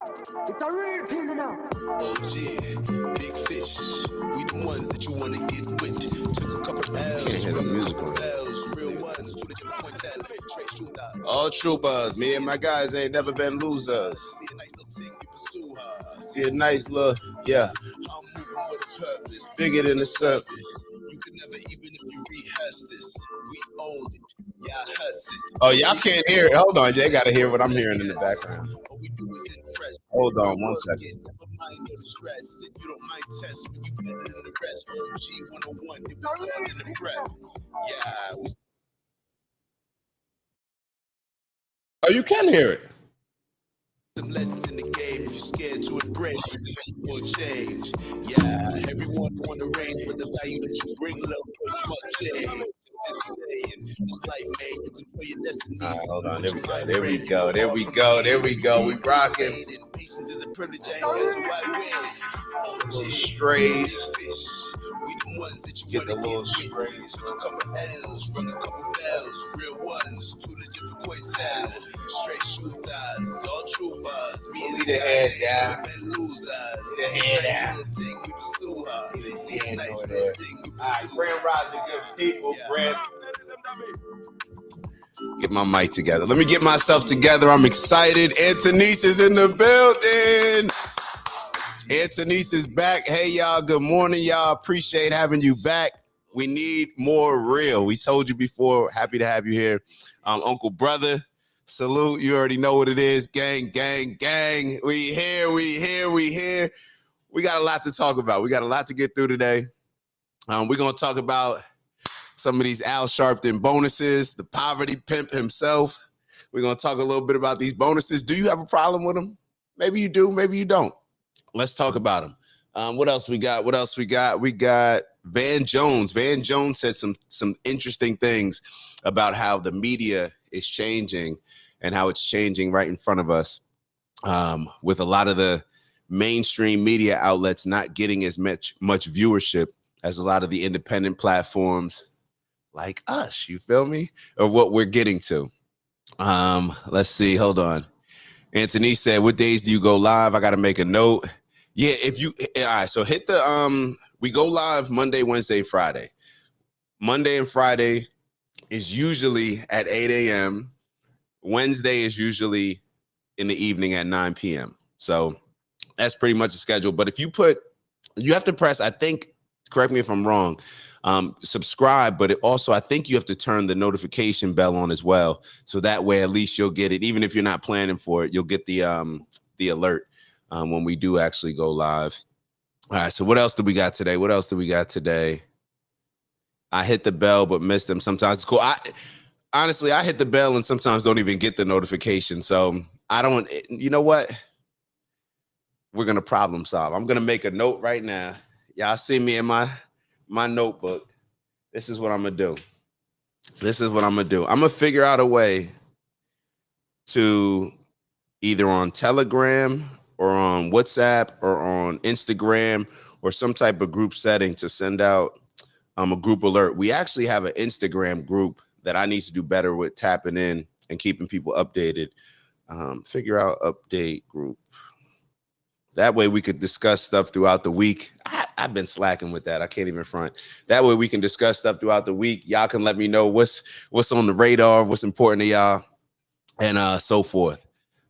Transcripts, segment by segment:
It's a real thing now. OG, big fish. We the ones that you wanna get with. Took a couple L's. Can't hear the music on. Real ones, to the different points out. All troopers, me and my guys ain't never been losers. See a nice little thing, we pursue her. See a nice little, yeah. I'm moving with a purpose, bigger than the surface. You could never, even if you rehearse this, we own it. Yeah, hurts it. Oh, y'all can't hear it. Hold on, they gotta hear what I'm hearing in the background. Hold on 1 second. You don't mind test when you better than the rest. OG 101, it was all in the prep. Yeah. Oh, you can hear it. Some legends in the game. If you're scared to embrace, you will change. Yeah, everyone want to reign, but the value that you bring, love, smart change. Just saying, this life, man, you can play your destiny. All right, hold on. There we go. There we go. There we go. There we go. We rocking. Patience is a privilege. I ain't that's why I win. Little strays. We the ones that you get the little strays. Took a couple L's, rung a couple bells. Real ones, too legit for quitting. Straight shooters, all troopers. Me and the head down. Losers. The head down. We pursue her. They see a nice little thing. All right, Grand Rising, good people. Grand. Get my mic together. Let me get myself together. I'm excited. Antonice is in the building. Antonice is back. Hey, y'all. Good morning, y'all. Appreciate having you back. We need more real. We told you before. Happy to have you here. Uncle Brother, salute. You already know what it is. Gang, gang, gang. We here, we here, we here. We got a lot to talk about. We got a lot to get through today. We're going to talk about some of these Al Sharpton bonuses, the poverty pimp himself. We're going to talk a little bit about these bonuses. Do you have a problem with them? Maybe you do, maybe you don't. Let's talk about them. What else we got? What else we got? We got Van Jones. Van Jones said some interesting things about how the media is changing and how it's changing right in front of us, with a lot of the mainstream media outlets not getting as much viewership as a lot of the independent platforms like us, you feel me? Or what we're getting to. Let's see, hold on. Anthony said, what days do you go live? I got to make a note. Yeah, all right, so hit the, we go live Monday, Wednesday, Friday. Monday and Friday is usually at 8 a.m. Wednesday is usually in the evening at 9 p.m. So that's pretty much the schedule. But if you have to press, I think, correct me if I'm wrong, subscribe, but I think you have to turn the notification bell on as well. So that way, at least you'll get it. Even if you're not planning for it, you'll get the alert when we do actually go live. All right, so what else do we got today? What else do we got today? I hit the bell, but missed them. Sometimes it's cool. Honestly, I hit the bell and sometimes don't even get the notification. So I don't, you know what? We're going to problem solve. I'm going to make a note right now. Y'all see me in my notebook. This is what I'm going to do. This is what I'm going to do. I'm going to figure out a way to either on Telegram or on WhatsApp or on Instagram or some type of group setting to send out a group alert. We actually have an Instagram group that I need to do better with tapping in and keeping people updated. Figure out update group. That way we could discuss stuff throughout the week. I've been slacking with that. I can't even front. That way we can discuss stuff throughout the week. Y'all can let me know what's on the radar, what's important to y'all, and so forth.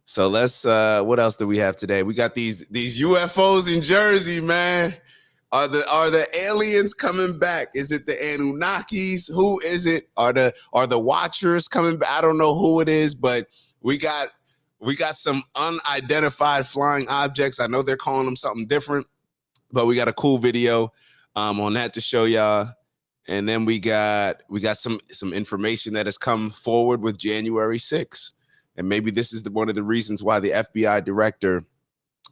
So let's, what else do we have today? We got these UFOs in Jersey, man. Are the aliens coming back? Is it the Anunnakis? Who is it? Are the Watchers coming back? I don't know who it is, but we got some unidentified flying objects. I know they're calling them something different, but we got a cool video on that to show y'all. And then we got some information that has come forward with January 6th. And maybe this is one of the reasons why the FBI director,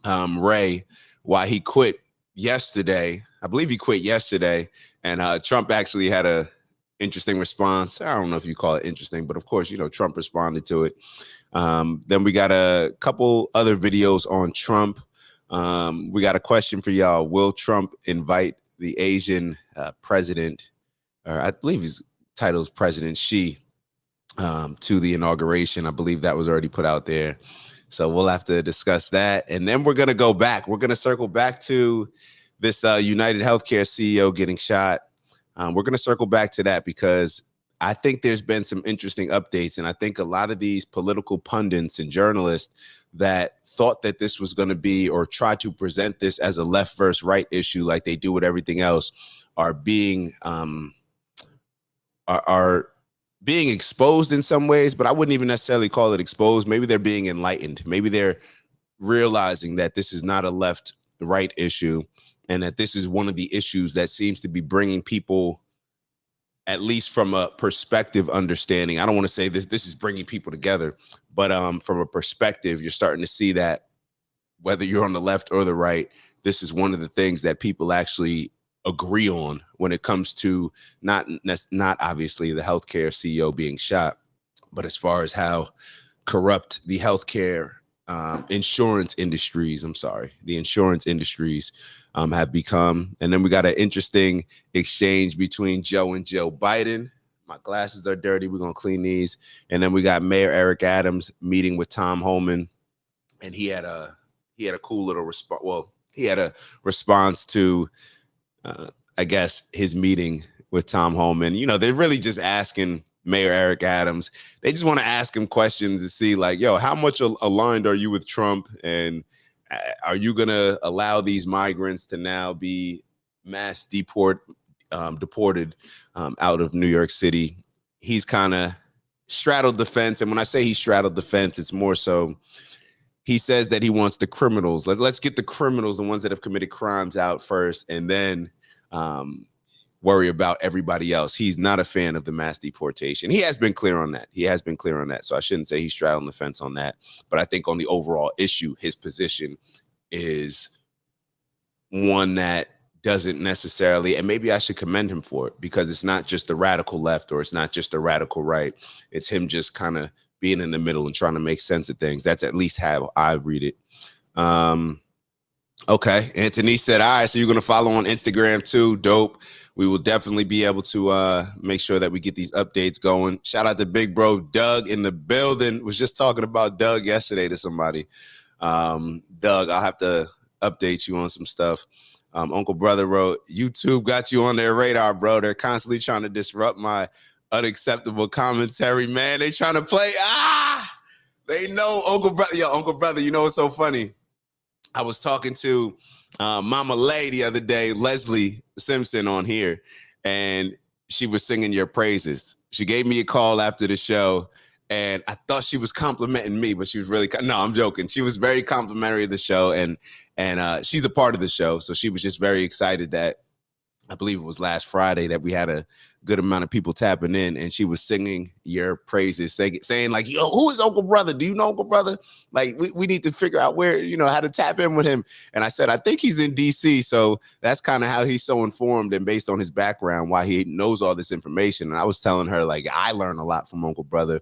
Ray, why he quit yesterday. I believe he quit yesterday. And Trump actually had a interesting response. I don't know if you call it interesting, but of course, Trump responded to it. Then we got a couple other videos on Trump. We got a question for y'all. Will Trump invite the Asian president, or I believe his title is President Xi, to the inauguration? I believe that was already put out there. So we'll have to discuss that. And then we're going to go back. We're going to circle back to this United Healthcare CEO getting shot. We're going to circle back to that because I think there's been some interesting updates. And I think a lot of these political pundits and journalists that thought that this was going to be, or try to present this as a left versus right issue like they do with everything else, are being being exposed in some ways, but I wouldn't even necessarily call it exposed. Maybe they're being enlightened. Maybe they're realizing that this is not a left-right issue and that this is one of the issues that seems to be bringing people, at least from a perspective understanding. I don't want to say this is bringing people together, but from a perspective, you're starting to see that whether you're on the left or the right, this is one of the things that people actually agree on when it comes to not obviously the healthcare CEO being shot, but as far as how corrupt the healthcare insurance industries have become. And then we got an interesting exchange between Joe and Joe Biden. My glasses are dirty. We're going to clean these. And then we got Mayor Eric Adams meeting with Tom Homan. And he had a cool little response. Well, he had a response to, I guess, his meeting with Tom Homan. You know, they're really just asking Mayor Eric Adams. They just want to ask him questions to see, like, yo, how much aligned are you with Trump? And are you going to allow these migrants to now be mass deported out of New York City? He's kind of straddled the fence. And when I say he straddled the fence, it's more so he says that he wants the criminals. Let's get the criminals, the ones that have committed crimes, out first, and then worry about everybody else. He's not a fan of the mass deportation. He has been clear on that. So I shouldn't say he's straddling the fence on that. But I think on the overall issue, his position is one that doesn't necessarily, and maybe I should commend him for it, because it's not just the radical left or it's not just the radical right. It's him just kind of being in the middle and trying to make sense of things. That's at least how I read it. Okay. Anthony said, all right, so you're going to follow on Instagram too. Dope. We will definitely be able to make sure that we get these updates going. Shout out to big bro Doug in the building. Was just talking about Doug yesterday to somebody. Doug, I'll have to update you on some stuff. Uncle Brother wrote, YouTube got you on their radar, bro. They're constantly trying to disrupt my unacceptable commentary, man. They trying to play. They know Uncle Brother. Yo, Uncle Brother, you know what's so funny? I was talking to Mama Lay the other day, Leslie Simpson, on here, and she was singing your praises. She gave me a call after the show, and I thought she was complimenting me, but she was really, no, I'm joking. She was very complimentary of the show, and she's a part of the show, so she was just very excited that, I believe it was last Friday, that we had a good amount of people tapping in, and she was singing your praises, saying like, yo, who is Uncle Brother? Do you know Uncle Brother? Like, we need to figure out where, how to tap in with him. And I said, I think he's in DC. So that's kind of how he's so informed, and based on his background, why he knows all this information. And I was telling her, like, I learn a lot from Uncle Brother.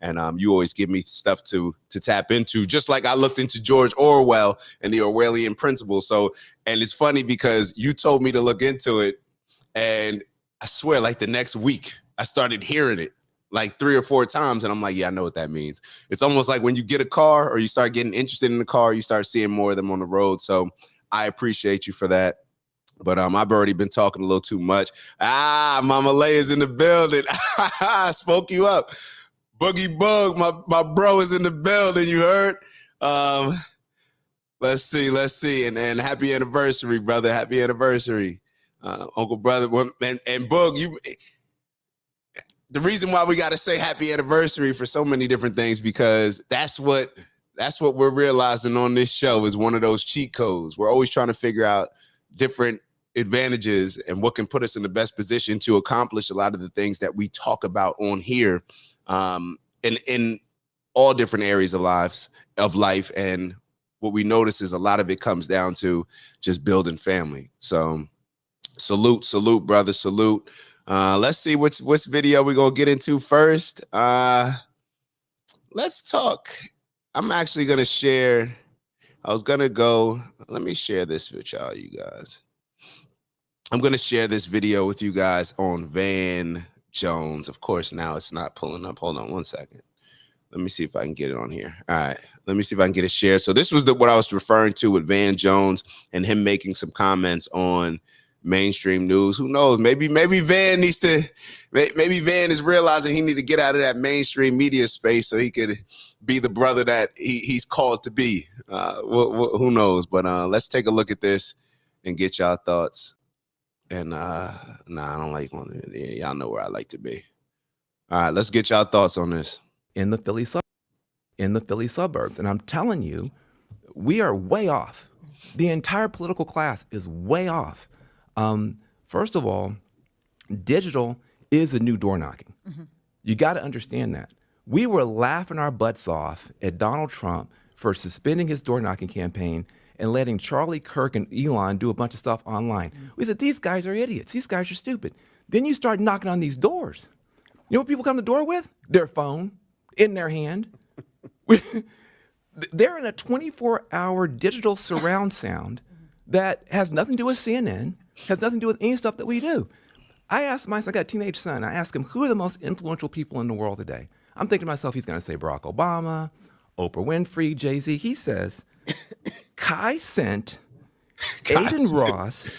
And you always give me stuff to tap into, just like I looked into George Orwell and the Orwellian principle. So, and it's funny because you told me to look into it, and I swear, like the next week, I started hearing it like 3 or 4 times, and I'm like, yeah, I know what that means. It's almost like when you get a car or you start getting interested in the car, you start seeing more of them on the road. So I appreciate you for that. But I've already been talking a little too much. Mama Lay is in the building. I spoke you up. Boogie Bug, my bro is in the building, you heard? Let's see. And happy anniversary, brother. Happy anniversary. Uncle Brother, and Bug, the reason why we got to say happy anniversary for so many different things, because that's what we're realizing on this show is one of those cheat codes. We're always trying to figure out different advantages and what can put us in the best position to accomplish a lot of the things that we talk about on here, in all different areas of life. And what we notice is a lot of it comes down to just building family. So salute, brother, salute. Let's see which video we're gonna get into first. Let's talk. I'm actually gonna share. Let me share this with y'all, you guys. I'm gonna share this video with you guys on Van Jones. Of course, now it's not pulling up. Hold on one second. Let me see if I can get it on here. All right. Let me see if I can get it shared. So this was what I was referring to with Van Jones and him making some comments on mainstream news. Who knows? Maybe Van needs to, maybe Van is realizing he need to get out of that mainstream media space so he could be the brother that he's called to be. Who knows? But let's take a look at this and get y'all thoughts. And nah, I don't like one. Yeah, y'all know where I like to be. All right, let's get y'all thoughts on this. In the Philly suburbs. And I'm telling you, we are way off. The entire political class is way off. First of all, digital is a new door knocking. Mm-hmm. You got to understand that. We were laughing our butts off at Donald Trump for suspending his door knocking campaign and letting Charlie Kirk and Elon do a bunch of stuff online. Mm-hmm. We said, these guys are idiots. These guys are stupid. Then you start knocking on these doors. You know what people come to the door with? Their phone in their hand. They're in a 24-hour digital surround sound that has nothing to do with CNN, has nothing to do with any stuff that we do. I asked my son, I got a teenage son, I asked him, who are the most influential people in the world today? I'm thinking to myself, he's going to say Barack Obama, Oprah Winfrey, Jay-Z. He says, Kai Cent, Aiden Ross,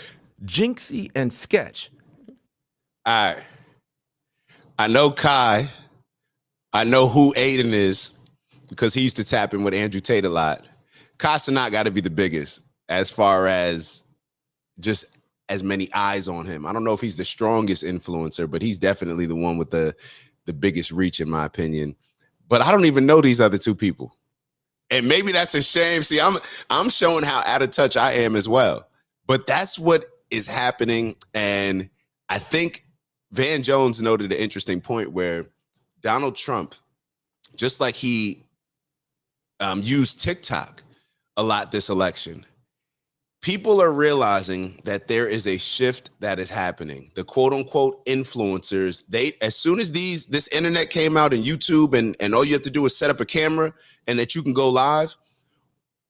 Jinxie, and Sketch. All right. I know Kai. I know who Aiden is because he used to tap in with Andrew Tate a lot. Kai Cenat got to be the biggest as far as just as many eyes on him. I don't know if he's the strongest influencer, but he's definitely the one with the biggest reach, in my opinion. But I don't even know these other two people. And maybe that's a shame. See, I'm showing how out of touch I am as well. But that's what is happening. And I think Van Jones noted an interesting point where Donald Trump, just like he used TikTok a lot this election, people are realizing that there is a shift that is happening. The quote unquote influencers, as soon as this internet came out and YouTube and all you have to do is set up a camera and that you can go live,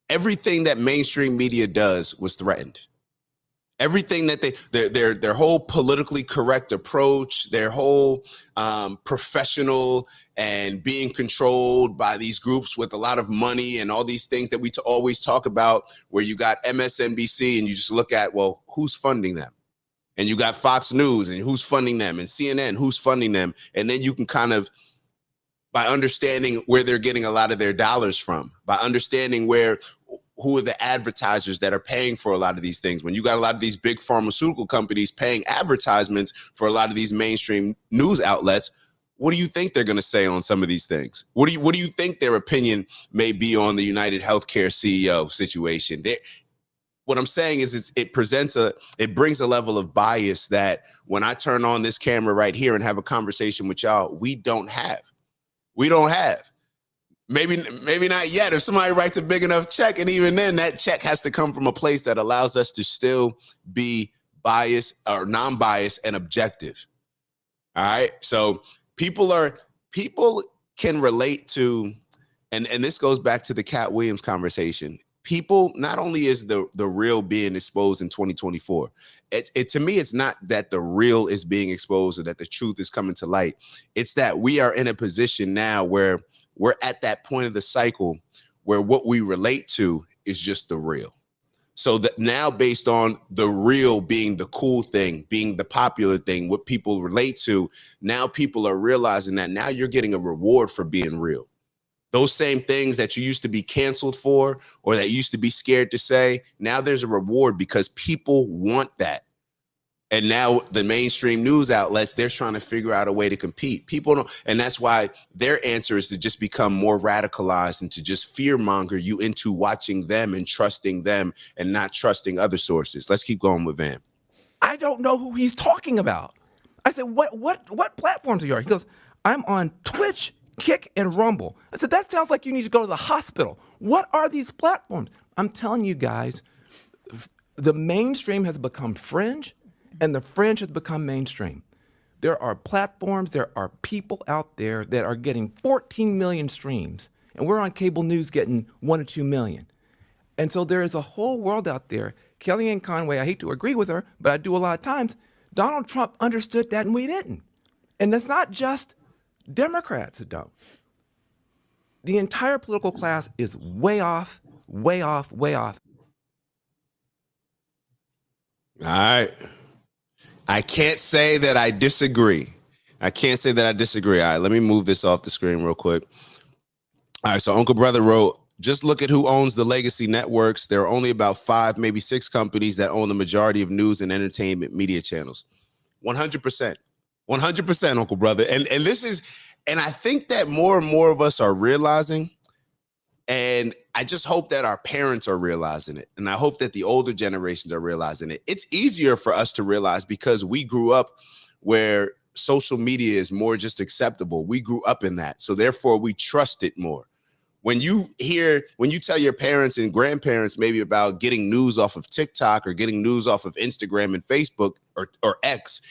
everything that mainstream media does was threatened. Everything that their whole politically correct approach, their whole professional and being controlled by these groups with a lot of money and all these things that we always talk about, where you got MSNBC and you just look at, well, who's funding them? And you got Fox News and who's funding them, and CNN, who's funding them? And then you can kind of, by understanding where they're getting a lot of their dollars from, by understanding who are the advertisers that are paying for a lot of these things. When you got a lot of these big pharmaceutical companies paying advertisements for a lot of these mainstream news outlets, what do you think they're going to say on some of these things? What do you think their opinion may be on the United Healthcare CEO situation? What I'm saying is it brings a level of bias that when I turn on this camera right here and have a conversation with y'all, we don't have. Maybe not yet. If somebody writes a big enough check, and even then that check has to come from a place that allows us to still be biased or non-biased and objective. All right. So people can relate to, and this goes back to the Cat Williams conversation. People, not only is the real being exposed in 2024, to me, it's not that the real is being exposed or that the truth is coming to light. It's that we are in a position now where we're at that point of the cycle where what we relate to is just the real. So that now, based on the real being the cool thing, being the popular thing, what people relate to, now people are realizing that now you're getting a reward for being real. Those same things that you used to be canceled for or that used to be scared to say, now there's a reward because people want that. And now the mainstream news outlets, they're trying to figure out a way to compete. People don't, and that's why their answer is to just become more radicalized and to just fear monger you into watching them and trusting them and not trusting other sources. Let's keep going with Van. I don't know who he's talking about. I said, what platforms are you on? He goes, I'm on Twitch, Kick, and Rumble. I said, that sounds like you need to go to the hospital. What are these platforms? I'm telling you guys, the mainstream has become fringe, and the fringe has become mainstream. There are platforms, there are people out there that are getting 14 million streams, and we're on cable news getting 1 or 2 million. And so there is a whole world out there. Kellyanne Conway, I hate to agree with her, but I do a lot of times. Donald Trump understood that and we didn't. And it's not just Democrats that don't. The entire political class is way off, way off, way off. All right. I can't say that I disagree. All right, let me move this off the screen real quick. All right, so Uncle Brother wrote, just look at who owns the legacy networks. There are only about 5, maybe 6 companies that own the majority of news and entertainment media channels. 100%. 100%, Uncle Brother. And this is, and I think that more and more of us are realizing, and I just hope that our parents are realizing it. And I hope that the older generations are realizing it. It's easier for us to realize because we grew up where social media is more just acceptable. We grew up in that. So therefore we trust it more. When you tell your parents and grandparents maybe about getting news off of TikTok or getting news off of Instagram and Facebook or X,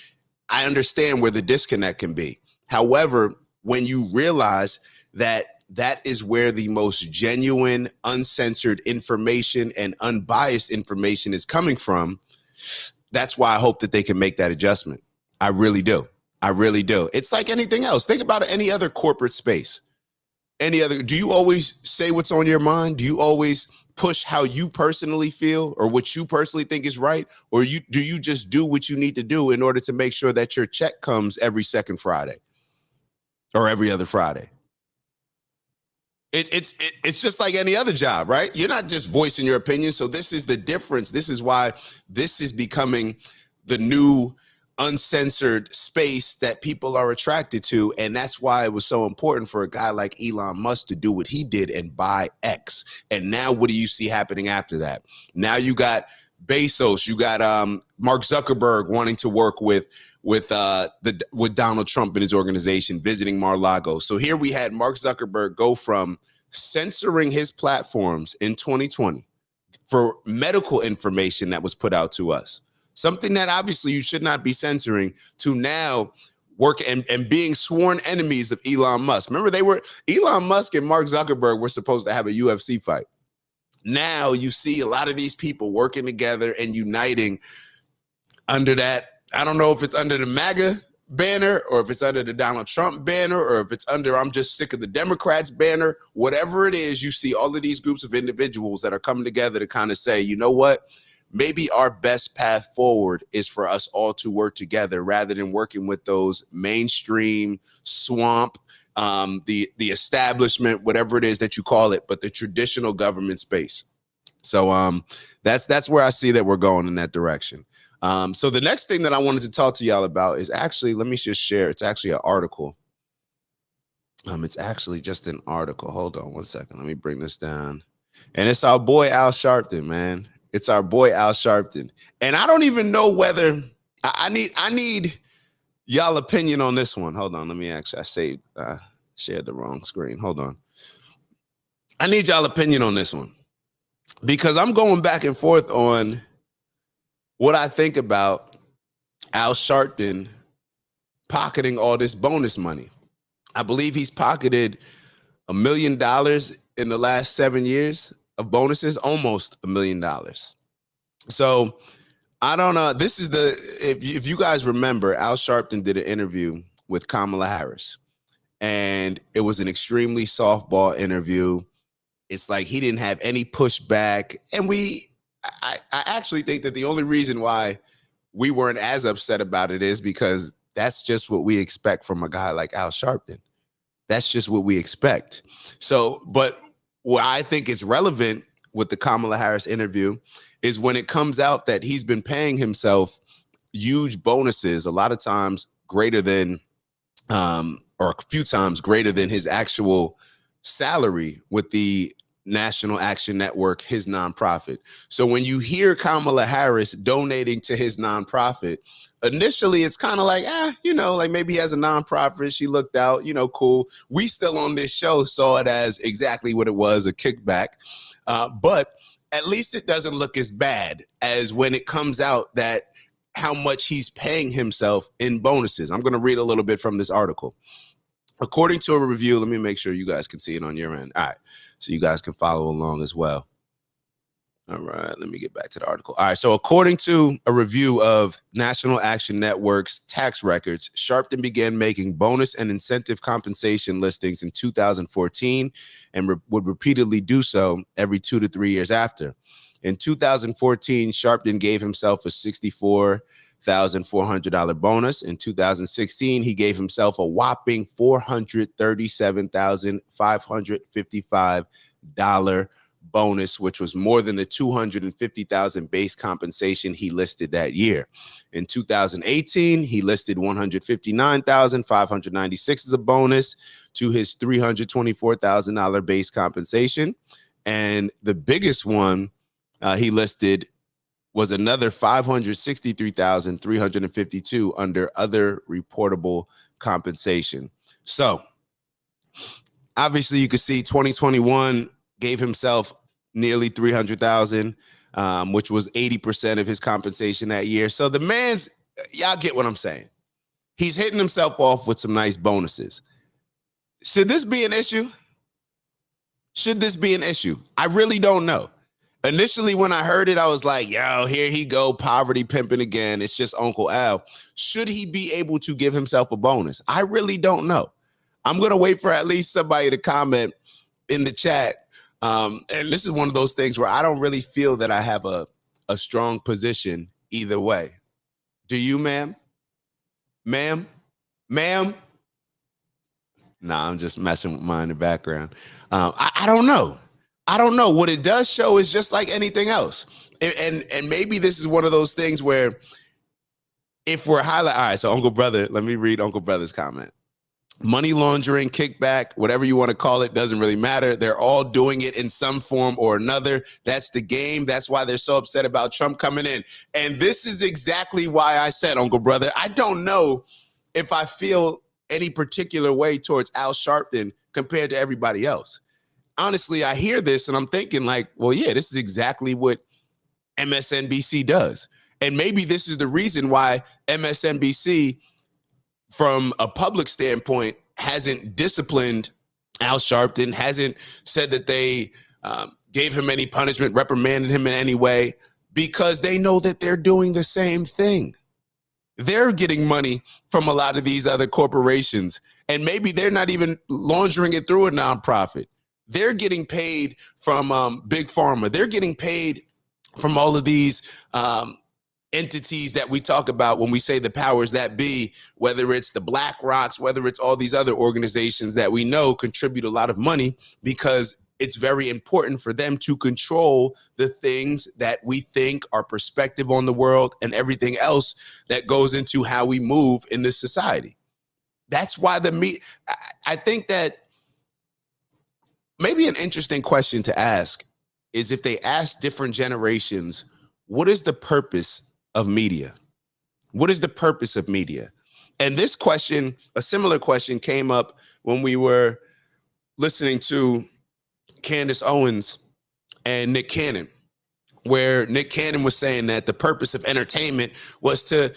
I understand where the disconnect can be. However, when you realize that that is where the most genuine, uncensored information and unbiased information is coming from, that's why I hope that they can make that adjustment. I really do. It's like anything else. Think about any other corporate space. Do you always say what's on your mind? Do you always push how you personally feel or what you personally think is right? Or do you just do what you need to do in order to make sure that your check comes every second Friday or every other Friday? It's just like any other job, right? You're not just voicing your opinion. So this is the difference. This is why this is becoming the new uncensored space that people are attracted to. And that's why it was so important for a guy like Elon Musk to do what he did and buy X. And now what do you see happening after that? Now you got Bezos, you got Mark Zuckerberg wanting to work with Donald Trump and his organization, visiting Mar-a-Lago. So here we had Mark Zuckerberg go from censoring his platforms in 2020 for medical information that was put out to us, something that obviously you should not be censoring, to now work and being sworn enemies of Elon Musk. Remember, Elon Musk and Mark Zuckerberg were supposed to have a UFC fight. Now you see a lot of these people working together and uniting under that. I don't know if it's under the MAGA banner or if it's under the Donald Trump banner or if it's under I'm just sick of the Democrats banner. Whatever it is, you see all of these groups of individuals that are coming together to kind of say, you know what? Maybe our best path forward is for us all to work together rather than working with those mainstream swamp, the establishment, whatever it is that you call it, but the traditional government space. So that's where I see that we're going in that direction. So the next thing that I wanted to talk to y'all about is actually, let me just share. It's actually an article. It's actually just an article. Hold on one second. Let me bring this down. And it's our boy Al Sharpton, man. It's our boy Al Sharpton. And I don't even know whether I need y'all opinion on this one. Hold on. Let me actually, shared the wrong screen. Hold on. I need y'all opinion on this one because I'm going back and forth on what I think about Al Sharpton pocketing all this bonus money. I believe he's pocketed $1 million in the last 7 years of bonuses, almost $1 million. So I don't know. This is if you guys remember, Al Sharpton did an interview with Kamala Harris, and it was an extremely softball interview. It's like he didn't have any pushback. And I actually think that the only reason why we weren't as upset about it is because that's just what we expect from a guy like Al Sharpton. That's just what we expect. So, but what I think is relevant with the Kamala Harris interview is when it comes out that he's been paying himself huge bonuses, a lot of times greater than, or a few times greater than his actual salary with the National Action Network, his nonprofit. So when you hear Kamala Harris donating to his nonprofit, initially it's kind of like, like maybe he has a nonprofit. She looked out, cool. We still on this show saw it as exactly what it was, a kickback. But at least it doesn't look as bad as when it comes out that how much he's paying himself in bonuses. I'm going to read a little bit from this article. According to a review, let me make sure you guys can see it on your end. All right. So you guys can follow along as well. All right, let me get back to the article. All right, so according to a review of National Action Network's tax records, Sharpton began making bonus and incentive compensation listings in 2014 and would repeatedly do so every 2 to 3 years after. In 2014, Sharpton gave himself a $64,400 bonus. In 2016, he gave himself a whopping $437,555 bonus, which was more than the $250,000 base compensation he listed that year. In 2018, he listed $159,596 as a bonus to his $324,000 base compensation. And the biggest one he listed was another $563,352 under other reportable compensation. So obviously you could see 2021 gave himself nearly 300,000, which was 80% of his compensation that year. So the man's, y'all get what I'm saying. He's hitting himself off with some nice bonuses. Should this be an issue? Should this be an issue? I really don't know. Initially, when I heard it, I was like, yo, here he go, poverty pimping again. It's just Uncle Al. Should he be able to give himself a bonus? I really don't know. I'm going to wait for at least somebody to comment in the chat. And this is one of those things where I don't really feel that I have a strong position either way. Do you, ma'am? Ma'am? Ma'am? Nah, I'm just messing with mine in the background. I don't know. I don't know. What it does show is just like anything else. And maybe this is one of those things where if we're highlighting, all right, so Uncle Brother, let me read Uncle Brother's comment. Money laundering, kickback, whatever you want to call it, doesn't really matter. They're all doing it in some form or another. That's the game. That's why they're so upset about Trump coming in. And this is exactly why I said, Uncle Brother, I don't know if I feel any particular way towards Al Sharpton compared to everybody else. Honestly, I hear this and I'm thinking like, well, yeah, this is exactly what MSNBC does. And maybe this is the reason why MSNBC, from a public standpoint, hasn't disciplined Al Sharpton, hasn't said that they gave him any punishment, reprimanded him in any way, because they know that they're doing the same thing. They're getting money from a lot of these other corporations, and maybe they're not even laundering it through a nonprofit. They're getting paid from Big Pharma. They're getting paid from all of these entities that we talk about when we say the powers that be, whether it's the Black Rocks, whether it's all these other organizations that we know contribute a lot of money because it's very important for them to control the things that we think, our perspective on the world, and everything else that goes into how we move in this society. That's why I think that maybe an interesting question to ask is if they ask different generations, what is the purpose of media? What is the purpose of media? And this question, a similar question, came up when we were listening to Candace Owens and Nick Cannon, where Nick Cannon was saying that the purpose of entertainment was to,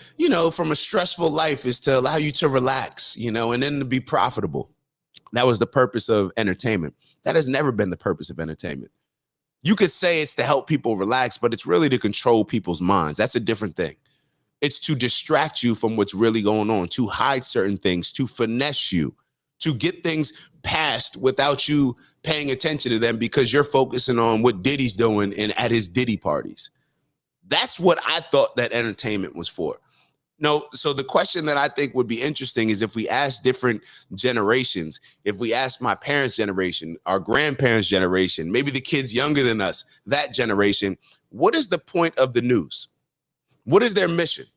from a stressful life is to allow you to relax, and then to be profitable. That was the purpose of entertainment. That has never been the purpose of entertainment. You could say it's to help people relax, but it's really to control people's minds. That's a different thing. It's to distract you from what's really going on, to hide certain things, to finesse you, to get things passed without you paying attention to them because you're focusing on what Diddy's doing and at his Diddy parties. That's what I thought that entertainment was for. No, so the question that I think would be interesting is if we ask different generations, if we ask my parents' generation, our grandparents' generation, maybe the kids younger than us, that generation, what is the point of the news? What is their mission?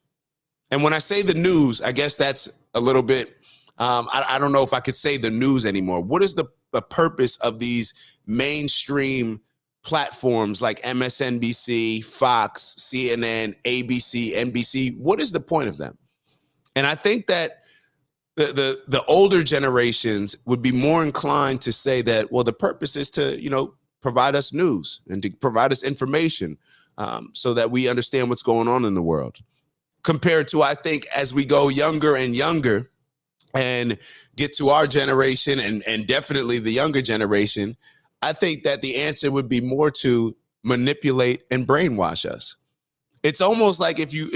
And when I say the news, I guess that's a little bit, I don't know if I could say the news anymore. What is the purpose of these mainstream platforms like MSNBC, Fox, CNN, ABC, NBC? What is the point of them? And I think that the older generations would be more inclined to say that, well, the purpose is to, provide us news and to provide us information so that we understand what's going on in the world. Compared to, I think, as we go younger and younger and get to our generation and definitely the younger generation, I think that the answer would be more to manipulate, and brainwash us. It's almost like if you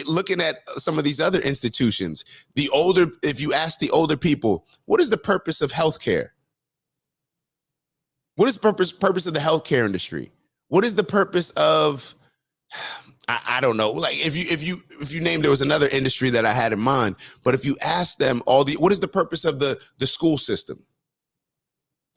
looking at some of these other institutions, if you ask the older people, what is the purpose of healthcare? What is the purpose of the healthcare industry? What is the purpose of, I don't know, like if you named, there was another industry that I had in mind, but if you ask them what is the purpose of the school system?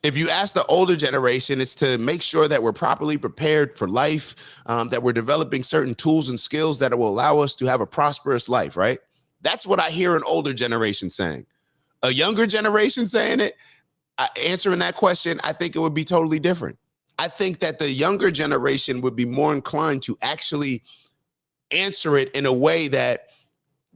If you ask the older generation, it's to make sure that we're properly prepared for life, that we're developing certain tools and skills that will allow us to have a prosperous life, right? That's what I hear an older generation saying. A younger generation saying it, answering that question, I think it would be totally different. I think that the younger generation would be more inclined to actually answer it in a way that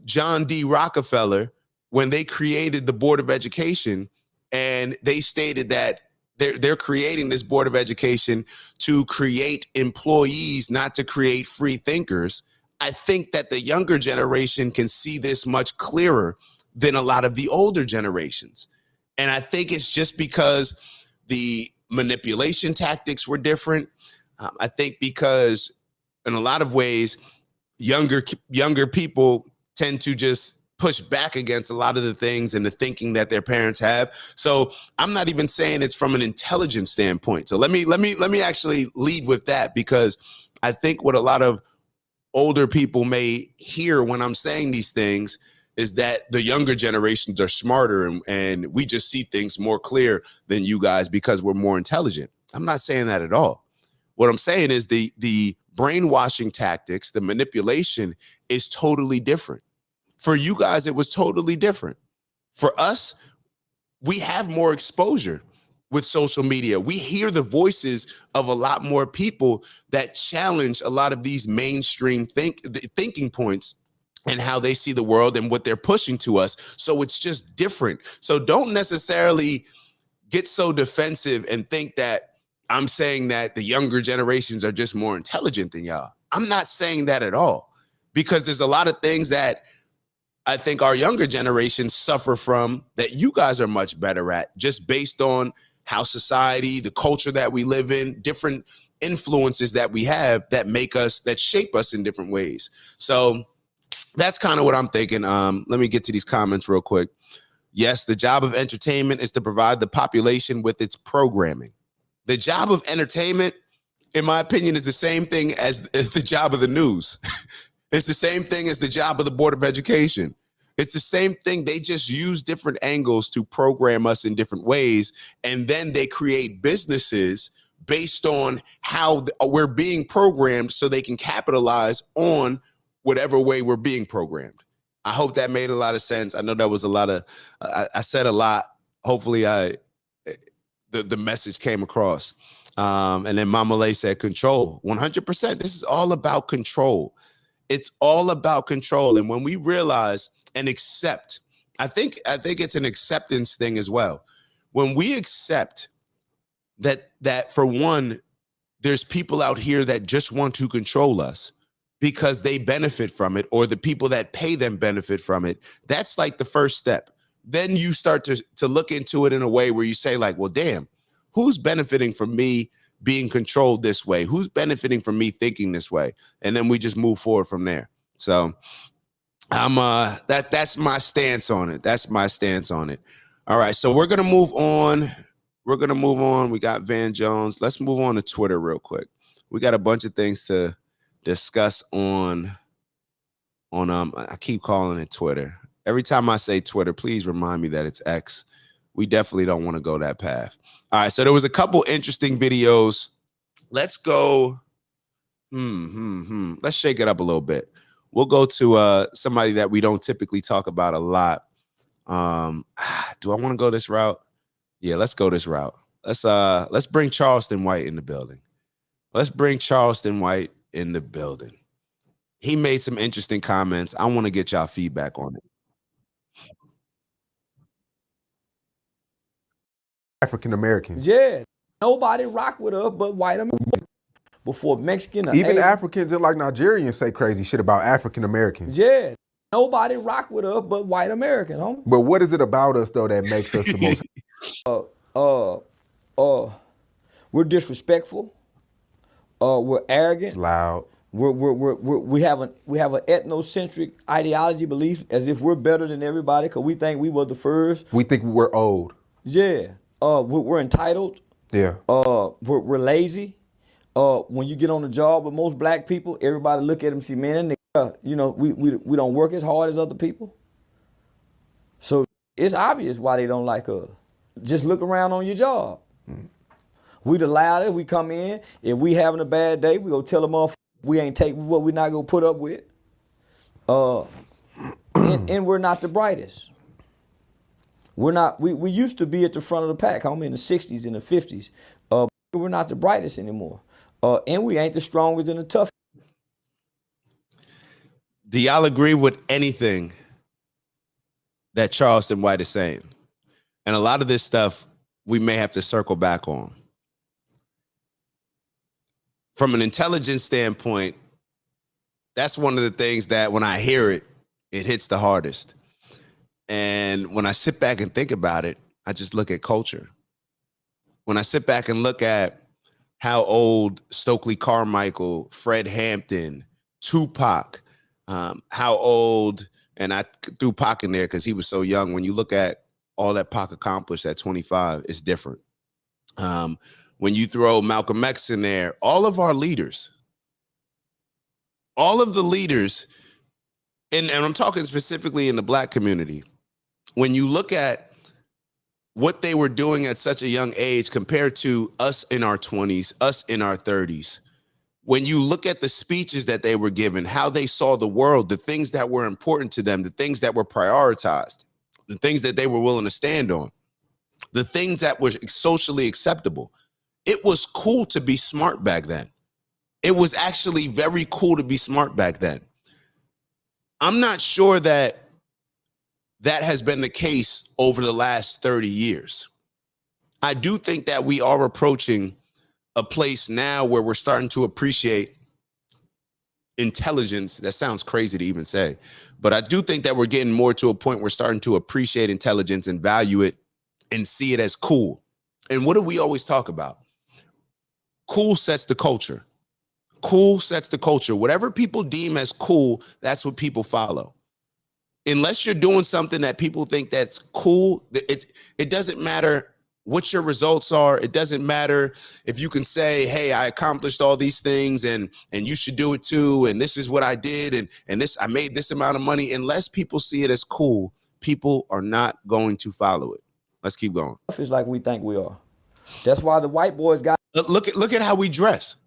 John D. Rockefeller, when they created the Board of Education, and they stated that they're creating this Board of Education to create employees, not to create free thinkers. I think that the younger generation can see this much clearer than a lot of the older generations. And I think it's just because the manipulation tactics were different. I think because in a lot of ways, younger people tend to just push back against a lot of the things and the thinking that their parents have. So I'm not even saying it's from an intelligence standpoint. So let me actually lead with that, because I think what a lot of older people may hear when I'm saying these things is that the younger generations are smarter and we just see things more clear than you guys because we're more intelligent. I'm not saying that at all. What I'm saying is the brainwashing tactics, the manipulation is totally different. For you guys, it was totally different. For us, we have more exposure with social media. We hear the voices of a lot more people that challenge a lot of these mainstream thinking points and how they see the world and what they're pushing to us. So it's just different. So don't necessarily get so defensive and think that I'm saying that the younger generations are just more intelligent than y'all. I'm not saying that at all, because there's a lot of things that I think our younger generations suffer from that you guys are much better at, just based on how society, the culture that we live in, different influences that we have that shape us in different ways. So that's kind of what I'm thinking. Let me get to these comments real quick. Yes, the job of entertainment is to provide the population with its programming. The job of entertainment, in my opinion, is the same thing as the job of the news. It's the same thing as the job of the Board of Education. It's the same thing. They just use different angles to program us in different ways. And then they create businesses based on how we're being programmed so they can capitalize on whatever way we're being programmed. I hope that made a lot of sense. I know that was a lot of, I said a lot. Hopefully the message came across. And then Mama Lay said control, 100%. This is all about control. It's all about control. And when we realize and accept, I think it's an acceptance thing as well. When we accept that for one, there's people out here that just want to control us because they benefit from it, or the people that pay them benefit from it. That's like the first step. Then you start to look into it in a way where you say like, well, damn, who's benefiting from me being controlled this way? Who's benefiting from me thinking this way? And then we just move forward from there. So that's my stance on it. That's my stance on it. All right. So we're going to move on. We got Van Jones. Let's move on to Twitter real quick. We got a bunch of things to discuss on I keep calling it Twitter. Every time I say Twitter, please remind me that it's X. We definitely don't want to go that path. All right, so there was a couple interesting videos. Let's go. Let's shake it up a little bit. We'll go to somebody that we don't typically talk about a lot. Do I want to go this route? Yeah, let's go this route. Let's bring Charleston White in the building. Let's bring Charleston White in the building. He made some interesting comments. I want to get y'all feedback on it. African Americans. Yeah, nobody rock with us but white Americans. Before Mexican or Even Asian. Africans and like Nigerians say crazy shit about African Americans. Yeah, nobody rock with us but white American, homie. But what is it about us though that makes us the most? We're disrespectful. We're arrogant. Loud. We have an ethnocentric ideology belief as if we're better than everybody because we think we were the first. We think we're old. Yeah. We're entitled. Yeah. We're lazy. When you get on the job with most black people, everybody look at them and see, man, that nigga, we don't work as hard as other people. So it's obvious why they don't like us. Just look around on your job. We the loudest. We come in. If we having a bad day, we go tell them off. We ain't taking what we not gonna put up with. And we're not the brightest. We're not. We used to be at the front of the pack. I'm in the 60s and the 50s. We're not the brightest anymore. And we ain't the strongest and the toughest. Do y'all agree with anything that Charleston White is saying? And a lot of this stuff we may have to circle back on. From an intelligence standpoint, that's one of the things that when I hear it, it hits the hardest. And when I sit back and think about it, I just look at culture. When I sit back and look at how old Stokely Carmichael, Fred Hampton, Tupac, how old, and I threw Pac in there because he was so young. When you look at all that Pac accomplished at 25, it's different. When you throw Malcolm X in there, all of our leaders, all of the leaders, and I'm talking specifically in the black community, when you look at what they were doing at such a young age compared to us in our 20s, us in our 30s, when you look at the speeches that they were given, how they saw the world, the things that were important to them, the things that were prioritized, the things that they were willing to stand on, the things that were socially acceptable. It was cool to be smart back then. It was actually very cool to be smart back then. I'm not sure that has been the case over the last 30 years. I do think that we are approaching a place now where we're starting to appreciate intelligence. That sounds crazy to even say, but I do think that we're getting more to a point where we're starting to appreciate intelligence and value it and see it as cool. And what do we always talk about? Cool sets the culture. Cool sets the culture. Whatever people deem as cool, that's what people follow. Unless you're doing something that people think that's cool, it doesn't matter what your results are. It doesn't matter if you can say, hey, I accomplished all these things and you should do it too. And this is what I did. And this, I made this amount of money. Unless people see it as cool, people are not going to follow it. Let's keep going. It's like we think we are. That's why the white boys got. Look at how we dress.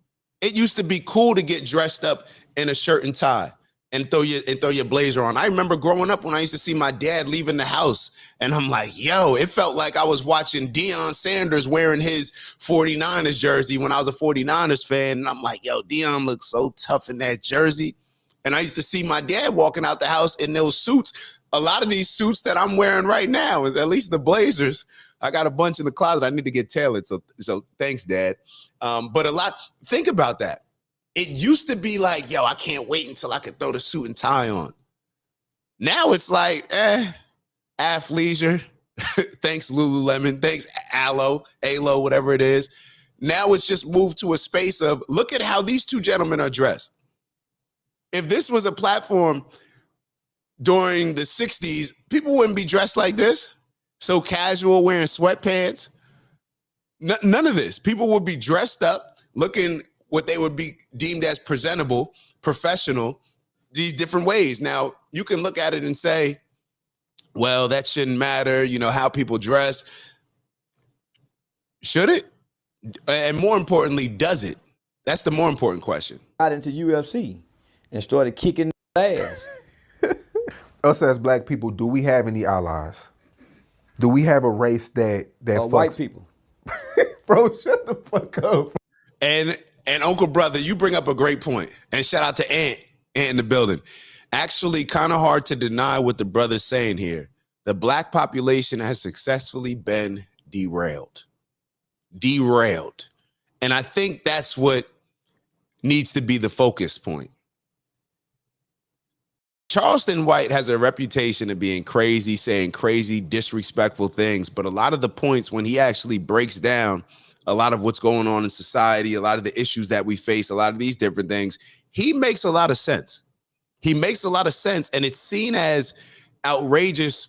It used to be cool to get dressed up in a shirt and tie and throw your blazer on. I remember growing up when I used to see my dad leaving the house and I'm like, yo, it felt like I was watching Deion Sanders wearing his 49ers jersey when I was a 49ers fan. And I'm like, yo, Deion looks so tough in that jersey. And I used to see my dad walking out the house in those suits. A lot of these suits that I'm wearing right now, at least the blazers, I got a bunch in the closet. I need to get tailored. So thanks, Dad. But think about that. It used to be like, yo, I can't wait until I can throw the suit and tie on. Now it's like, athleisure. Thanks, Lululemon. Thanks, Alo, whatever it is. Now it's just moved to a space of, look at how these two gentlemen are dressed. If this was a platform during the 60s, people wouldn't be dressed like this. So casual, wearing sweatpants. None of this. People would be dressed up, looking what they would be deemed as presentable, professional, these different ways. Now, you can look at it and say, well, that shouldn't matter, how people dress. Should it? And more importantly, does it? That's the more important question. Got into UFC and started kicking ass. Us as black people, do we have any allies? Do we have a race that white people? Bro, shut the fuck up. And Uncle Brother, you bring up a great point. And shout out to Ant in the building. Actually, kind of hard to deny what the brother's saying here. The black population has successfully been derailed. And I think that's what needs to be the focus point. Charleston White has a reputation of being crazy, saying crazy, disrespectful things. But a lot of the points when he actually breaks down a lot of what's going on in society, a lot of the issues that we face, a lot of these different things, he makes a lot of sense. He makes a lot of sense, and it's seen as outrageous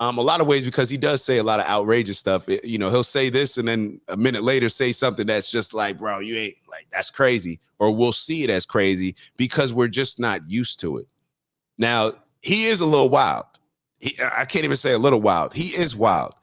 a lot of ways because he does say a lot of outrageous stuff. He'll say this and then a minute later say something that's just like, bro, you ain't like, that's crazy, or we'll see it as crazy because we're just not used to it. Now, he is a little wild. I can't even say a little wild. He is wild.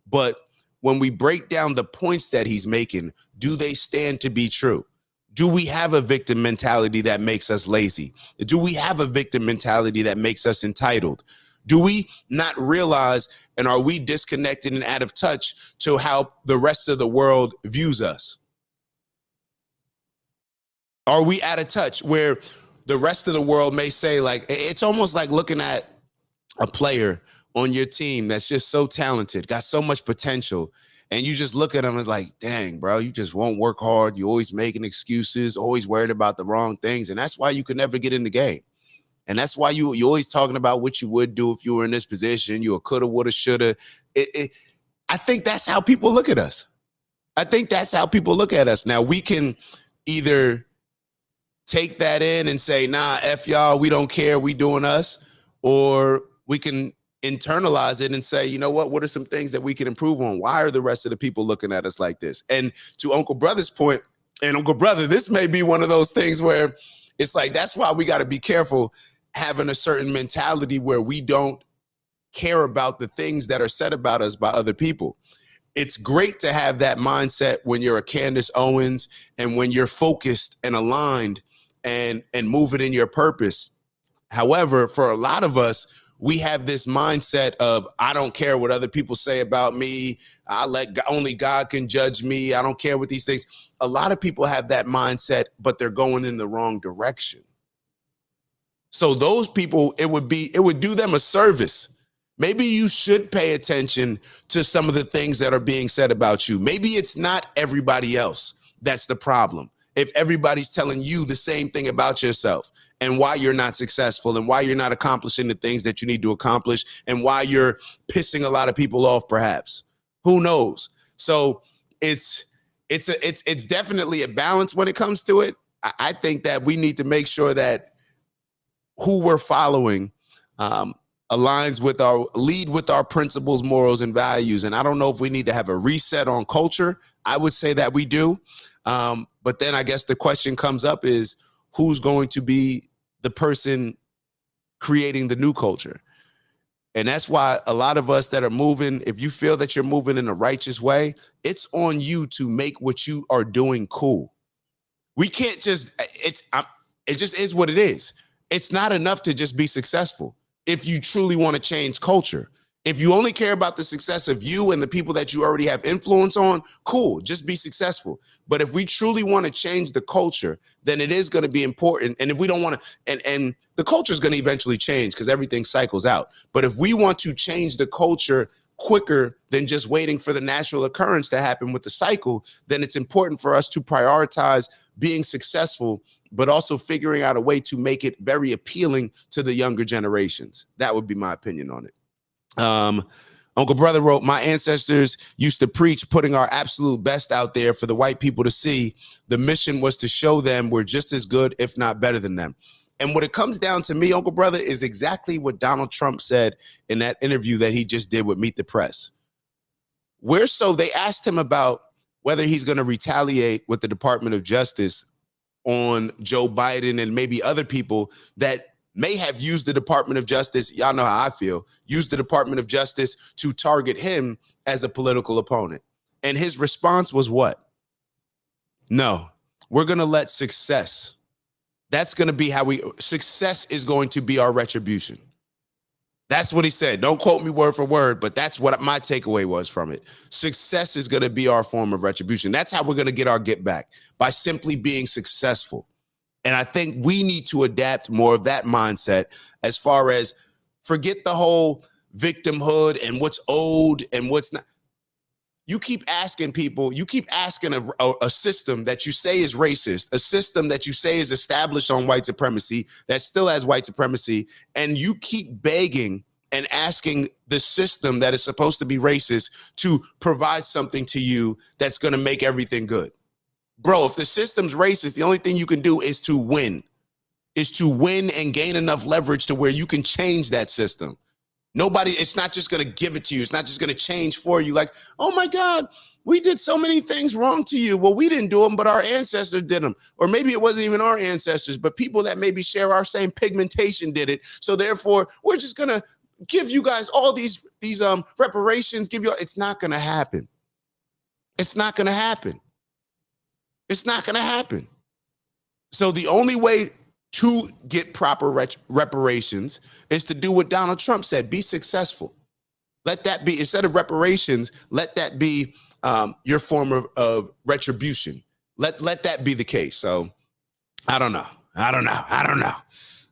But when we break down the points that he's making, do they stand to be true? Do we have a victim mentality that makes us lazy? Do we have a victim mentality that makes us entitled? Do we not realize, and are we disconnected and out of touch to how the rest of the world views us? Are we out of touch where the rest of the world may say, like, it's almost like looking at a player on your team that's just so talented, got so much potential, and you just look at them and like, dang, bro, you just won't work hard. You always making excuses, always worried about the wrong things, and that's why you could never get in the game. And that's why you're always talking about what you would do if you were in this position. You coulda, woulda, shoulda. I think that's how people look at us. I think that's how people look at us. Now, we can either take that in and say, nah, F y'all, we don't care, we doing us. Or we can internalize it and say, you know what are some things that we can improve on? Why are the rest of the people looking at us like this? And to Uncle Brother's point, and Uncle Brother, this may be one of those things where it's like, that's why we got to be careful having a certain mentality where we don't care about the things that are said about us by other people. It's great to have that mindset when you're a Candace Owens and when you're focused and aligned and moving in your purpose. However, for a lot of us, we have this mindset of, I don't care what other people say about me. Only God can judge me. I don't care what these things. A lot of people have that mindset, but they're going in the wrong direction. So those people, it would do them a service. Maybe you should pay attention to some of the things that are being said about you. Maybe it's not everybody else that's the problem. If everybody's telling you the same thing about yourself and why you're not successful and why you're not accomplishing the things that you need to accomplish and why you're pissing a lot of people off, perhaps. Who knows? So it's definitely a balance when it comes to it. I think that we need to make sure that who we're following aligns with lead with our principles, morals, and values. And I don't know if we need to have a reset on culture. I would say that we do. But then I guess the question comes up is, who's going to be the person creating the new culture? And that's why a lot of us that are moving, if you feel that you're moving in a righteous way, it's on you to make what you are doing cool. We can't just, it just is what it is. It's not enough to just be successful if you truly want to change culture. If you only care about the success of you and the people that you already have influence on, cool, just be successful. But if we truly want to change the culture, then it is going to be important. And if we don't want to, and the culture is going to eventually change because everything cycles out. But if we want to change the culture quicker than just waiting for the natural occurrence to happen with the cycle, then it's important for us to prioritize being successful, but also figuring out a way to make it very appealing to the younger generations. That would be my opinion on it. Uncle Brother wrote, my ancestors used to preach putting our absolute best out there for the white people to see. The mission was to show them we're just as good, if not better than them. And what it comes down to me, Uncle Brother, is exactly what Donald Trump said in that interview that he just did with Meet the Press. They asked him about whether he's going to retaliate with the Department of Justice on Joe Biden and maybe other people that may have used the Department of Justice, y'all know how I feel, used the Department of Justice to target him as a political opponent. And his response was what? No, we're going to let success. That's going to be success is going to be our retribution. That's what he said. Don't quote me word for word, but that's what my takeaway was from it. Success is going to be our form of retribution. That's how we're going to get our get back, by simply being successful. And I think we need to adapt more of that mindset as far as forget the whole victimhood and what's owed and what's not. You keep asking people, you keep asking a system that you say is racist, a system that you say is established on white supremacy, that still has white supremacy, and you keep begging and asking the system that is supposed to be racist to provide something to you that's going to make everything good. Bro, if the system's racist, the only thing you can do is to win and gain enough leverage to where you can change that system. Nobody, it's not just going to give it to you. It's not just going to change for you. Like, oh my God, we did so many things wrong to you. Well, we didn't do them, but our ancestors did them. Or maybe it wasn't even our ancestors, but people that maybe share our same pigmentation did it. So therefore, we're just going to give you guys all these reparations, it's not going to happen. It's not going to happen. It's not going to happen. So the only way to get proper reparations is to do what Donald Trump said, be successful. Let that be, instead of reparations, let that be your form of retribution. Let that be the case. So I don't know.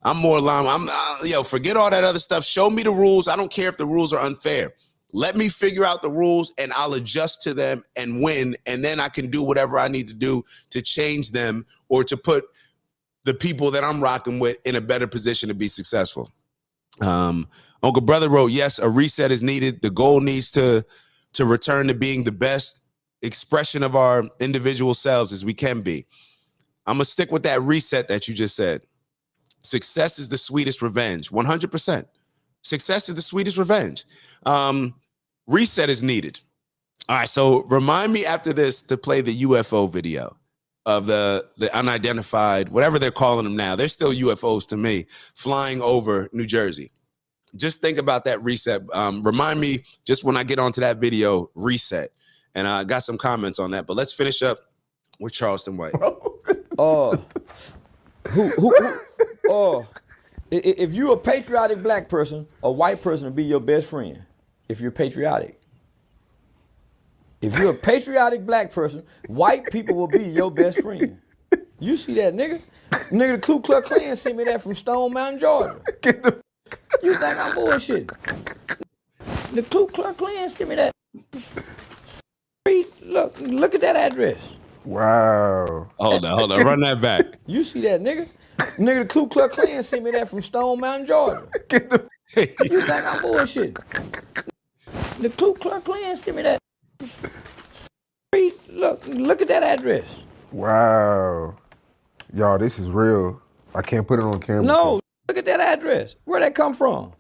I'm more aligned. Forget all that other stuff. Show me the rules. I don't care if the rules are unfair. Let me figure out the rules and I'll adjust to them and win. And then I can do whatever I need to do to change them or to put the people that I'm rocking with in a better position to be successful. Uncle Brother wrote, yes, a reset is needed. The goal needs to return to being the best expression of our individual selves as we can be. I'm going to stick with that reset that you just said. Success is the sweetest revenge. 100%. Success is the sweetest revenge. Reset is needed. All right, so remind me after this to play the UFO video of the unidentified, whatever they're calling them now. They're still UFOs to me, flying over New Jersey. Just think about that reset. Remind me just when I get onto that video, reset. And I got some comments on that, but let's finish up with Charleston White. If you're a patriotic black person, a white person will be your best friend. If you're patriotic. If you're a patriotic black person, white people will be your best friend. You see that, nigga? Nigga, the Ku Klux Klan sent me that from Stone Mountain, Georgia. You think I'm bullshitting? The Ku Klux Klan sent me that. Look at that address. Wow. Hold on. Run that back. You see that, nigga? Nigga, the Ku Klux Klan sent me that from Stone Mountain, Georgia. You think I'm bullshitting? The Ku Klux Klan sent me that. Look at that address. Wow. Y'all, this is real. I can't put it on camera. No, look at that address. Where'd that come from?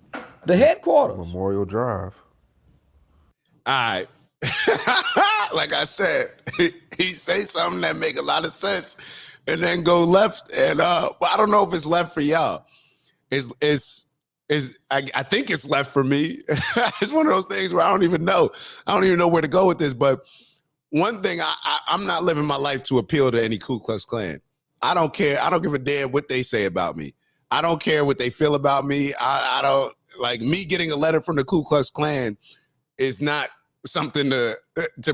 The headquarters. Memorial Drive. All right. Like I said, he say something that make a lot of sense and then go left. And but I don't know if it's left for y'all. I think it's left for me. It's one of those things where I don't even know where to go with this. But one thing, I'm not living my life to appeal to any Ku Klux Klan. I don't care. I don't give a damn what they say about me. I don't care what they feel about me. I don't like me getting a letter from the Ku Klux Klan is not something to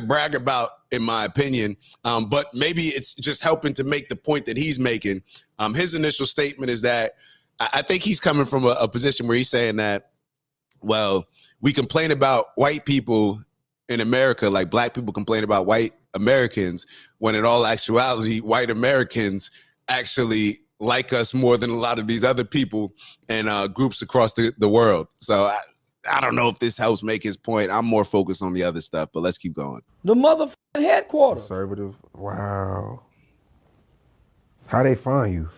brag about, in my opinion. But maybe it's just helping to make the point that he's making. His initial statement is that I think he's coming from a position where he's saying that, well, we complain about white people in America like black people complain about white Americans, when in all actuality, white Americans actually like us more than a lot of these other people and groups across the world. So I don't know if this helps make his point. I'm more focused on the other stuff, but let's keep going. The motherfucking headquarters. Conservative. Wow. How they find you?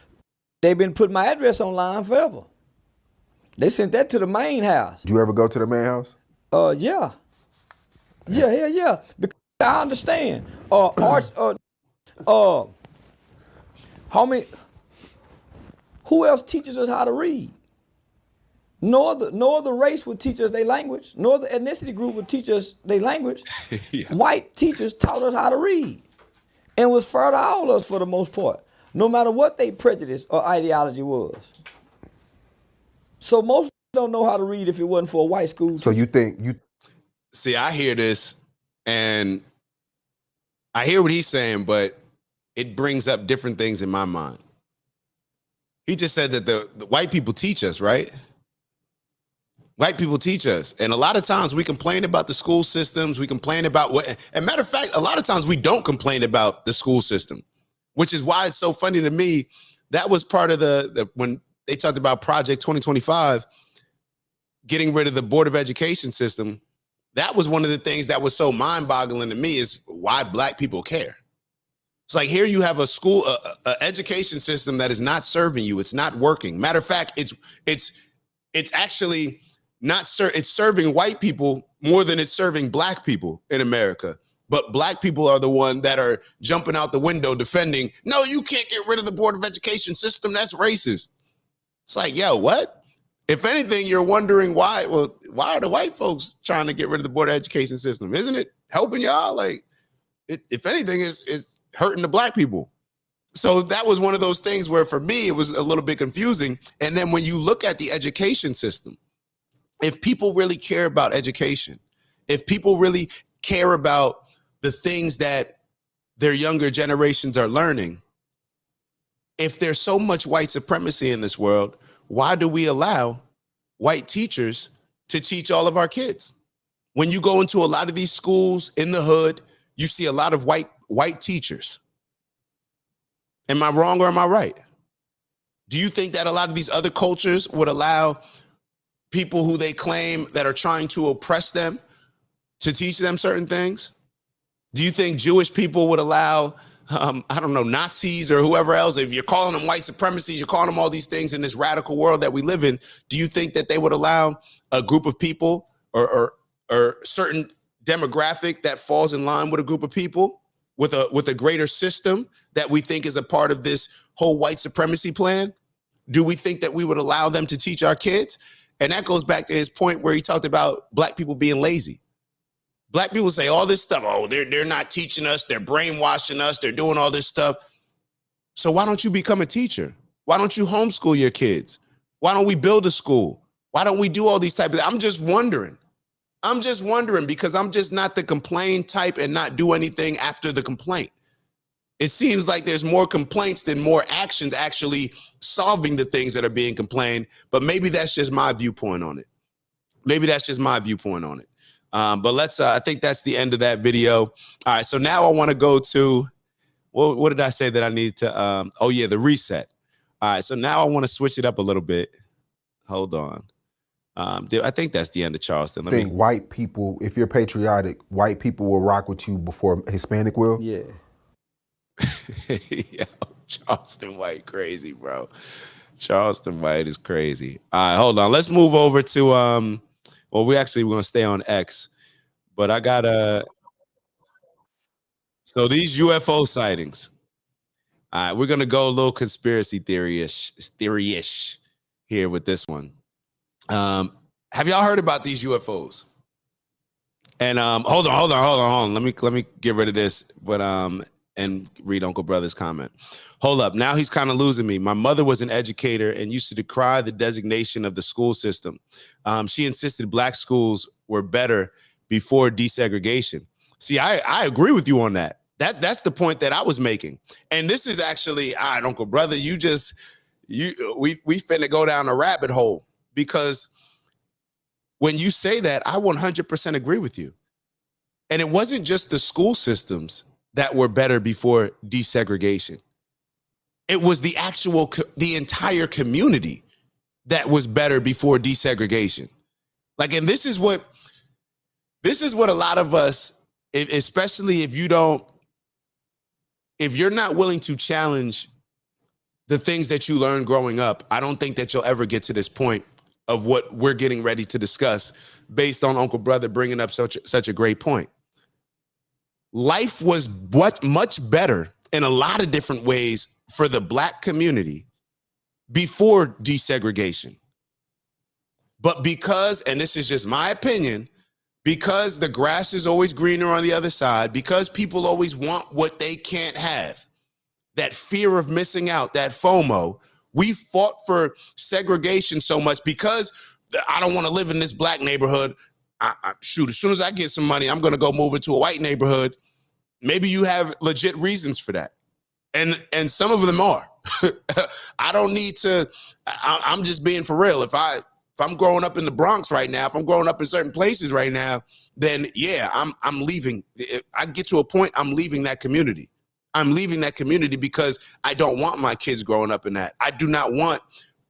They've been putting my address online forever. They sent that to the main house. Did you ever go to the main house? Yeah. Yeah. Because I understand. Who else teaches us how to read? No other race would teach us their language. No other ethnicity group would teach us their language. Yeah. White teachers taught us how to read and was fair to all of us for the most part, no matter what their prejudice or ideology was. So most don't know how to read if it wasn't for a white school teacher. So you think you... See, I hear this and I hear what he's saying, but it brings up different things in my mind. He just said that the white people teach us, right? White people teach us. And a lot of times we complain about the school systems. We complain about what, and matter of fact, a lot of times we don't complain about the school system, which is why it's so funny to me. That was part of the when they talked about Project 2025. getting rid of the Board of Education system, that was one of the things that was so mind-boggling to me, is why black people care. It's like, here you have a school, a education system that is not serving you. It's not working. Matter of fact, it's actually not it's serving white people more than it's serving black people in America. But black people are the one that are jumping out the window defending, no, you can't get rid of the Board of Education system. That's racist. It's like, yo, what? If anything, you're wondering why. Well, why are the white folks trying to get rid of the Board of Education system? Isn't it helping y'all? Like, if anything, it's hurting the black people. So that was one of those things where, for me, it was a little bit confusing. And then when you look at the education system, if people really care about education, if people really care about the things that their younger generations are learning, if there's so much white supremacy in this world, why do we allow white teachers to teach all of our kids? When you go into a lot of these schools in the hood, you see a lot of white teachers. Am I wrong or am I right? Do you think that a lot of these other cultures would allow people who they claim that are trying to oppress them to teach them certain things? Do you think Jewish people would allow, I don't know, Nazis or whoever else, if you're calling them white supremacy, you're calling them all these things in this radical world that we live in, do you think that they would allow a group of people or certain demographic that falls in line with a group of people with a greater system that we think is a part of this whole white supremacy plan? Do we think that we would allow them to teach our kids? And that goes back to his point where he talked about black people being lazy. Black people say all this stuff, oh, they're not teaching us, they're brainwashing us, they're doing all this stuff. So why don't you become a teacher? Why don't you homeschool your kids? Why don't we build a school? Why don't we do all these types of, I'm just wondering because I'm just not the complain type and not do anything after the complaint. It seems like there's more complaints than more actions actually solving the things that are being complained, but maybe that's just my viewpoint on it. But let's, I think that's the end of that video. All right, so now I want to go to, what did I say that I need to, oh yeah, the reset. All right, so now I want to switch it up a little bit. Hold on. I think that's the end of Charleston. I think white people, if you're patriotic, white people will rock with you before Hispanic will. Yeah. Yo, Charleston White crazy, bro. Charleston White is crazy. All right, hold on. Let's move over to, well, we're going to stay on X, but I got so these UFO sightings. All right, we're going to go a little conspiracy theory-ish here with this one. Have y'all heard about these UFOs? And hold on. Let me get rid of this, but and read Uncle Brother's comment. Hold up. Now he's kind of losing me. My mother was an educator and used to decry the designation of the school system. She insisted black schools were better before desegregation. See, I agree with you on that. That's the point that I was making. And this is actually, all right, Uncle Brother, we finna go down a rabbit hole, because when you say that, I 100% agree with you. And it wasn't just the school systems that were better before desegregation. It was the entire community that was better before desegregation. Like, and this is what a lot of us, especially if you're not willing to challenge the things that you learned growing up, I don't think that you'll ever get to this point of what we're getting ready to discuss based on Uncle Brother bringing up such a great point. Life was much better in a lot of different ways for the black community before desegregation. But because, and this is just my opinion, because the grass is always greener on the other side, because people always want what they can't have, that fear of missing out, that FOMO, we fought for segregation so much because I don't want to live in this black neighborhood. Shoot, as soon as I get some money, I'm going to go move into a white neighborhood. Maybe you have legit reasons for that. And some of them are. I don't need to, I'm just being for real. If I'm growing up in the Bronx right now, if I'm growing up in certain places right now, then yeah, I'm leaving. I get to a point, I'm leaving that community. I'm leaving that community because I don't want my kids growing up in that. I do not want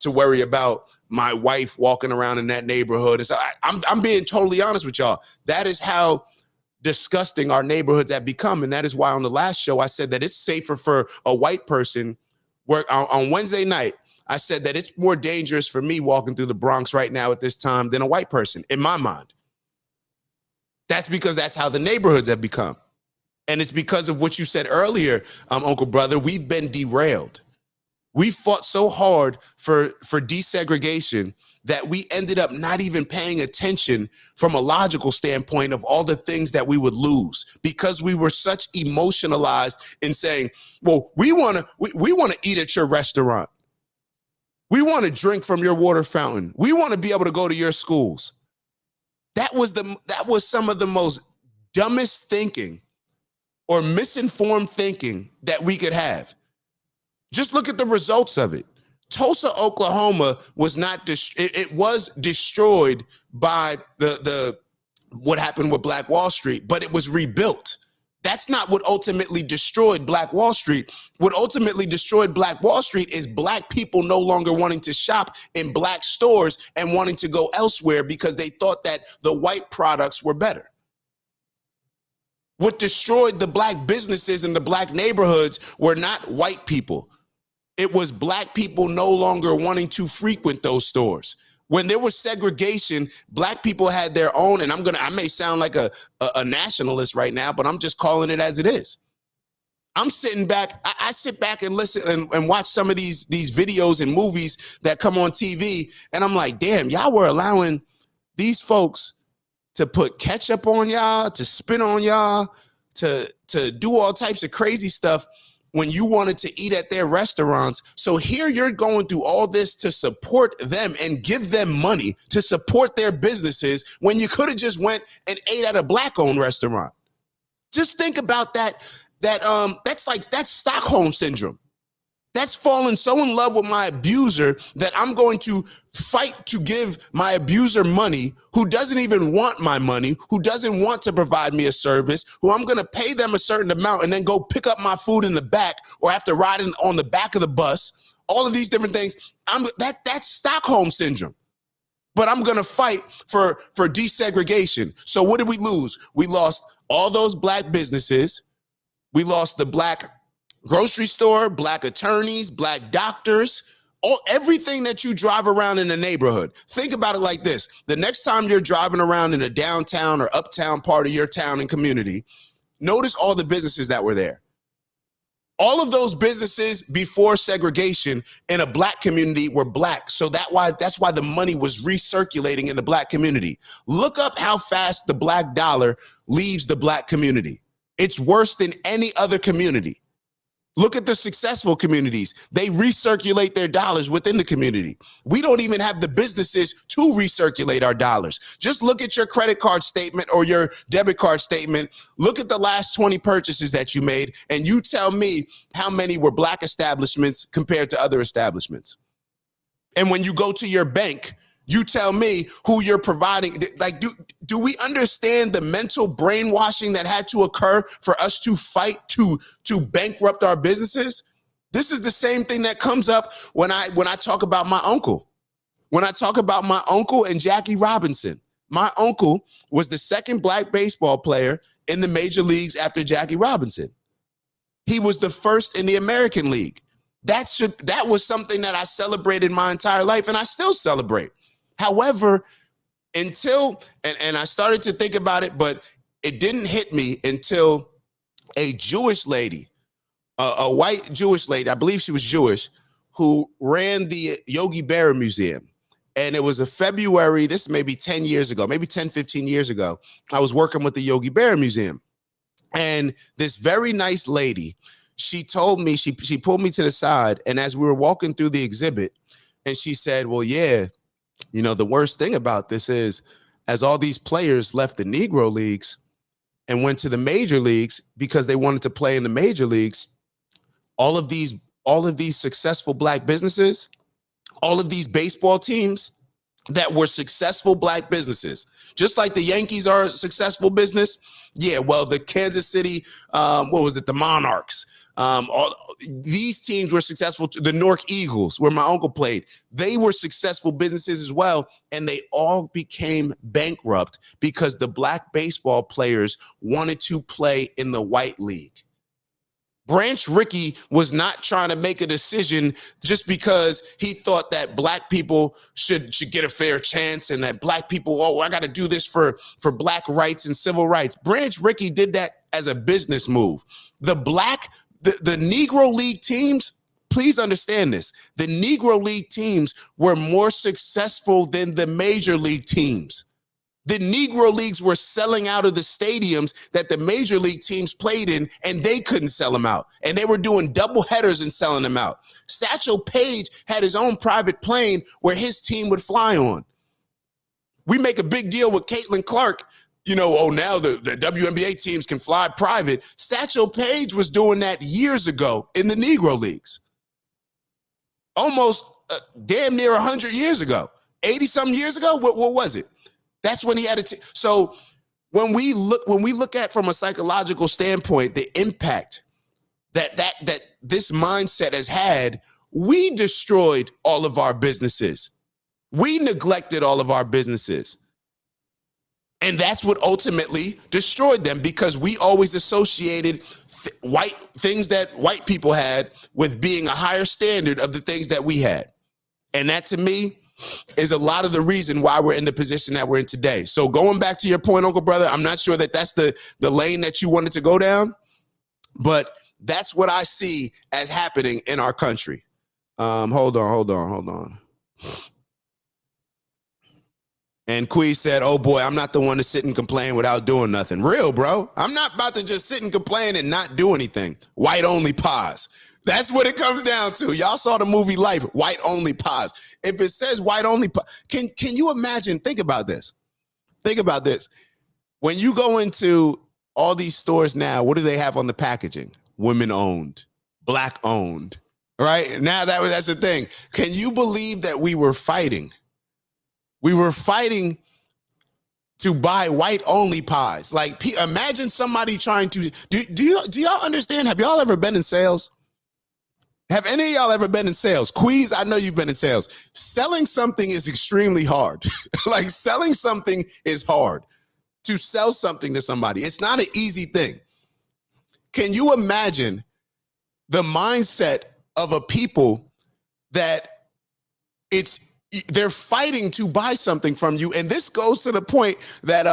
to worry about my wife walking around in that neighborhood. And so I'm being totally honest with y'all. That is how disgusting our neighborhoods have become. And that is why on the last show, I said that it's safer for a white person on Wednesday night. I said that it's more dangerous for me walking through the Bronx right now at this time than a white person, in my mind. That's because that's how the neighborhoods have become. And it's because of what you said earlier, Uncle Brother. We've been derailed. We fought so hard for desegregation that we ended up not even paying attention from a logical standpoint of all the things that we would lose because we were such emotionalized in saying, well, we want to eat at your restaurant. We want to drink from your water fountain. We want to be able to go to your schools. That was some of the most dumbest thinking or misinformed thinking that we could have. Just look at the results of it. Tulsa, Oklahoma was not, it was destroyed by the what happened with Black Wall Street, but it was rebuilt. That's not what ultimately destroyed Black Wall Street. What ultimately destroyed Black Wall Street is Black people no longer wanting to shop in Black stores and wanting to go elsewhere because they thought that the white products were better. What destroyed the Black businesses and the Black neighborhoods were not white people. It was Black people no longer wanting to frequent those stores. When there was segregation, Black people had their own, and I may sound like a nationalist right now, but I'm just calling it as it is. I'm sitting back, I sit back and listen and watch some of these videos and movies that come on TV, and I'm like, damn, y'all were allowing these folks to put ketchup on y'all, to spit on y'all, to do all types of crazy stuff when you wanted to eat at their restaurants. So here you're going through all this to support them and give them money to support their businesses when you could have just went and ate at a Black-owned restaurant. Just think about that. That's Stockholm syndrome. That's falling so in love with my abuser that I'm going to fight to give my abuser money, who doesn't even want my money, who doesn't want to provide me a service, who I'm going to pay them a certain amount and then go pick up my food in the back or have to ride on the back of the bus. All of these different things. That's Stockholm syndrome. But I'm going to fight for desegregation. So what did we lose? We lost all those Black businesses. We lost the Black grocery store, Black attorneys, Black doctors, everything that you drive around in the neighborhood. Think about it like this. The next time you're driving around in a downtown or uptown part of your town and community, notice all the businesses that were there. All of those businesses before segregation in a Black community were Black. So that's why the money was recirculating in the Black community. Look up how fast the Black dollar leaves the Black community. It's worse than any other community. Look at the successful communities. They recirculate their dollars within the community. We don't even have the businesses to recirculate our dollars. Just look at your credit card statement or your debit card statement. Look at the last 20 purchases that you made, and you tell me how many were Black establishments compared to other establishments. And when you go to your bank, you tell me who you're providing. Like, do we understand the mental brainwashing that had to occur for us to fight to bankrupt our businesses? This is the same thing that comes up when I talk about my uncle. When I talk about my uncle and Jackie Robinson. My uncle was the second Black baseball player in the major leagues after Jackie Robinson. He was the first in the American League. That was something that I celebrated my entire life, and I still celebrate. However, until, and I started to think about it, but it didn't hit me until a Jewish lady, a white Jewish lady, I believe she was Jewish, who ran the Yogi Berra Museum. And it was a February, this may be 10 years ago, maybe 10, 15 years ago, I was working with the Yogi Berra Museum. And this very nice lady, she told me, she pulled me to the side, and as we were walking through the exhibit, and she said, well, yeah, you know, the worst thing about this is, as all these players left the Negro leagues and went to the major leagues because they wanted to play in the major leagues, all of these successful Black businesses, all of these baseball teams that were successful Black businesses, just like the Yankees are a successful business. Yeah, well, the Kansas City, the Monarchs, These teams were successful. The Newark Eagles, where my uncle played, they were successful businesses as well, and they all became bankrupt because the black baseball players wanted to play in the white league. Branch Rickey was not trying to make a decision just because he thought that black people should get a fair chance and that black people, I got to do this for black rights and civil rights. Branch Rickey did that as a business move. The Negro League teams, please understand this. The Negro League teams were more successful than the major league teams. The Negro Leagues were selling out of the stadiums that the major league teams played in, and they couldn't sell them out. And they were doing double headers and selling them out. Satchel Paige had his own private plane where his team would fly on. We make a big deal with Caitlin Clark. Now the WNBA teams can fly private. Satchel Paige was doing that years ago in the Negro Leagues. Almost damn near 100 years ago. 80-something years ago? What was it? That's when he had it. So when we look at from a psychological standpoint, the impact that this mindset has had, we destroyed all of our businesses. We neglected all of our businesses. And that's what ultimately destroyed them, because we always associated things that white people had with being a higher standard of the things that we had. And that, to me, is a lot of the reason why we're in the position that we're in today. So going back to your point, Uncle Brother, I'm not sure that that's the lane that you wanted to go down, but that's what I see as happening in our country. Hold on. And Quee said, oh boy, I'm not the one to sit and complain without doing nothing. Real, bro. I'm not about to just sit and complain and not do anything. White only pause. That's what it comes down to. Y'all saw the movie Life, white only pause. If it says white only pause, can you imagine? Think about this. When you go into all these stores now, what do they have on the packaging? Women owned, black owned, right? Now that's the thing. Can you believe that we were fighting? We were fighting to buy white only pies. Like, imagine somebody trying to, do y'all understand? Have y'all ever been in sales? Have any of y'all ever been in sales? Queez, I know you've been in sales. Selling something is extremely hard. Like, selling something is hard. To sell something to somebody, it's not an easy thing. Can you imagine the mindset of a people that they're fighting to buy something from you? And this goes to the point that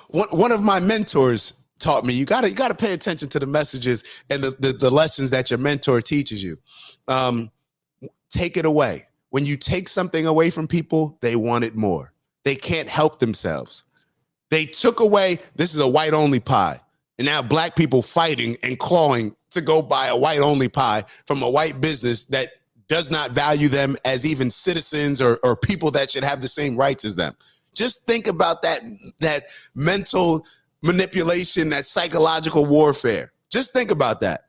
one of my mentors taught me. You gotta pay attention to the messages and the lessons that your mentor teaches you. Take it away. When you take something away from people, they want it more. They can't help themselves. They took away, this is a white only pie. And now black people fighting and clawing to go buy a white only pie from a white business that does not value them as even citizens or people that should have the same rights as them. Just think about that mental manipulation, that psychological warfare. Just think about that.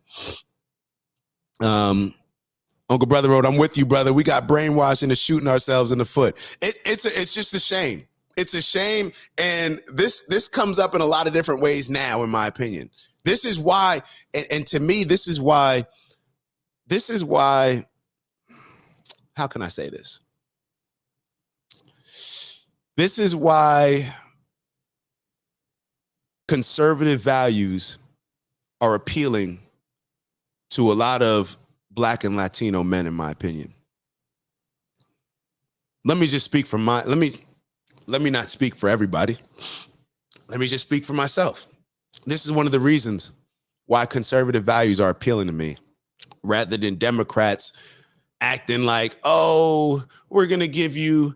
Uncle Brother wrote, I'm with you, brother. We got brainwashed into shooting ourselves in the foot. It's just a shame. It's a shame. And this comes up in a lot of different ways now, in my opinion. This is why, and to me, this is why, how can I say this? This is why conservative values are appealing to a lot of Black and Latino men, in my opinion. Let me just speak from let me not speak for everybody. Let me just speak for myself. This is one of the reasons why conservative values are appealing to me, rather than Democrats acting like, oh, we're going to give you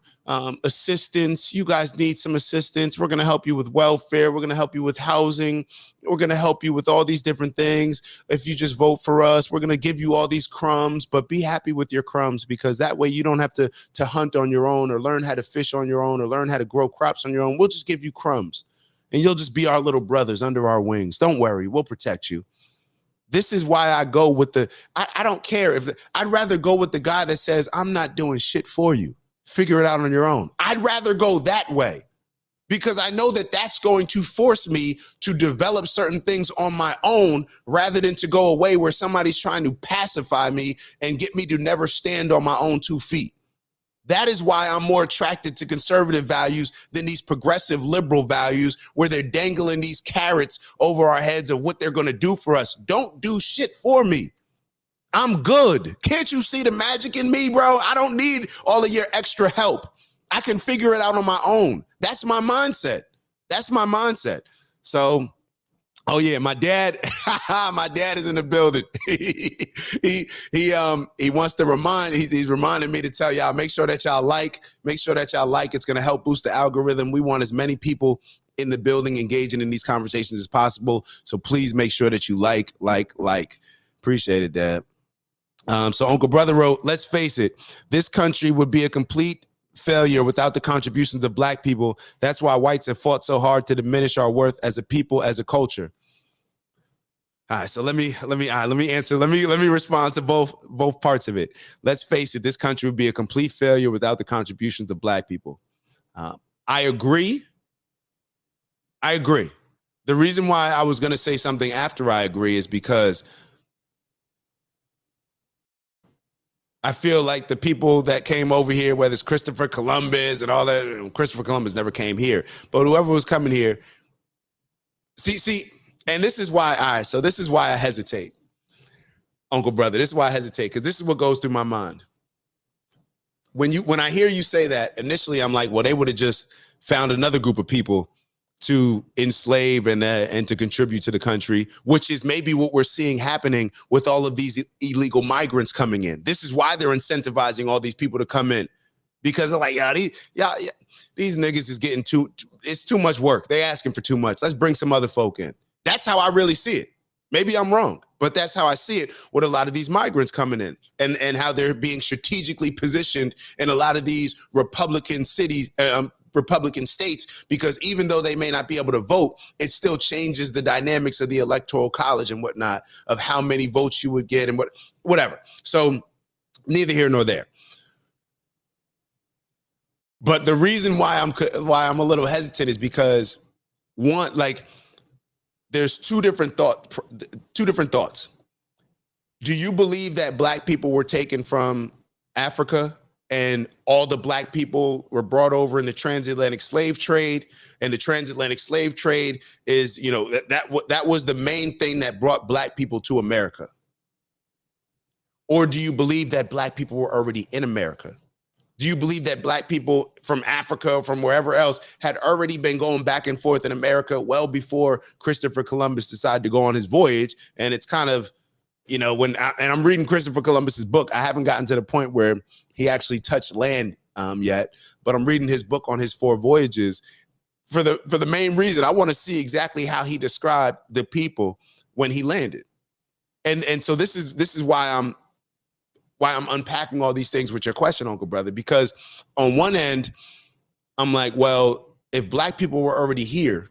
assistance. You guys need some assistance. We're going to help you with welfare. We're going to help you with housing. We're going to help you with all these different things. If you just vote for us, we're going to give you all these crumbs, but be happy with your crumbs, because that way you don't have to hunt on your own or learn how to fish on your own or learn how to grow crops on your own. We'll just give you crumbs and you'll just be our little brothers under our wings. Don't worry. We'll protect you. This is why I go with I don't care I'd rather go with the guy that says, I'm not doing shit for you. Figure it out on your own. I'd rather go that way. because I know that that's going to force me to develop certain things on my own rather than to go away where somebody's trying to pacify me and get me to never stand on my own 2 feet. That is why I'm more attracted to conservative values than these progressive liberal values where they're dangling these carrots over our heads of what they're going to do for us. Don't do shit for me. I'm good. Can't you see the magic in me, bro? I don't need all of your extra help. I can figure it out on my own. That's my mindset. That's my mindset. So, oh yeah, my dad, my dad is in the building. He wants to remind, he's reminding me to tell y'all, make sure that y'all like. It's going to help boost the algorithm. We want as many people in the building engaging in these conversations as possible. So please make sure that you like. Appreciate it, Dad. So Uncle Brother wrote, let's face it, this country would be a complete failure without the contributions of Black people. That's why whites have fought so hard to diminish our worth as a people, as a culture. All right, so let me answer. Let me respond to both parts of it. Let's face it, this country would be a complete failure without the contributions of Black people. I agree. The reason why I was going to say something after I agree is because I feel like the people that came over here, whether it's Christopher Columbus and all that, Christopher Columbus never came here, but whoever was coming here, see, and this is why I hesitate, Uncle Brother. This is why I hesitate, because this is what goes through my mind. When I hear you say that, initially I'm like, well, they would have just found another group of people to enslave and to contribute to the country, which is maybe what we're seeing happening with all of these illegal migrants coming in. This is why they're incentivizing all these people to come in, because they're like, these niggas is getting it's too much work. They asking for too much. Let's bring some other folk in. That's how I really see it. Maybe I'm wrong, but that's how I see it with a lot of these migrants coming in, and how they're being strategically positioned in a lot of these Republican cities, Republican states, because even though they may not be able to vote, it still changes the dynamics of the electoral college and whatnot of how many votes you would get and whatever. So neither here nor there. But the reason why I'm a little hesitant is because one, like, there's two different thoughts. Do you believe that Black people were taken from Africa and all the Black people were brought over in the transatlantic slave trade, and the transatlantic slave trade is, that was the main thing that brought Black people to America? Or do you believe that Black people were already in America? Do you believe that Black people from Africa or from wherever else had already been going back and forth in America well before Christopher Columbus decided to go on his voyage? And it's kind of, and I'm reading Christopher Columbus's book. I haven't gotten to the point where he actually touched land yet, but I'm reading his book on his 4 voyages for the main reason I want to see exactly how he described the people when he landed. And so this is why I'm unpacking all these things with your question, Uncle Brother, because on one end, I'm like, well, if Black people were already here,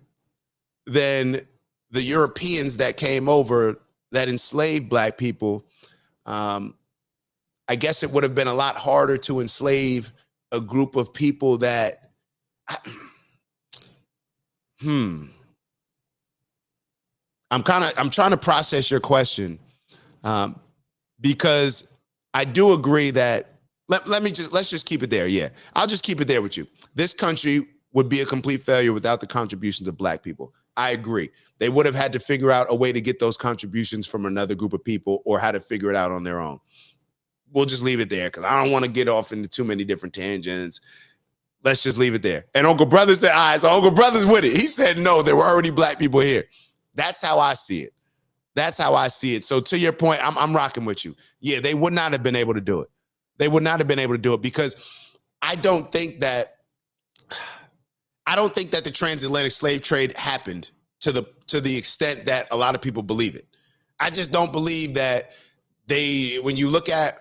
then the Europeans that came over that enslaved Black people, I guess it would have been a lot harder to enslave a group of people that, I'm trying to process your question, because I do agree that let's just keep it there. Yeah, I'll just keep it there with you. This country would be a complete failure without the contributions of Black people. I agree. They would have had to figure out a way to get those contributions from another group of people, or how to figure it out on their own. We'll just leave it there because I don't want to get off into too many different tangents. Let's just leave it there. And Uncle Brother said, all right, so Uncle Brother's with it. He said, no, there were already Black people here. That's how I see it. That's how I see it. So to your point, I'm rocking with you. Yeah, they would not have been able to do it. They would not have been able to do it because I don't think that the transatlantic slave trade happened to the extent that a lot of people believe it. I just don't believe that when you look at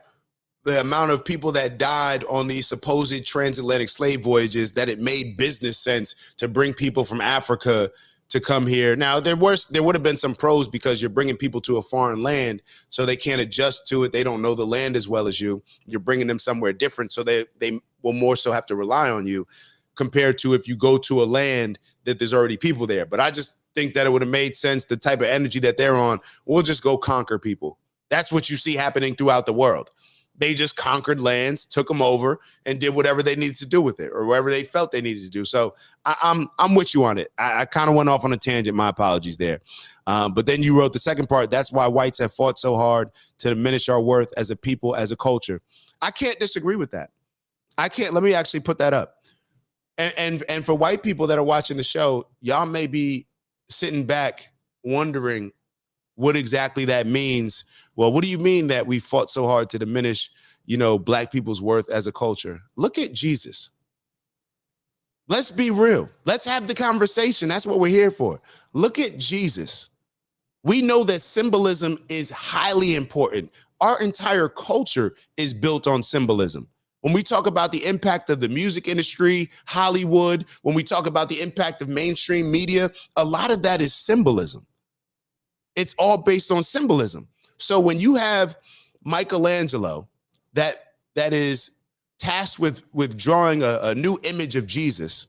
the amount of people that died on these supposed transatlantic slave voyages, that it made business sense to bring people from Africa to come here. Now, there would have been some pros because you're bringing people to a foreign land, so they can't adjust to it. They don't know the land as well as you. You're bringing them somewhere different, so they will more so have to rely on you. compared to if you go to a land that there's already people there. But I just think that it would have made sense, the type of energy that they're on, we'll just go conquer people. That's what you see happening throughout the world. They just conquered lands, took them over, and did whatever they needed to do with it, or whatever they felt they needed to do. So I'm with you on it. I kind of went off on a tangent. My apologies there. But then you wrote the second part. That's why whites have fought so hard to diminish our worth as a people, as a culture. I can't disagree with that. I can't. Let me actually put that up. And for white people that are watching the show, y'all may be sitting back wondering what exactly that means. Well, what do you mean that we fought so hard to diminish, black people's worth as a culture? Look at Jesus. Let's be real. Let's have the conversation. That's what we're here for. Look at Jesus. We know that symbolism is highly important. Our entire culture is built on symbolism. When we talk about the impact of the music industry, Hollywood, when we talk about the impact of mainstream media, a lot of that is symbolism. It's all based on symbolism. So when you have Michelangelo that is tasked with drawing a new image of Jesus,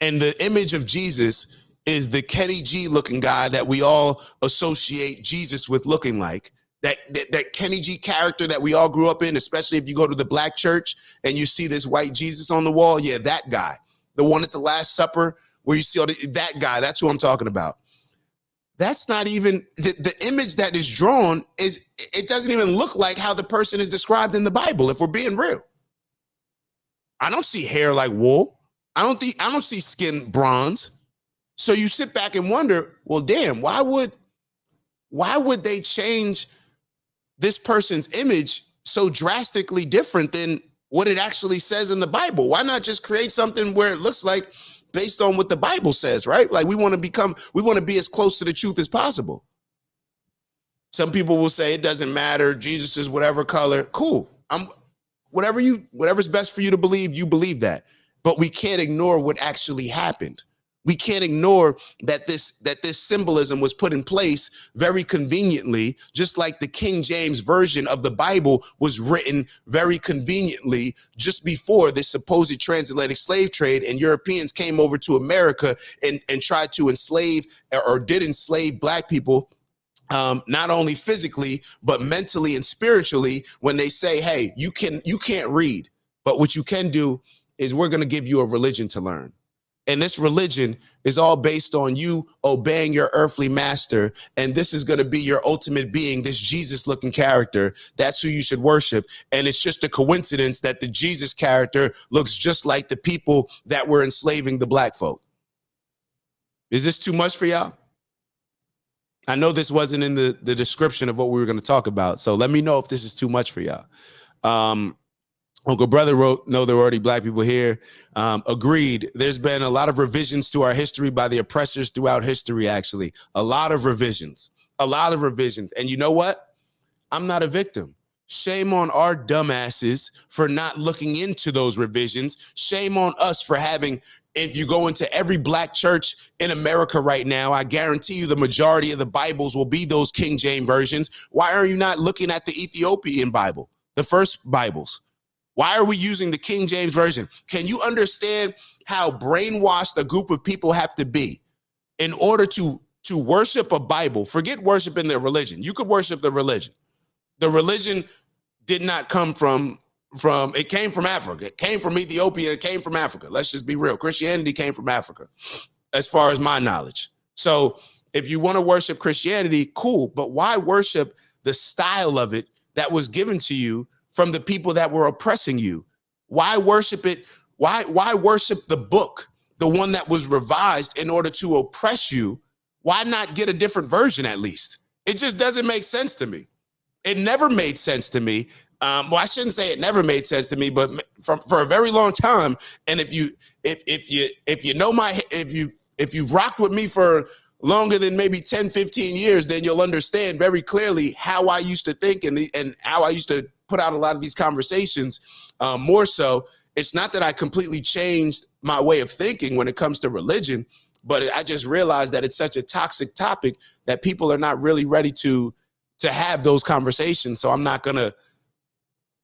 and the image of Jesus is the Kenny G looking guy that we all associate Jesus with looking like, that Kenny G character that we all grew up in, especially if you go to the black church and you see this white Jesus on the wall. Yeah, that guy, the one at the Last Supper where you see that guy, that's who I'm talking about. That's not even the image that is drawn it doesn't even look like how the person is described in the Bible, if we're being real. I don't see hair like wool. I don't see skin bronze. So you sit back and wonder, well, damn, why would they change this person's image so drastically different than what it actually says in the Bible? Why not just create something where it looks like based on what the Bible says, right? Like we want to be as close to the truth as possible. Some people will say it doesn't matter. Jesus is whatever color. Cool. Whatever's best for you to believe, you believe that. But we can't ignore what actually happened. We can't ignore that this symbolism was put in place very conveniently, just like the King James version of the Bible was written very conveniently just before this supposed transatlantic slave trade, and Europeans came over to America and tried to enslave or did enslave black people, not only physically, but mentally and spiritually, when they say, hey, you can't read, but what you can do is we're going to give you a religion to learn. And this religion is all based on you obeying your earthly master. And this is going to be your ultimate being, this Jesus looking character. That's who you should worship. And it's just a coincidence that the Jesus character looks just like the people that were enslaving the black folk. Is this too much for y'all? I know this wasn't in the description of what we were going to talk about. So let me know if this is too much for y'all. Uncle Brother wrote, no, there were already black people here. Agreed. There's been a lot of revisions to our history by the oppressors throughout history, actually. A lot of revisions. And you know what? I'm not a victim. Shame on our dumbasses for not looking into those revisions. Shame on us for having, if you go into every black church in America right now, I guarantee you the majority of the Bibles will be those King James versions. Why are you not looking at the Ethiopian Bible, the first Bibles? Why are we using the King James version? Can you understand how brainwashed a group of people have to be in order to worship a Bible? Forget worshiping their religion. You could worship the religion. The religion did not come it came from Africa. It came from Ethiopia. It came from Africa. Let's just be real. Christianity came from Africa, as far as my knowledge. So if you want to worship Christianity, cool. But why worship the style of it that was given to you from the people that were oppressing you? Why worship it? Why worship the book, the one that was revised in order to oppress you? Why not get a different version at least? It just doesn't make sense to me. It never made sense to me. Well, I shouldn't say it never made sense to me, but for a very long time. And if you've rocked with me for longer than maybe 10, 15 years, then you'll understand very clearly how I used to think and how I used to put out a lot of these conversations. More so, it's not that I completely changed my way of thinking when it comes to religion, but I just realized that it's such a toxic topic that people are not really ready to have those conversations. So I'm not gonna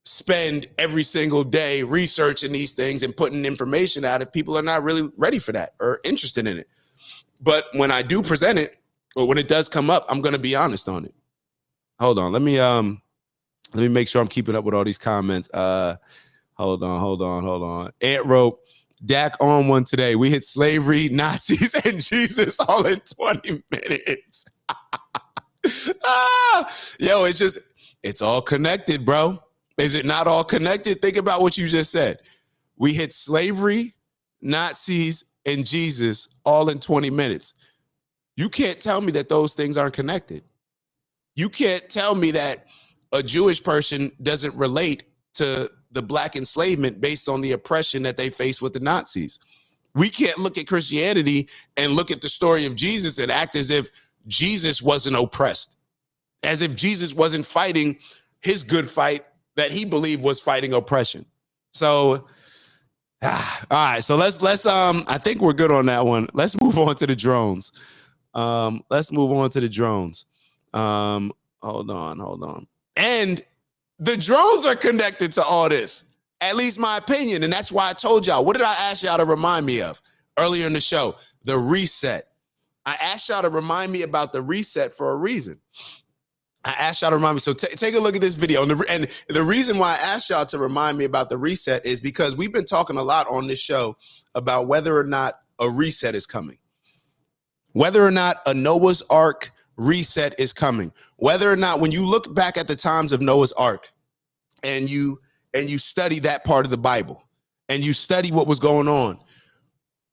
spend every single day researching these things and putting information out if people are not really ready for that or interested in it. But when I do present it, or when it does come up, I'm going to be honest on it. Hold on. Let me make sure I'm keeping up with all these comments. Hold on. Ant wrote, Dak on one today. We hit slavery, Nazis, and Jesus all in 20 minutes. Yo, it's all connected, bro. Is it not all connected? Think about what you just said. We hit slavery, Nazis, and Jesus all in 20 minutes. You can't tell me that those things aren't connected. You can't tell me that a Jewish person doesn't relate to the black enslavement based on the oppression that they faced with the Nazis. We can't look at Christianity and look at the story of Jesus and act as if Jesus wasn't oppressed, as if Jesus wasn't fighting his good fight that he believed was fighting oppression. So, all right. So let's I think we're good on that one. Let's move on to the drones. Hold on. And the drones are connected to all this, at least my opinion. And that's why I told y'all, what did I ask y'all to remind me of earlier in the show? The reset. I asked y'all to remind me about the reset for a reason. I asked y'all to remind me. So take a look at this video. And the reason why I asked y'all to remind me about the reset is because we've been talking a lot on this show about whether or not a reset is coming, whether or not a Noah's Ark reset is coming, whether or not, when you look back at the times of Noah's Ark and you study that part of the Bible and you study what was going on,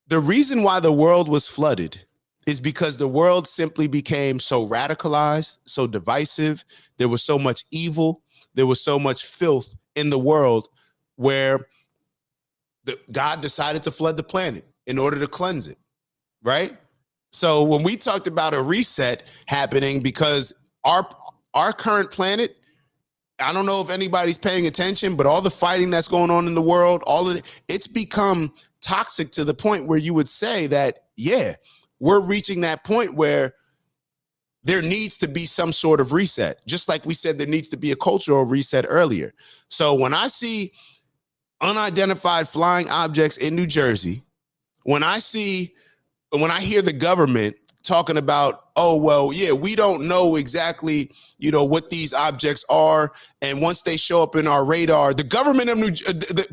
the reason why the world was flooded is because the world simply became so radicalized, so divisive. There was so much evil. There was so much filth in the world where God decided to flood the planet in order to cleanse it, right? So when we talked about a reset happening, because our current planet, I don't know if anybody's paying attention, but all the fighting that's going on in the world, it's become toxic to the point where you would say that, yeah, we're reaching that point where there needs to be some sort of reset. Just like we said, there needs to be a cultural reset earlier. So when I see unidentified flying objects in New Jersey, when I hear the government talking about, oh, well, yeah, we don't know exactly, what these objects are. And once they show up in our radar, the government of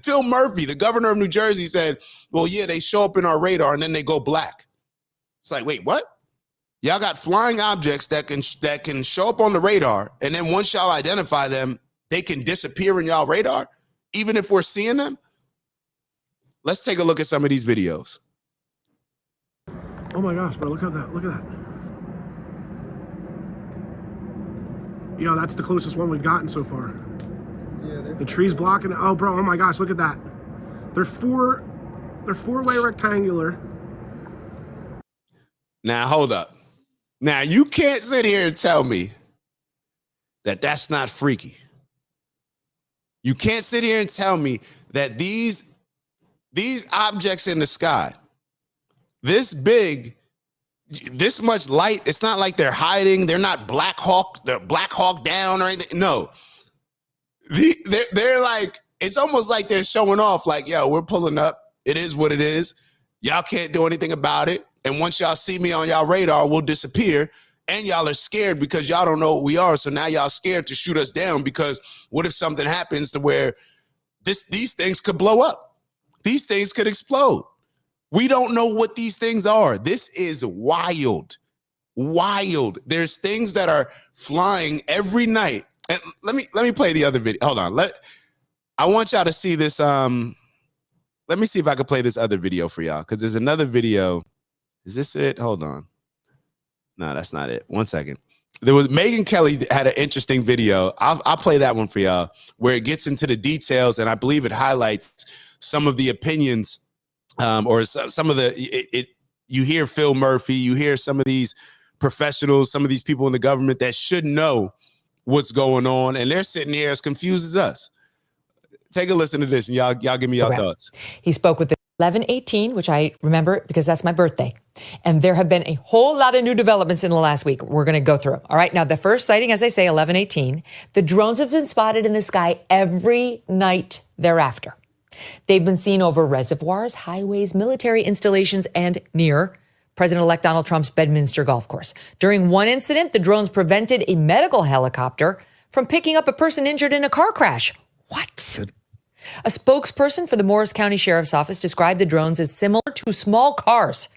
Phil Murphy, the governor of New Jersey, said, well, yeah, they show up in our radar and then they go black. It's like, wait, what? Y'all got flying objects that can show up on the radar, and then once y'all identify them, they can disappear in y'all radar, even if we're seeing them? Let's take a look at some of these videos. Oh my gosh, bro, look at that. Look at that. Yo, that's the closest one we've gotten so far. Yeah, the tree's blocking it. Oh, bro, oh my gosh, look at that. They're four-way rectangular. Now, hold up. Now, you can't sit here and tell me that that's not freaky. You can't sit here and tell me that these objects in the sky, this big, this much light, it's not like they're hiding. They're not Black Hawk down or anything. No. They're like, it's almost like they're showing off like, yo, we're pulling up. It is what it is. Y'all can't do anything about it. And once y'all see me on y'all radar, we'll disappear. And y'all are scared because y'all don't know what we are. So now y'all scared to shoot us down, because what if something happens to where these things could blow up? These things could explode. We don't know what these things are. This is wild. Wild. There's things that are flying every night. And let me play the other video. Hold on. I want y'all to see this. Let me see if I can play this other video for y'all, because there's another video. Is this it? Hold on. No, that's not it. One second. There was Megyn Kelly had an interesting video. I'll play that one for y'all, where it gets into the details, and I believe it highlights some of the opinions, or some of you hear Phil Murphy, you hear some of these professionals, some of these people in the government that should know what's going on, and they're sitting here as confused as us. Take a listen to this, and y'all give me your thoughts. He spoke with the 11/18, which I remember because that's my birthday. And there have been a whole lot of new developments in the last week. We're going to go through them. All right. Now, the first sighting, as I say, 11/18, the drones have been spotted in the sky every night thereafter. They've been seen over reservoirs, highways, military installations, and near President-elect Donald Trump's Bedminster golf course. During one incident, the drones prevented a medical helicopter from picking up a person injured in a car crash. What? A spokesperson for the Morris County Sheriff's Office described the drones as similar to small cars.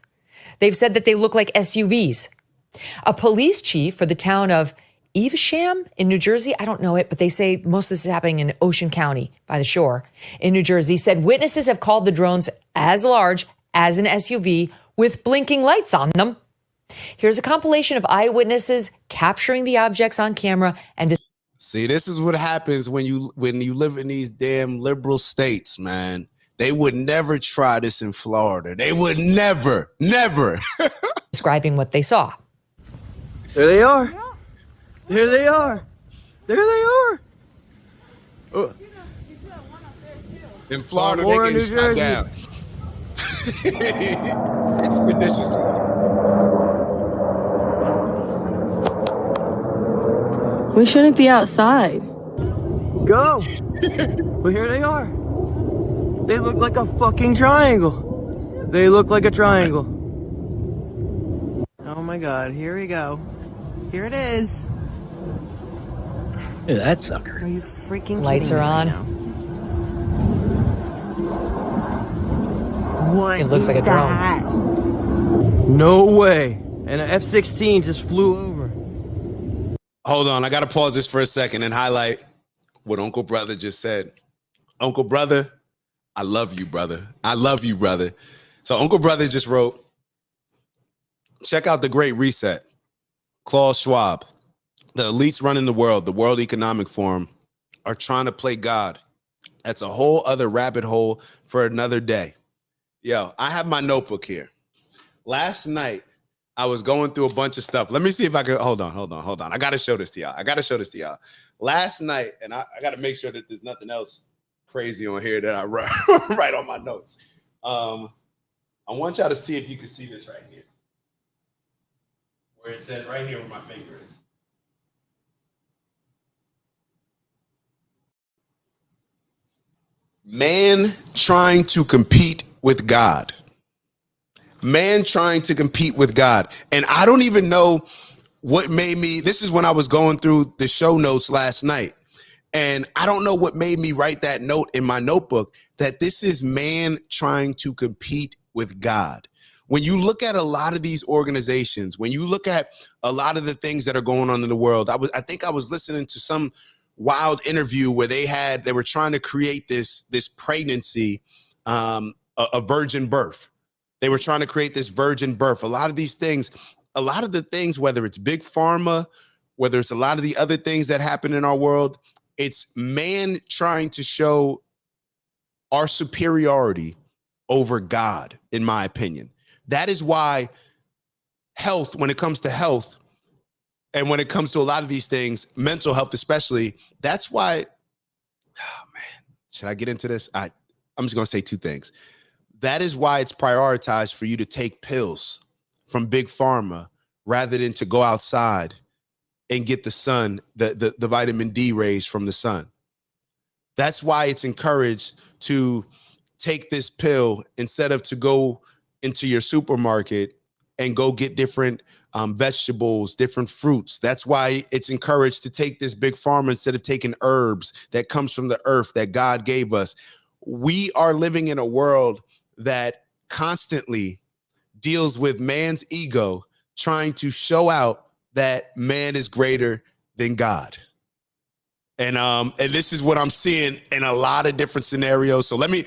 They've said that they look like SUVs. A police chief for the town of Evesham in New Jersey, I don't know it, but they say most of this is happening in Ocean County by the shore in New Jersey, said witnesses have called the drones as large as an SUV with blinking lights on them. Here's a compilation of eyewitnesses capturing the objects on camera and see, this is what happens when you live in these damn liberal states, man. They would never try this in Florida. They would never. describing what they saw. There they are. There they are. There they are. In Florida, More they in get New shot Jersey. down. Expeditiously. We shouldn't be outside. Go. But here they are. They look like a fucking triangle. They look like a triangle. Oh my God, here we go. Here it is. Look at that sucker. Are you freaking Lights kidding are me on. right now? What It looks is like a drone. that? No way. And an F-16 just flew over. Hold on, I gotta pause this for a second and highlight what Uncle Brother just said. Uncle Brother, I love you, brother. I love you, brother. So Uncle Brother just wrote, check out the Great Reset. Klaus Schwab, the elites running the World Economic Forum, are trying to play God. That's a whole other rabbit hole for another day. Yo, I have my notebook here. Last night, I was going through a bunch of stuff. Let me see if I can, hold on. I got to show this to y'all. Last night, and I got to make sure that there's nothing else crazy on here that I write on my notes. I want y'all to see if you can see this right here. Where it says right here where my finger is. Man trying to compete with God. Man trying to compete with God. And I don't even know what made me, this is when I was going through the show notes last night. And I don't know what made me write that note in my notebook, that this is man trying to compete with God. When you look at a lot of these organizations, when you look at a lot of the things that are going on in the world, I think I was listening to some wild interview where they were trying to create this pregnancy, a virgin birth. They were trying to create this virgin birth. A lot of these things, a lot of the things, whether it's big pharma, whether it's a lot of the other things that happen in our world, it's man trying to show our superiority over God, in my opinion. That is why health, when it comes to health, and when it comes to a lot of these things, mental health especially, that's why, oh man, should I get into this? I'm just going to say two things. That is why it's prioritized for you to take pills from big pharma rather than to go outside and get the sun, the vitamin D rays from the sun. That's why it's encouraged to take this pill instead of to go into your supermarket and go get different vegetables, different fruits. That's why it's encouraged to take this big pharma instead of taking herbs that comes from the earth that God gave us. We are living in a world that constantly deals with man's ego, trying to show out that man is greater than God. And this is what I'm seeing in a lot of different scenarios. So let me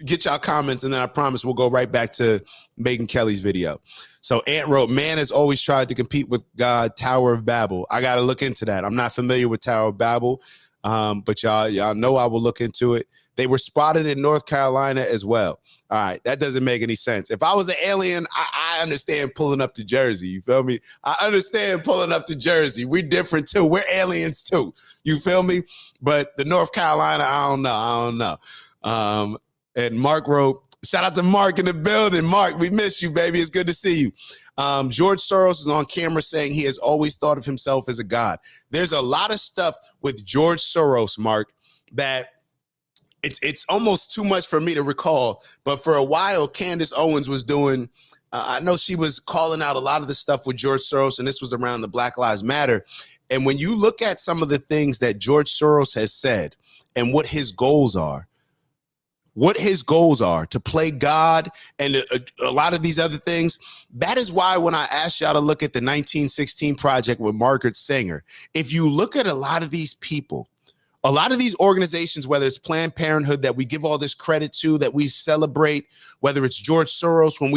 get y'all comments, and then I promise we'll go right back to Megyn Kelly's video. So Ant wrote, man has always tried to compete with God, Tower of Babel. I got to look into that. I'm not familiar with Tower of Babel, but y'all know I will look into it. They were spotted in North Carolina as well. All right, that doesn't make any sense. If I was an alien, I understand pulling up to Jersey. You feel me? I understand pulling up to Jersey. We're different too. We're aliens too. You feel me? But the North Carolina, I don't know. And Mark wrote, shout out to Mark in the building. Mark, we miss you, baby. It's good to see you. George Soros is on camera saying he has always thought of himself as a god. There's a lot of stuff with George Soros, Mark, that it's almost too much for me to recall. But for a while, Candace Owens was doing, I know she was calling out a lot of the stuff with George Soros, and this was around the Black Lives Matter. And when you look at some of the things that George Soros has said and what his goals are to play God and a lot of these other things, that is why when I asked y'all to look at the 1916 Project with Margaret Sanger, if you look at a lot of these people, a lot of these organizations, whether it's Planned Parenthood that we give all this credit to, that we celebrate, whether it's George Soros, when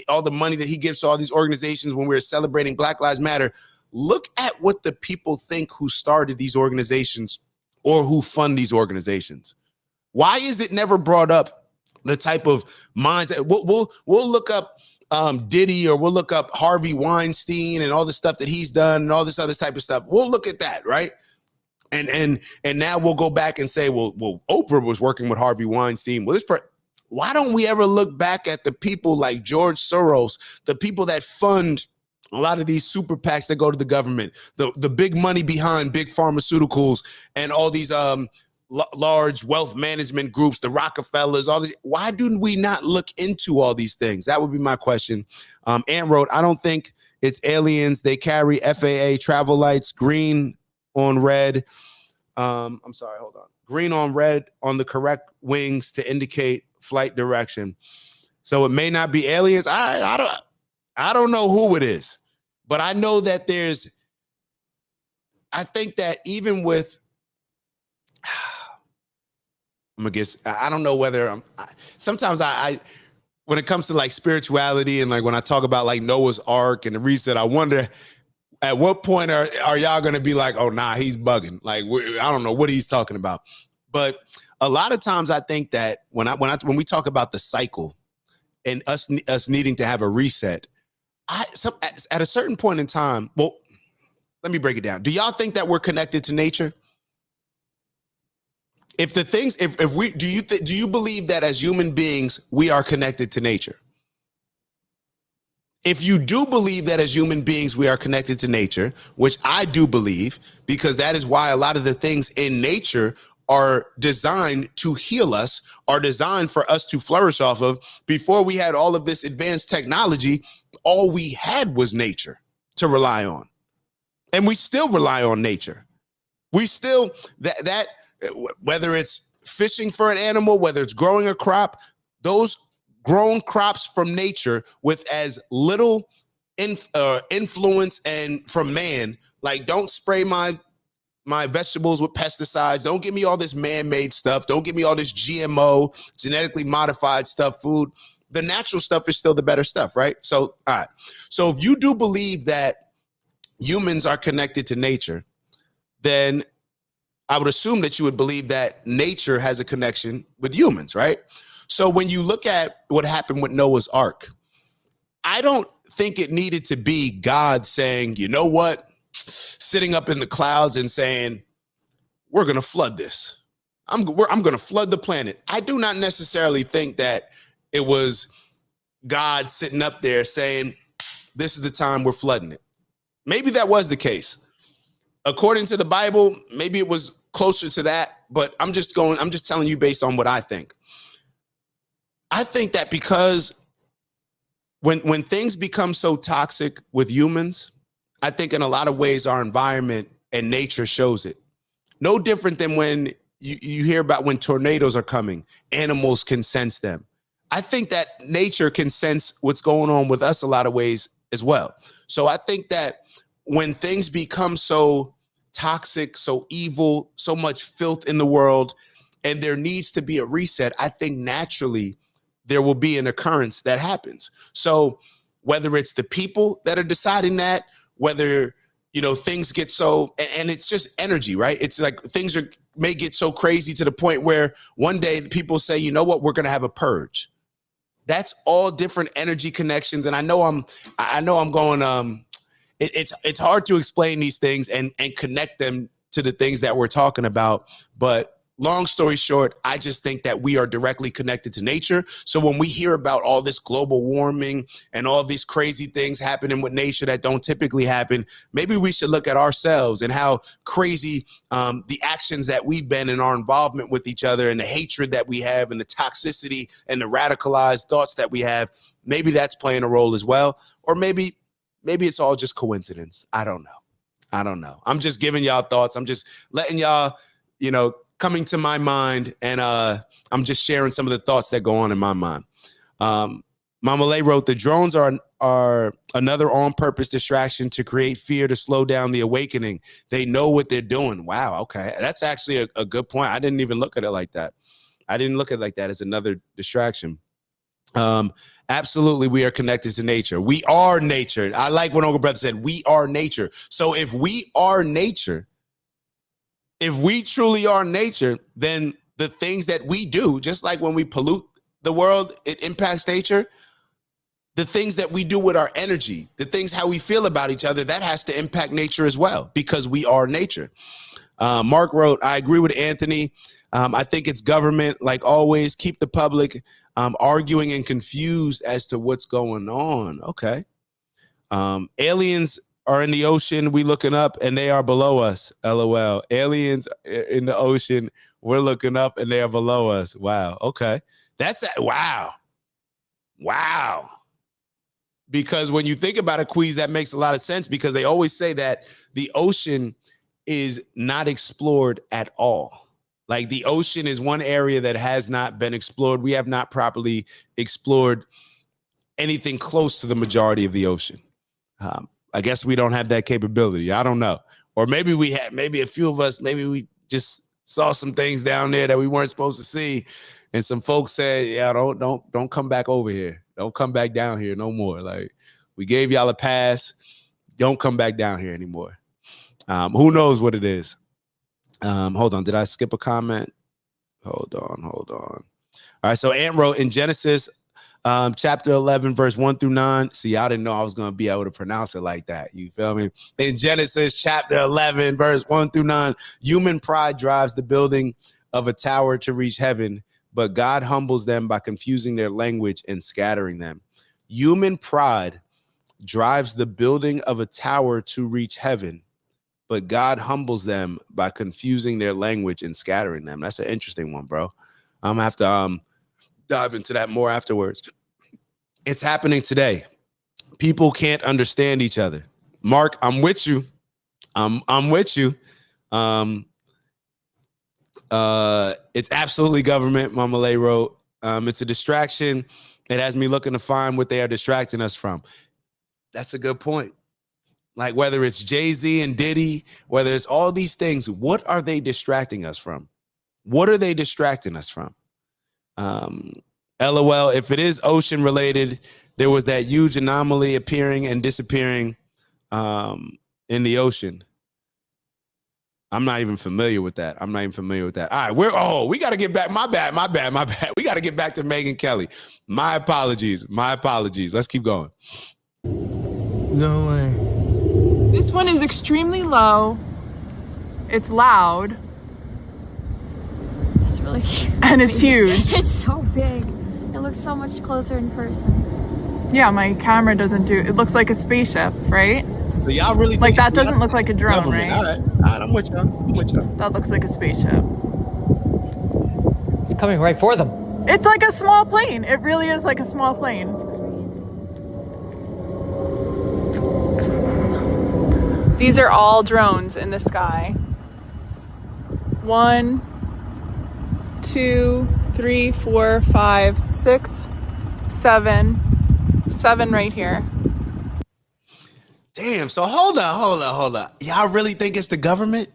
all the money that he gives to all these organizations when we were celebrating Black Lives Matter, look at what the people think who started these organizations or who fund these organizations. Why is it never brought up the type of minds that we'll look up Diddy, or we'll look up Harvey Weinstein and all the stuff that he's done and all this other type of stuff. We'll look at that, right? And now we'll go back and say, well, Oprah was working with Harvey Weinstein. Well, why don't we ever look back at the people like George Soros, the people that fund a lot of these super PACs that go to the government, the big money behind big pharmaceuticals and all these large wealth management groups, the Rockefellers, all these. Why do we not look into all these things? That would be my question. Ann wrote, I don't think it's aliens. They carry FAA travel lights, green on red. I'm sorry, hold on. Green on red on the correct wings to indicate flight direction. So it may not be aliens. I don't know who it is, but I know that I think that even with, I don't know whether sometimes when it comes to like spirituality and like when I talk about like Noah's Ark and the reset, I wonder at what point are y'all going to be like, oh, nah, he's bugging. Like, I don't know what he's talking about. But a lot of times I think that when we talk about the cycle and us needing to have a reset, at a certain point in time, well, let me break it down. Do y'all think that we're connected to nature? Do you believe that as human beings, we are connected to nature? If you do believe that as human beings, we are connected to nature, which I do believe, because that is why a lot of the things in nature are designed to heal us, are designed for us to flourish off of. Before we had all of this advanced technology, all we had was nature to rely on. And we still rely on nature. We still, whether it's fishing for an animal, whether it's growing a crop, those grown crops from nature with as little influence and from man, like don't spray my vegetables with pesticides. Don't give me all this man-made stuff. Don't give me all this GMO, genetically modified stuff, food. The natural stuff is still the better stuff, right? So, all right. So if you do believe that humans are connected to nature, then I would assume that you would believe that nature has a connection with humans, right? So when you look at what happened with Noah's Ark, I don't think it needed to be God saying, you know what, sitting up in the clouds and saying, we're going to flood this. I'm going to flood the planet. I do not necessarily think that it was God sitting up there saying, this is the time we're flooding it. Maybe that was the case. According to the Bible, maybe it was closer to that, but I'm just telling you based on what I think. I think that because when things become so toxic with humans, I think in a lot of ways our environment and nature shows it. No different than when you hear about when tornadoes are coming, animals can sense them. I think that nature can sense what's going on with us a lot of ways as well. So I think that when things become so toxic, so evil, so much filth in the world, and there needs to be a reset, I think naturally there will be an occurrence that happens. So whether it's the people that are deciding that, whether, things get so, and it's just energy, right? It's like things may get so crazy to the point where one day people say, you know what, we're going to have a purge. That's all different energy connections. And I know I'm going, it's hard to explain these things and connect them to the things that we're talking about. But long story short, I just think that we are directly connected to nature. So when we hear about all this global warming and all these crazy things happening with nature that don't typically happen, maybe we should look at ourselves and how crazy the actions that we've been in our involvement with each other and the hatred that we have and the toxicity and the radicalized thoughts that we have. Maybe that's playing a role as well. Or maybe it's all just coincidence. I don't know. I'm just giving y'all thoughts. I'm just letting y'all, coming to my mind, and I'm just sharing some of the thoughts that go on in my mind. Mama Lay wrote, the drones are another on-purpose distraction to create fear to slow down the awakening. They know what they're doing. Wow, okay. That's actually a good point. I didn't even look at it like that. I didn't look at it like that as another distraction. Absolutely, we are connected to nature. We are nature. I like what Uncle Brother said. We are nature. So if we are nature, if we truly are nature, then the things that we do, just like when we pollute the world, it impacts nature. The things that we do with our energy, the things how we feel about each other, that has to impact nature as well, because we are nature. Mark wrote, I agree with Anthony. I think it's government, like always, keep the public arguing and confused as to what's going on. Okay. Aliens are in the ocean, we looking up, and they are below us. LOL. Aliens in the ocean, we're looking up, and they are below us. Wow. Okay. Wow. Because when you think about it, Queez, that makes a lot of sense, because they always say that the ocean is not explored at all. Like, the ocean is one area that has not been explored. We have not properly explored anything close to the majority of the ocean. I guess we don't have that capability. I don't know. Or maybe we had, maybe a few of us, maybe we just saw some things down there that we weren't supposed to see. And some folks said, yeah, don't come back over here. Don't come back down here no more. Like, we gave y'all a pass. Don't come back down here anymore. Who knows what it is? Hold on. Did I skip a comment? Hold on. All right. So Ant wrote in Genesis chapter 11, verse 1-9. See, I didn't know I was going to be able to pronounce it like that. You feel me? In Genesis chapter 11, verse 1-9, human pride drives the building of a tower to reach heaven, but God humbles them by confusing their language and scattering them. Human pride drives the building of a tower to reach heaven, but God humbles them by confusing their language and scattering them. That's an interesting one, bro. I'm going to have to dive into that more afterwards. It's happening today. People can't understand each other. Mark, I'm with you. I'm with you. It's absolutely government, Mama Lay wrote. It's a distraction. It has me looking to find what they are distracting us from. That's a good point. Like, whether it's Jay-Z and Diddy, whether it's all these things, what are they distracting us from? What are they distracting us from? LOL, if it is ocean related, there was that huge anomaly appearing and disappearing in the ocean. I'm not even familiar with that. All right, we got to get back. My bad. We got to get back to Megyn Kelly. My apologies. Let's keep going. No way. This one is extremely low. It's loud. It's really cute. And it's huge. It's so big. It looks so much closer in person. Yeah, my camera doesn't do it. Looks like a spaceship, right? So y'all really like that doesn't look like a drone, right? All right, I'm with y'all. That looks like a spaceship. It's coming right for them. It's like a small plane. It really is like a small plane. These are all drones in the sky. 1, 2, 3, 4, 5, 6, 7. 7 right here. Damn, so hold on. Y'all really think it's the government?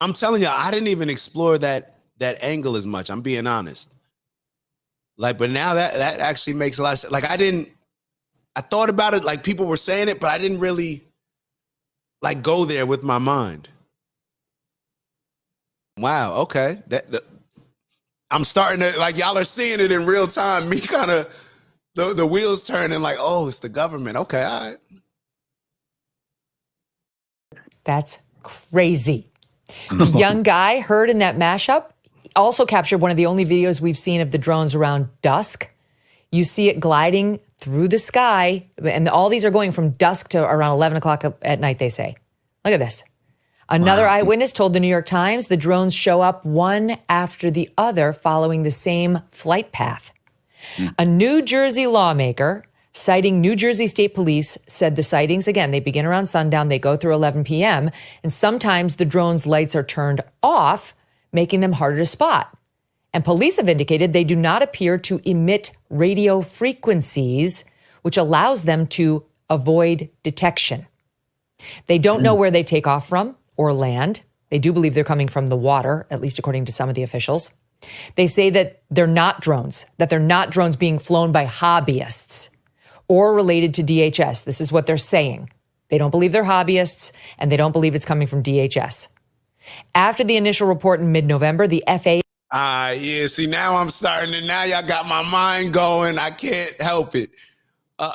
I'm telling y'all, I didn't even explore that angle as much. I'm being honest. Like, but now that actually makes a lot of sense. Like, I thought about it, like people were saying it, but I didn't really like go there with my mind. Wow, okay. I'm starting to, like, y'all are seeing it in real time. Me kind of, the wheels turning like, oh, it's the government. Okay, all right. That's crazy. The young guy heard in that mashup also captured one of the only videos we've seen of the drones around dusk. You see it gliding through the sky, and all these are going from dusk to around 11 o'clock at night, they say. Look at this. Another eyewitness told the New York Times the drones show up one after the other following the same flight path. A New Jersey lawmaker citing New Jersey State Police said the sightings, again, they begin around sundown, they go through 11 p.m., and sometimes the drones' lights are turned off, making them harder to spot. And police have indicated they do not appear to emit radio frequencies, which allows them to avoid detection. They don't know where they take off from or land. They do believe they're coming from the water, at least according to some of the officials. They say that they're not drones being flown by hobbyists or related to DHS. This is what they're saying. They don't believe they're hobbyists, and they don't believe it's coming from DHS. After the initial report in mid-November, the FAA... Yeah, see, now I'm starting to, now y'all got my mind going. I can't help it. All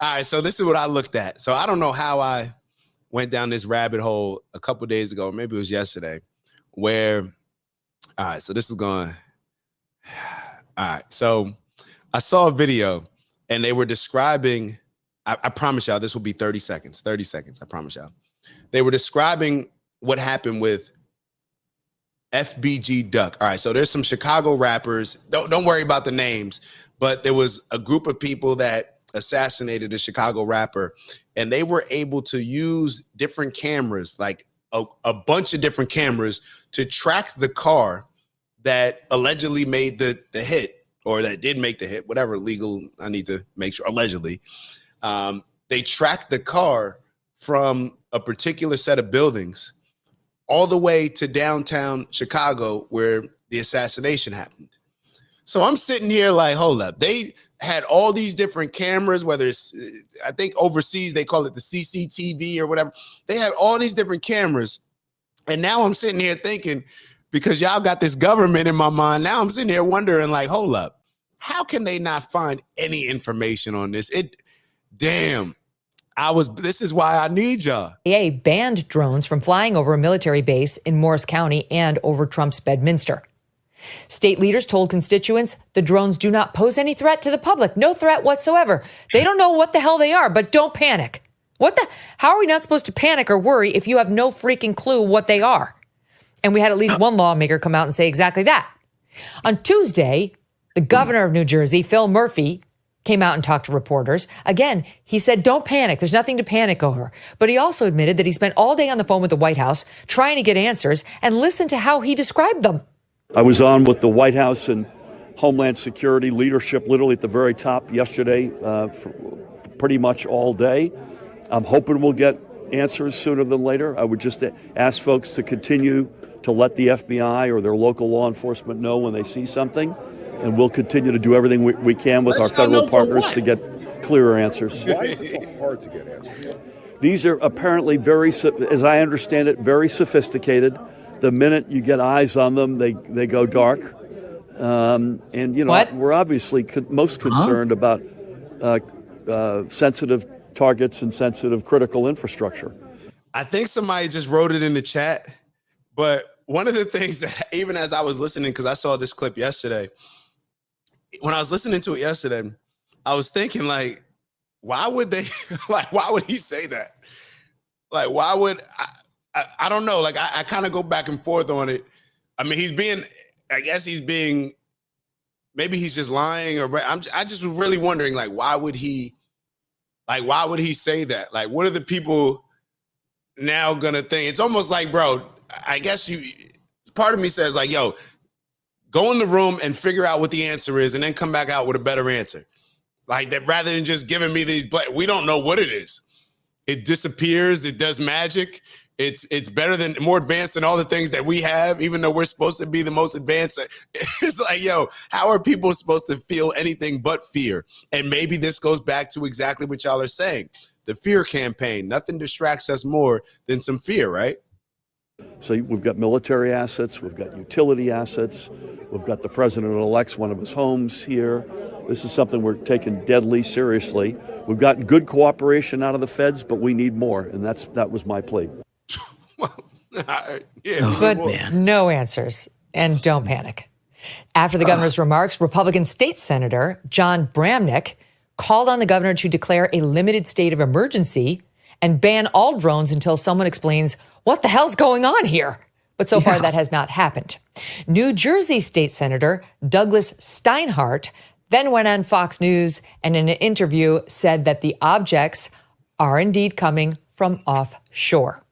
right, so this is what I looked at. So I don't know how I went down this rabbit hole a couple days ago, maybe it was yesterday, where, all right, so this is going, all right, so I saw a video and they were describing, I promise y'all, this will be 30 seconds, I promise y'all. They were describing what happened with FBG Duck. All right, so there's some Chicago rappers, don't worry about the names, but there was a group of people that assassinated a Chicago rapper, and they were able to use different cameras, like a bunch of different cameras, to track the car that allegedly made the hit, or that did make the hit, whatever legal, I need to make sure, allegedly. They tracked the car from a particular set of buildings all the way to downtown Chicago where the assassination happened. So I'm sitting here like, hold up, they had all these different cameras, whether it's, I think overseas, they call it the CCTV or whatever. They had all these different cameras. And now I'm sitting here thinking, because y'all got this government in my mind, now I'm sitting here wondering like, hold up, how can they not find any information on this? This is why I need y'all. FAA banned drones from flying over a military base in Morris County and over Trump's Bedminster. State leaders told constituents the drones do not pose any threat to the public. No threat whatsoever. They don't know what the hell they are, but don't panic. How are we not supposed to panic or worry if you have no freaking clue what they are? And we had at least one lawmaker come out and say exactly that. On Tuesday, the governor of New Jersey, Phil Murphy, came out and talked to reporters. Again, he said, don't panic. There's nothing to panic over. But he also admitted that he spent all day on the phone with the White House trying to get answers, and listen to how he described them. I was on with the White House and Homeland Security leadership literally at the very top yesterday for pretty much all day. I'm hoping we'll get answers sooner than later. I would just ask folks to continue to let the FBI or their local law enforcement know when they see something, and we'll continue to do everything we can with our federal partners to get clearer answers. Why is it so hard to get answers? These are apparently as I understand it, very sophisticated. The minute you get eyes on them, they go dark. And, you know, we're obviously most concerned about sensitive targets and sensitive critical infrastructure. I think somebody just wrote it in the chat, but one of the things that even as I was listening, because I saw this clip yesterday, when I was listening to it yesterday, I was thinking like, why would they, like, why would he say that? Like, why would, I don't know. Like, I kind of go back and forth on it. I mean, maybe he's just lying, or I just was really wondering, like, why would he say that? Like, what are the people now gonna think? It's almost like, bro, I guess part of me says like, yo, go in the room and figure out what the answer is and then come back out with a better answer. Like that, rather than just giving me these, we don't know what it is. It disappears, it does magic. It's better than, more advanced than all the things that we have, even though we're supposed to be the most advanced. It's like, yo, how are people supposed to feel anything but fear? And maybe this goes back to exactly what y'all are saying. The fear campaign. Nothing distracts us more than some fear, right? So we've got military assets, we've got utility assets, we've got the president-elect's one of his homes here. This is something we're taking deadly seriously. We've gotten good cooperation out of the feds, but we need more, and that was my plea. But no answers. And don't panic. After the governor's remarks, Republican State Senator John Bramnick called on the governor to declare a limited state of emergency and ban all drones until someone explains what the hell's going on here. But so far, that has not happened. New Jersey State Senator Douglas Steinhardt then went on Fox News and in an interview said that the objects are indeed coming from offshore.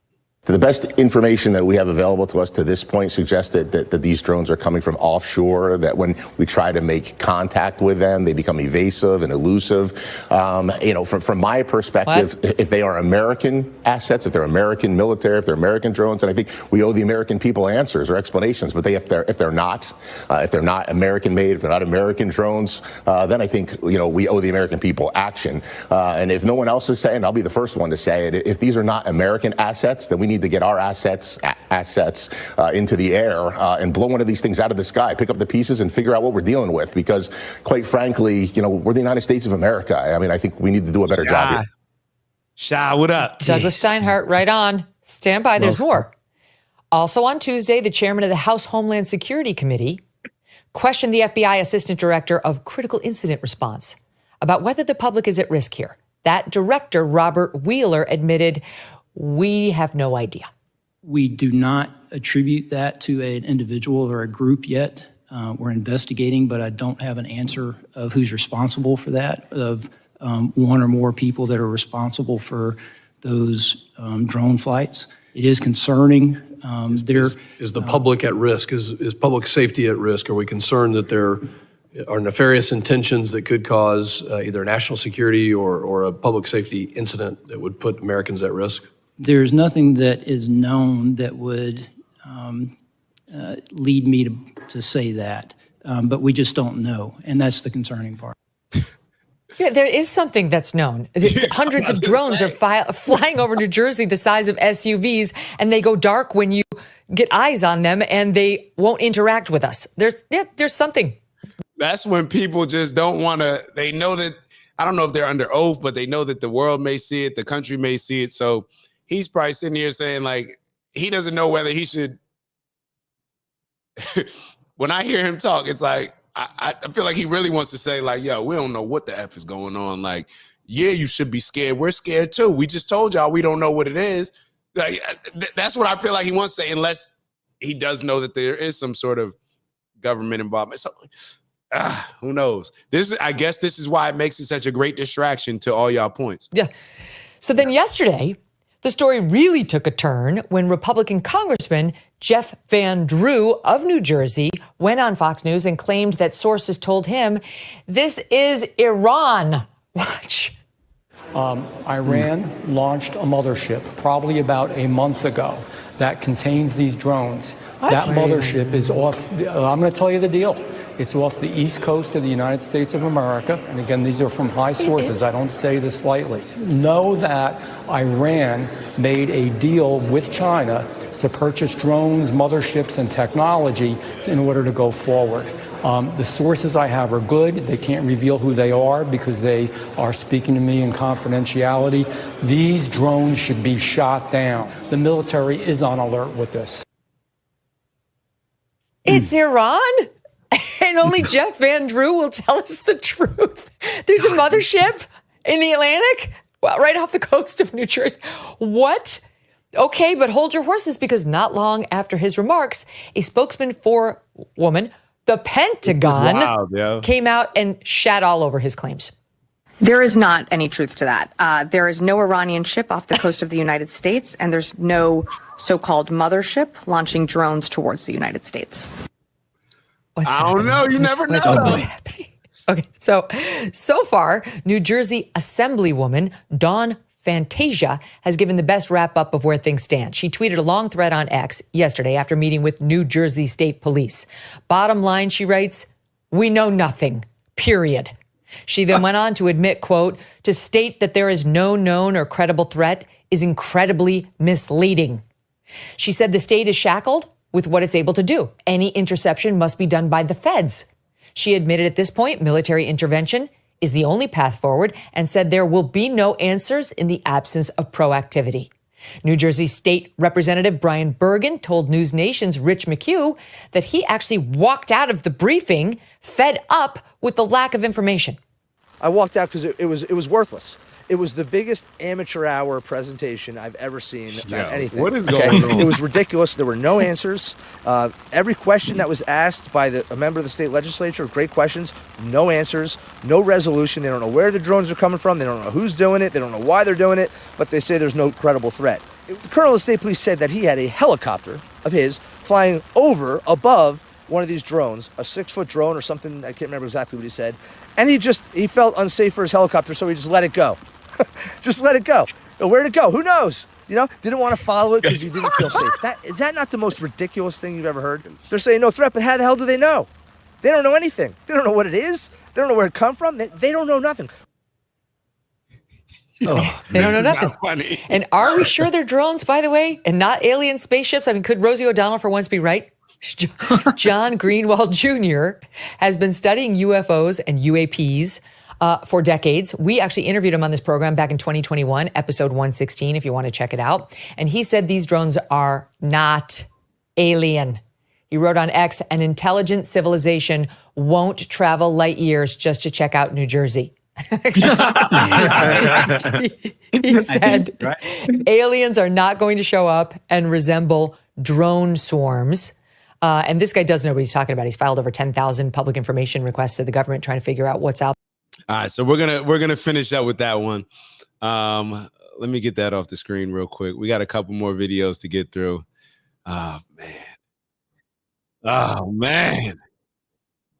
The best information that we have available to us to this point suggests that these drones are coming from offshore, that when we try to make contact with them, they become evasive and elusive. From my perspective, if they are American assets, if they're American military, if they're American drones, and I think we owe the American people answers or explanations, but if they're not American made, if they're not American drones, then I think, we owe the American people action. And if no one else is saying, I'll be the first one to say it, if these are not American assets, then we need to get our assets into the air and blow one of these things out of the sky, pick up the pieces and figure out what we're dealing with. Because quite frankly, we're the United States of America. I mean, I think we need to do a better job here. Shy, what up? Douglas Steinhardt, right on. Stand by, there's more. Also on Tuesday, the chairman of the House Homeland Security Committee questioned the FBI Assistant Director of Critical Incident Response about whether the public is at risk here. That director, Robert Wheeler, admitted, we have no idea. We do not attribute that to an individual or a group yet. We're investigating, but I don't have an answer of who's responsible for that, of one or more people that are responsible for those drone flights. It is concerning. Is the public at risk? Is public safety at risk? Are we concerned that there are nefarious intentions that could cause either national security or a public safety incident that would put Americans at risk? There's nothing that is known that would lead me to say that, but we just don't know, and that's the concerning part. Yeah, there is something that's known. Hundreds of drones are flying over New Jersey the size of SUVs, and they go dark when you get eyes on them, and they won't interact with us. There's something. That's when people just don't want to, they know that, I don't know if they're under oath, but they know that the world may see it, the country may see it, so he's probably sitting here saying, like, he doesn't know whether he should. When I hear him talk, it's like, I feel like he really wants to say, like, yo, we don't know what the F is going on. Like, yeah, you should be scared. We're scared too. We just told y'all we don't know what it is. Like, that's what I feel like he wants to say, unless he does know that there is some sort of government involvement. So, who knows? I guess this is why it makes it such a great distraction to all y'all points. Yeah. So then yesterday, the story really took a turn when Republican Congressman Jeff Van Drew of New Jersey went on Fox News and claimed that sources told him this is Iran. Watch. Iran launched a mothership probably about a month ago that contains these drones. What? That mothership is off. I'm going to tell you the deal. It's off the east coast of the United States of America. And again, these are from high sources. I don't say this lightly. Know that Iran made a deal with China to purchase drones, motherships, and technology in order to go forward. The sources I have are good. They can't reveal who they are because they are speaking to me in confidentiality. These drones should be shot down. The military is on alert with this. It's Iran? And only Jeff Van Drew will tell us the truth. There's a mothership in the Atlantic, well, right off the coast of New Jersey. What? Okay, but hold your horses, because not long after his remarks, a spokesman for the Pentagon came out and shat all over his claims. There is not any truth to that. There is no Iranian ship off the coast of the United States, and there's no so-called mothership launching drones towards the United States. I don't know. You never know. What's happening? Okay, so far, New Jersey Assemblywoman Dawn Fantasia has given the best wrap-up of where things stand. She tweeted a long thread on X yesterday after meeting with New Jersey State Police. Bottom line, she writes, we know nothing, period. She then went on to admit, quote, to state that there is no known or credible threat is incredibly misleading. She said the state is shackled with what it's able to do. Any interception must be done by the feds. She admitted at this point military intervention is the only path forward and said there will be no answers in the absence of proactivity. New Jersey State Representative Brian Bergen told News Nation's Rich McHugh that he actually walked out of the briefing fed up with the lack of information. I walked out because it was worthless. It was the biggest amateur hour presentation I've ever seen about anything. What is going on? It was ridiculous. There were no answers. Every question that was asked by a member of the state legislature, great questions, no answers, no resolution. They don't know where the drones are coming from. They don't know who's doing it. They don't know why they're doing it, but they say there's no credible threat. The colonel of state police said that he had a helicopter of his flying over above one of these drones, a 6-foot drone or something. I can't remember exactly what he said. And he felt unsafe for his helicopter, so he just let it go. Just let it go. Where'd it go? Who knows? Didn't want to follow it because you didn't feel safe. Is that not the most ridiculous thing you've ever heard? They're saying no threat, but how the hell do they know? They don't know anything. They don't know what it is. They don't know where it come from. They don't know nothing. Oh, they don't know nothing. Funny. And are we sure they're drones, by the way, and not alien spaceships? I mean, could Rosie O'Donnell for once be right? John Greenwald Jr. has been studying UFOs and UAPs for decades. We actually interviewed him on this program back in 2021, episode 116, if you want to check it out. And he said these drones are not alien. He wrote on X, an intelligent civilization won't travel light years just to check out New Jersey. He said, aliens are not going to show up and resemble drone swarms. And this guy does know what he's talking about. He's filed over 10,000 public information requests to the government trying to figure out what's out. All right, so we're gonna finish up with that one. Let me get that off the screen real quick. We got a couple more videos to get through. Oh man,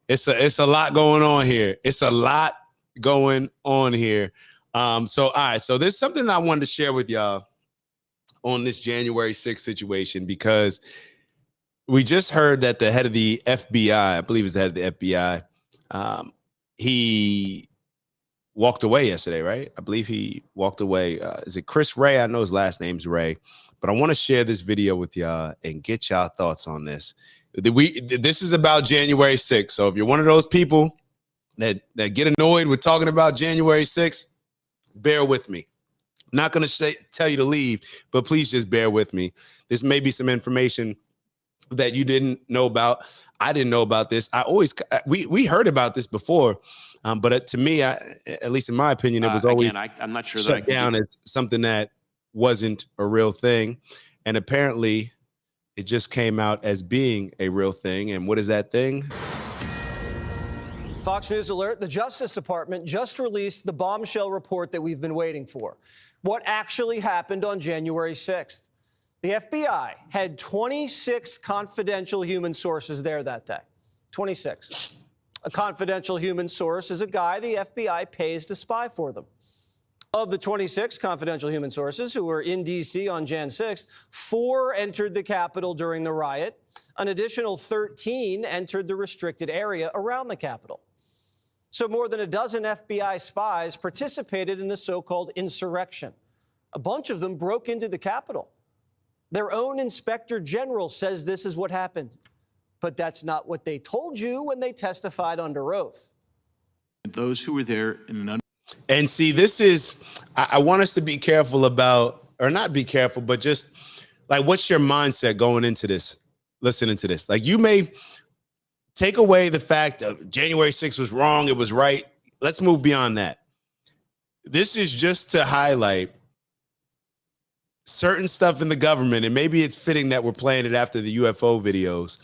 it's a lot going on here. It's a lot going on here. So all right, so there's something I wanted to share with y'all on this January 6th situation, because we just heard that the head of the FBI, I believe it's the head of the FBI, he walked away yesterday, right? I believe he walked away. Is it Chris Ray? I know his last name's Ray, but I want to share this video with y'all and get y'all thoughts on this. This is about January 6th. So if you're one of those people that get annoyed with talking about January 6th, bear with me. I'm not going to tell you to leave, but please just bear with me. This may be some information that you didn't know about. I didn't know about this. We heard about this before, but to me, at least in my opinion, it was always I'm not sure shut down as something that wasn't a real thing, and apparently, it just came out as being a real thing. And what is that thing? Fox News alert: the Justice Department just released the bombshell report that we've been waiting for. What actually happened on January 6th? The FBI had 26 confidential human sources there that day. 26. A confidential human source is a guy the FBI pays to spy for them. Of the 26 confidential human sources who were in D.C. on Jan 6th, 4 entered the Capitol during the riot. An additional 13 entered the restricted area around the Capitol. So more than a dozen FBI spies participated in the so-called insurrection. A bunch of them broke into the Capitol. Their own inspector general says this is what happened. But that's not what they told you when they testified under oath. Those who were there in an And see, this is, I want us to be careful about, or not be careful, but just like, what's your mindset going into this, listening to this? Like, you may take away the fact that January 6th was wrong, it was right. Let's move beyond that. This is just to highlight certain stuff in the government, and maybe it's fitting that we're playing it after the UFO videos.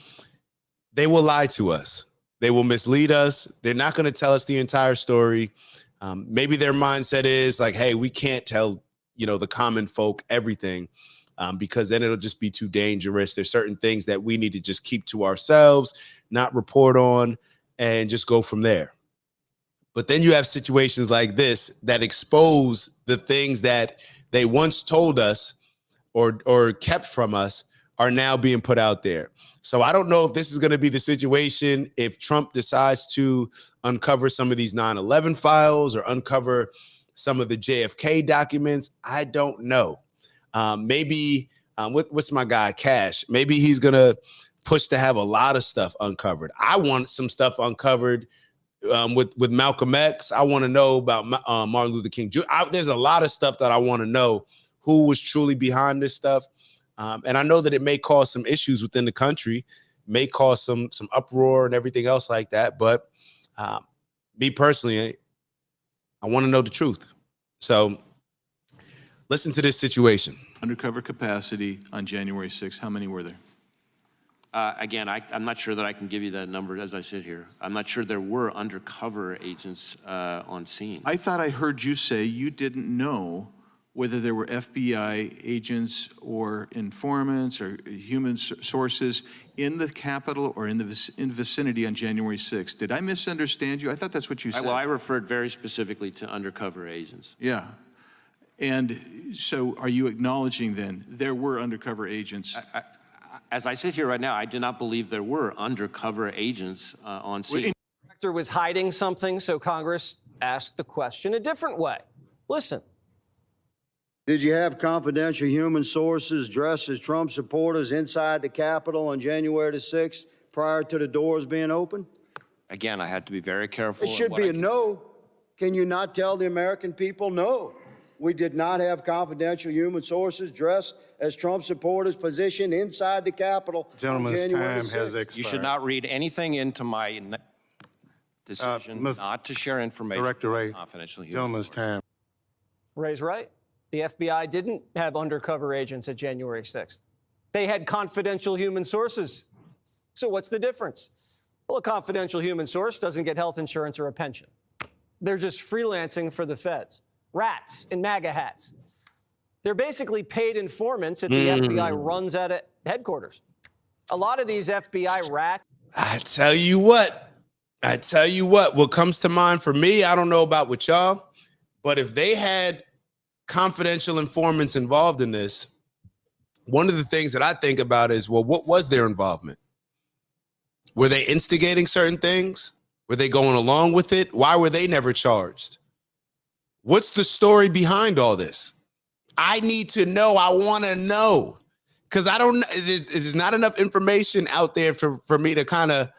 They will lie to us. They will mislead us. They're not going to tell us the entire story. Maybe their mindset is like, hey, we can't tell, the common folk everything because then it'll just be too dangerous. There's certain things that we need to just keep to ourselves, not report on, and just go from there. But then you have situations like this that expose the things that they once told us or kept from us are now being put out there. So I don't know if this is going to be the situation if Trump decides to uncover some of these 9/11 files or uncover some of the JFK documents. I don't know. Maybe what's my guy Cash? Maybe he's going to push to have a lot of stuff uncovered. I want some stuff uncovered with Malcolm X. I want to know about Martin Luther King Jr. There's a lot of stuff that I want to know who was truly behind this stuff. And I know that it may cause some issues within the country, may cause some uproar and everything else like that. But me personally, I want to know the truth. So listen to this situation. Undercover capacity on January 6th, how many were there? Again, I'm not sure that I can give you that number as I sit here. I'm not sure there were undercover agents on scene. I thought I heard you say you didn't know whether there were FBI agents or informants or human sources in the Capitol or in the vicinity on January 6th. Did I misunderstand you? I thought that's what you said. Well, I referred very specifically to undercover agents. Yeah. And so are you acknowledging then there were undercover agents? As I sit here right now, I do not believe there were undercover agents on scene. The director was hiding something, so Congress asked the question a different way. Listen. Did you have confidential human sources dressed as Trump supporters inside the Capitol on January the 6th prior to the doors being open? Again, I had to be very careful. It should be a no. Can you not tell the American people no? We did not have confidential human sources dressed as Trump supporters positioned inside the Capitol. Gentleman's time has expired. You should not read anything into my decision not to share information. Director Ray, confidential human gentleman's time. Ray's right. The FBI didn't have undercover agents at January 6th. They had confidential human sources. So what's the difference? Well, a confidential human source doesn't get health insurance or a pension. They're just freelancing for the feds. Rats in MAGA hats. They're basically paid informants that the FBI runs out of headquarters. A lot of these FBI rats. I tell you what, what comes to mind for me, I don't know about with y'all, but if they had confidential informants involved in this, one of the things that I think about is, well, what was their involvement? Were they instigating certain things? Were they going along with it? Why were they never charged? What's the story behind all this? I need to know. I want to know. Because I don't know. There's not enough information out there for me to kind of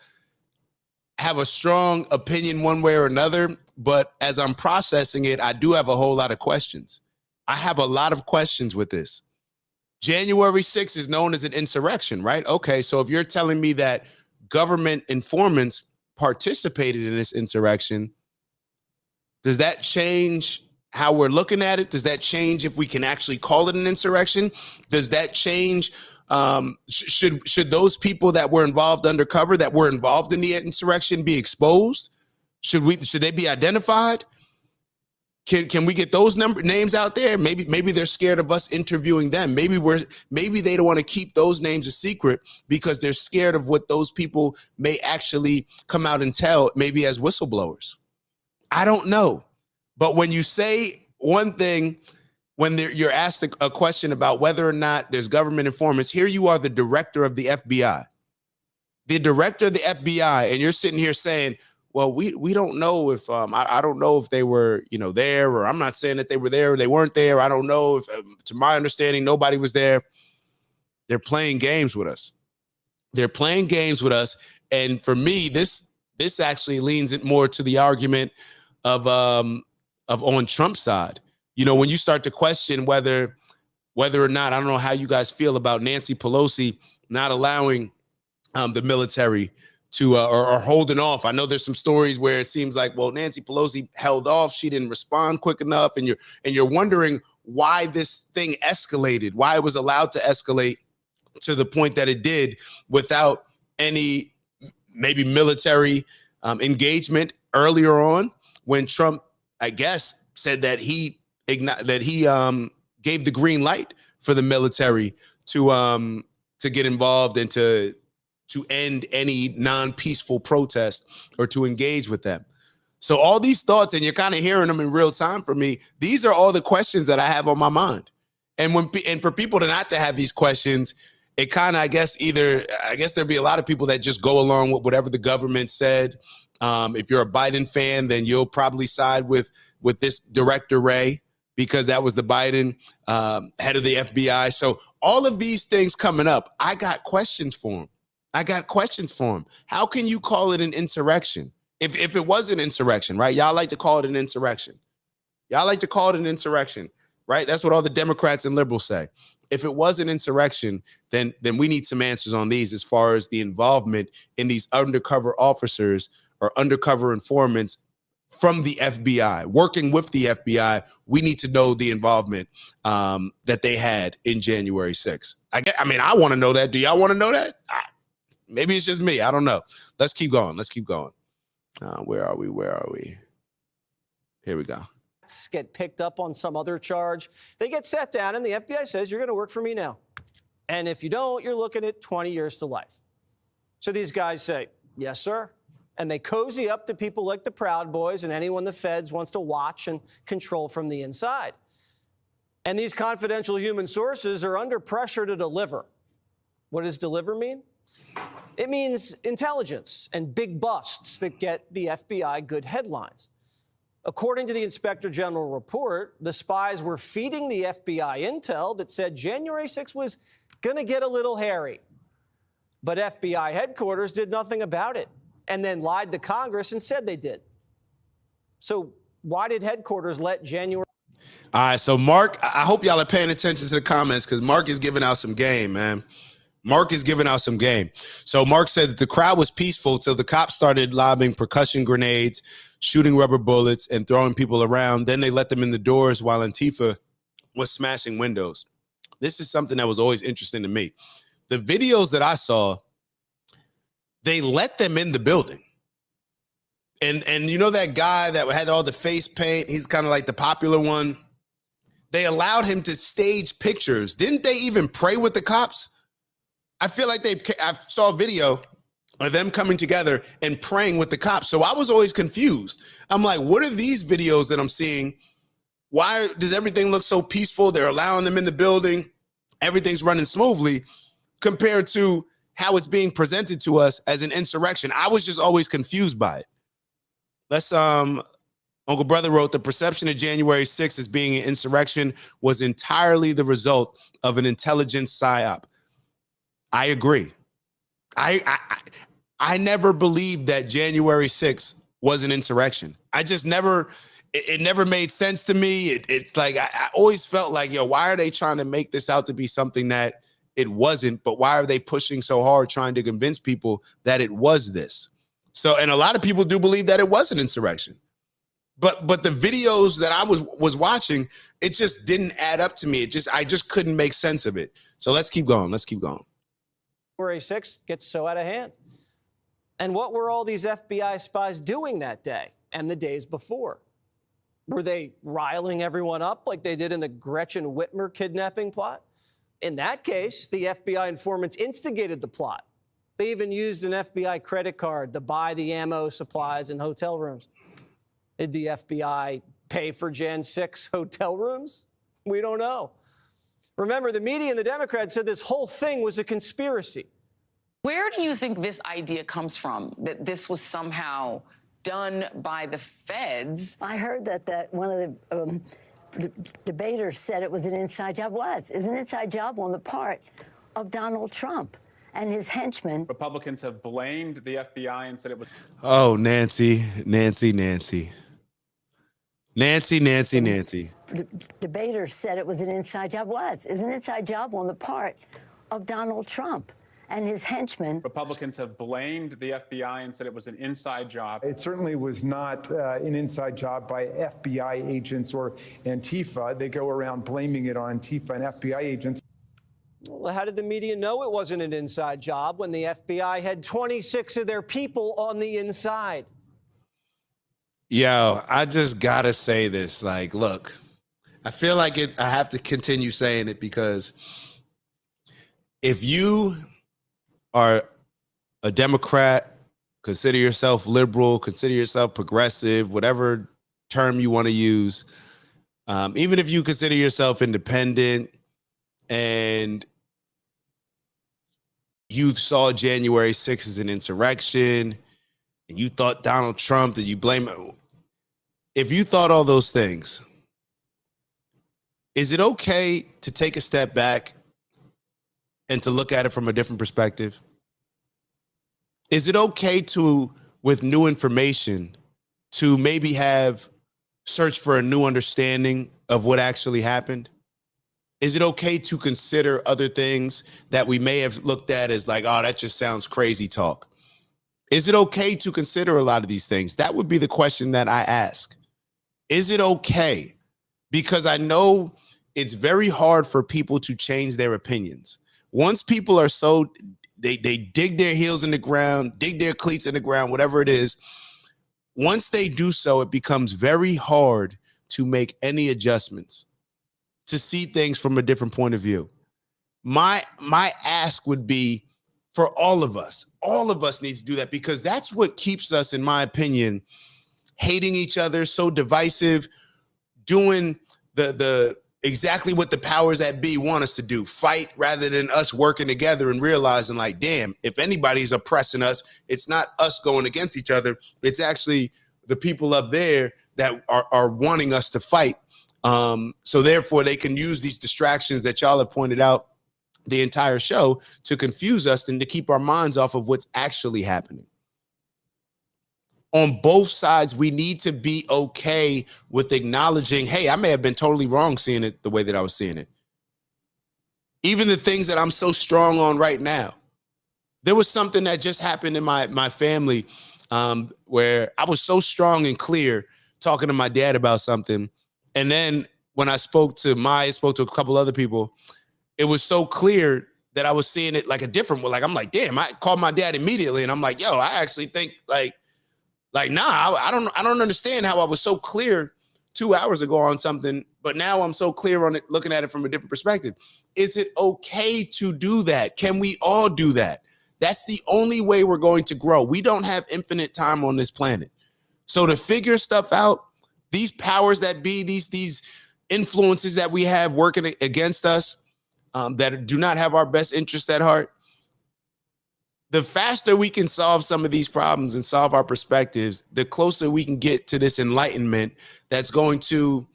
have a strong opinion one way or another. But as I'm processing it, I do have a whole lot of questions. I have a lot of questions with this. January 6th is known as an insurrection, right? Okay, so if you're telling me that government informants participated in this insurrection, does that change how we're looking at it? Does that change if we can actually call it an insurrection? Does that change? Should those people that were involved undercover, that were involved in the insurrection, be exposed? Should they be identified? Can we get those names out there? Maybe they're scared of us interviewing them. Maybe they don't want to keep those names a secret because they're scared of what those people may actually come out and tell, maybe as whistleblowers. I don't know. But when you say one thing, when you're asked a question about whether or not there's government informants, here you are, the director of the FBI. The director of the FBI, and you're sitting here saying, well, we don't know if I don't know if they were, there, or I'm not saying that they were there or they weren't there. I don't know if, to my understanding, nobody was there. They're playing games with us. They're playing games with us. And for me, this actually leans it more to the argument of on Trump's side. When you start to question whether or not, I don't know how you guys feel about Nancy Pelosi not allowing the military to or holding off. I know there's some stories where it seems like, well, Nancy Pelosi held off. She didn't respond quick enough. And you're wondering why this thing escalated, why it was allowed to escalate to the point that it did without any maybe military engagement earlier on, when Trump, I guess, said that he gave the green light for the military to get involved and to end any non-peaceful protest or to engage with them. So all these thoughts, and you're kind of hearing them in real time for me, these are all the questions that I have on my mind. And for people to not to have these questions, it kind of, I guess there'd be a lot of people that just go along with whatever the government said. If you're a Biden fan, then you'll probably side with this Director Ray, because that was the Biden head of the FBI. So all of these things coming up, I got questions for him. How can you call it an insurrection? If it was an insurrection, right? Y'all like to call it an insurrection. right? That's what all the Democrats and liberals say. If it was an insurrection, then we need some answers on these as far as the involvement in these undercover officers or undercover informants from the FBI, working with the FBI. We need to know the involvement that they had in January 6th. I want to know that. Do y'all want to know that? Maybe it's just me. I don't know. Let's keep going. Where are we? Here we go. Get picked up on some other charge. They get sat down and the FBI says, you're going to work for me now. And if you don't, you're looking at 20 years to life. So these guys say, yes, sir. And they cozy up to people like the Proud Boys and anyone the feds wants to watch and control from the inside. And these confidential human sources are under pressure to deliver. What does deliver mean? It means intelligence and big busts that get the FBI good headlines. According to the Inspector General report, the spies were feeding the FBI intel that said January 6th was going to get a little hairy. But FBI headquarters did nothing about it and then lied to Congress and said they did. So why did headquarters let January? All right, so Mark, I hope y'all are paying attention to the comments because Mark is giving out some game, man. Mark is giving out some game. So Mark said that the crowd was peaceful till the cops started lobbing percussion grenades, shooting rubber bullets, and throwing people around. Then they let them in the doors while Antifa was smashing windows. This is something that was always interesting to me. The videos that I saw, they let them in the building. And you know that guy that had all the face paint? He's kind of like the popular one. They allowed him to stage pictures. Didn't they even pray with the cops? I feel like I saw a video of them coming together and praying with the cops. So I was always confused. I'm like, what are these videos that I'm seeing? Why does everything look so peaceful? They're allowing them in the building. Everything's running smoothly compared to how it's being presented to us as an insurrection. I was just always confused by it. Uncle Brother wrote, the perception of January 6th as being an insurrection was entirely the result of an intelligence psyop. I agree. I never believed that January 6th was an insurrection. It never made sense to me. It's like, I always felt like, why are they trying to make this out to be something that it wasn't, but why are they pushing so hard trying to convince people that it was this? So, and a lot of people do believe that it was an insurrection. But the videos that I was watching, it just didn't add up to me. I just couldn't make sense of it. So let's keep going. January 6th gets so out of hand. And what were all these FBI spies doing that day and the days before? Were they riling everyone up like they did in the Gretchen Whitmer kidnapping plot? In that case, the FBI informants instigated the plot. They even used an FBI credit card to buy the ammo, supplies, and hotel rooms. Did the FBI pay for Jan 6 hotel rooms? We don't know. Remember, the media and the Democrats said this whole thing was a conspiracy. Where do you think this idea comes from, that this was somehow done by the feds? I heard that one of the debaters said it was an inside job. It was an inside job on the part of Donald Trump and his henchmen. Republicans have blamed the FBI and said it was... Oh, Nancy. The debaters said it was an inside job. It was an inside job on the part of Donald Trump and his henchmen. Republicans have blamed the FBI and said it was an inside job. It certainly was not an inside job by FBI agents or Antifa. They go around blaming it on Antifa and FBI agents. Well, how did the media know it wasn't an inside job when the FBI had 26 of their people on the inside? Yo, I just gotta say this. Like, look, I feel like I have to continue saying it because if you are a Democrat, consider yourself liberal, consider yourself progressive, whatever term you want to use, even if you consider yourself independent and you saw January 6th as an insurrection and you thought Donald Trump, that you blame it. If you thought all those things, is it okay to take a step back and to look at it from a different perspective? Is it okay to, with new information, to maybe have search for a new understanding of what actually happened? Is it okay to consider other things that we may have looked at as like, oh, that just sounds crazy talk? Is it okay to consider a lot of these things? That would be the question that I ask. Is it okay? Because I know it's very hard for people to change their opinions. Once people are so, they dig their heels in the ground, dig their cleats in the ground, whatever it is. Once they do so, it becomes very hard to make any adjustments, to see things from a different point of view. My ask would be for all of us need to do that, because that's what keeps us, in my opinion, hating each other, so divisive, doing the exactly what the powers that be want us to do, fight rather than us working together and realizing like, damn, if anybody's oppressing us, it's not us going against each other. It's actually the people up there that are wanting us to fight. So therefore they can use these distractions that y'all have pointed out the entire show to confuse us and to keep our minds off of what's actually happening. On both sides, we need to be okay with acknowledging, hey, I may have been totally wrong seeing it the way that I was seeing it. Even the things that I'm so strong on right now. There was something that just happened in my family where I was so strong and clear talking to my dad about something. And then when I spoke to a couple other people, it was so clear that I was seeing it like a different way. Like, I'm like, damn, I called my dad immediately. And I'm like, yo, I actually think like, nah, I don't understand how I was so clear 2 hours ago on something, but now I'm so clear on it, looking at it from a different perspective. Is it okay to do that? Can we all do that? That's the only way we're going to grow. We don't have infinite time on this planet. So to figure stuff out, these powers that be, these influences that we have working against us, that do not have our best interests at heart, the faster we can solve some of these problems and solve our perspectives, the closer we can get to this enlightenment that's going to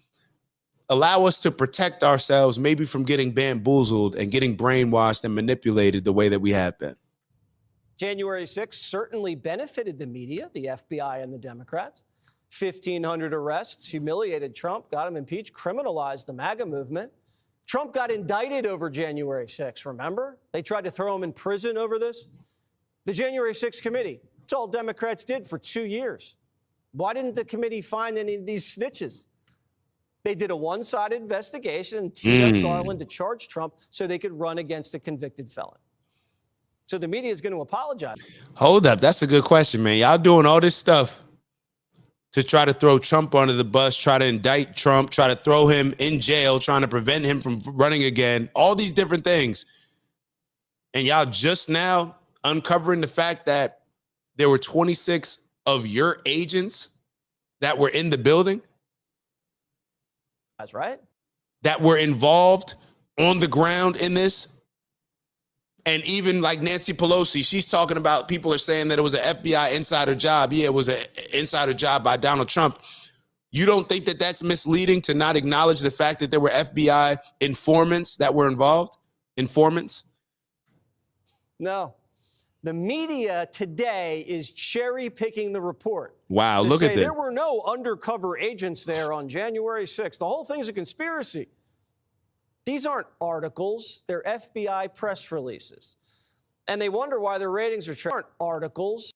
allow us to protect ourselves, maybe from getting bamboozled and getting brainwashed and manipulated the way that we have been. January 6th certainly benefited the media, the FBI, and the Democrats. 1,500 arrests, humiliated Trump, got him impeached, criminalized the MAGA movement. Trump got indicted over January 6th, remember? They tried to throw him in prison over this. The January 6th committee, it's all Democrats did for 2 years. Why didn't the committee find any of these snitches? They did a one-sided investigation and teamed up Garland to charge Trump so they could run against a convicted felon. So the media is going to apologize. Hold up. That's a good question, man. Y'all doing all this stuff to try to throw Trump under the bus, try to indict Trump, try to throw him in jail, trying to prevent him from running again, all these different things. And y'all just now uncovering the fact that there were 26 of your agents that were in the building. That's right. That were involved on the ground in this. And even like Nancy Pelosi, she's talking about, people are saying that it was an FBI insider job. Yeah, it was an insider job by Donald Trump. You don't think that that's misleading to not acknowledge the fact that there were FBI informants that were involved? Informants? No. The media today is cherry picking the report. Wow, look at this. There were no undercover agents there on January 6th. The whole thing's a conspiracy. These aren't articles, they're FBI press releases. And they wonder why their ratings are articles.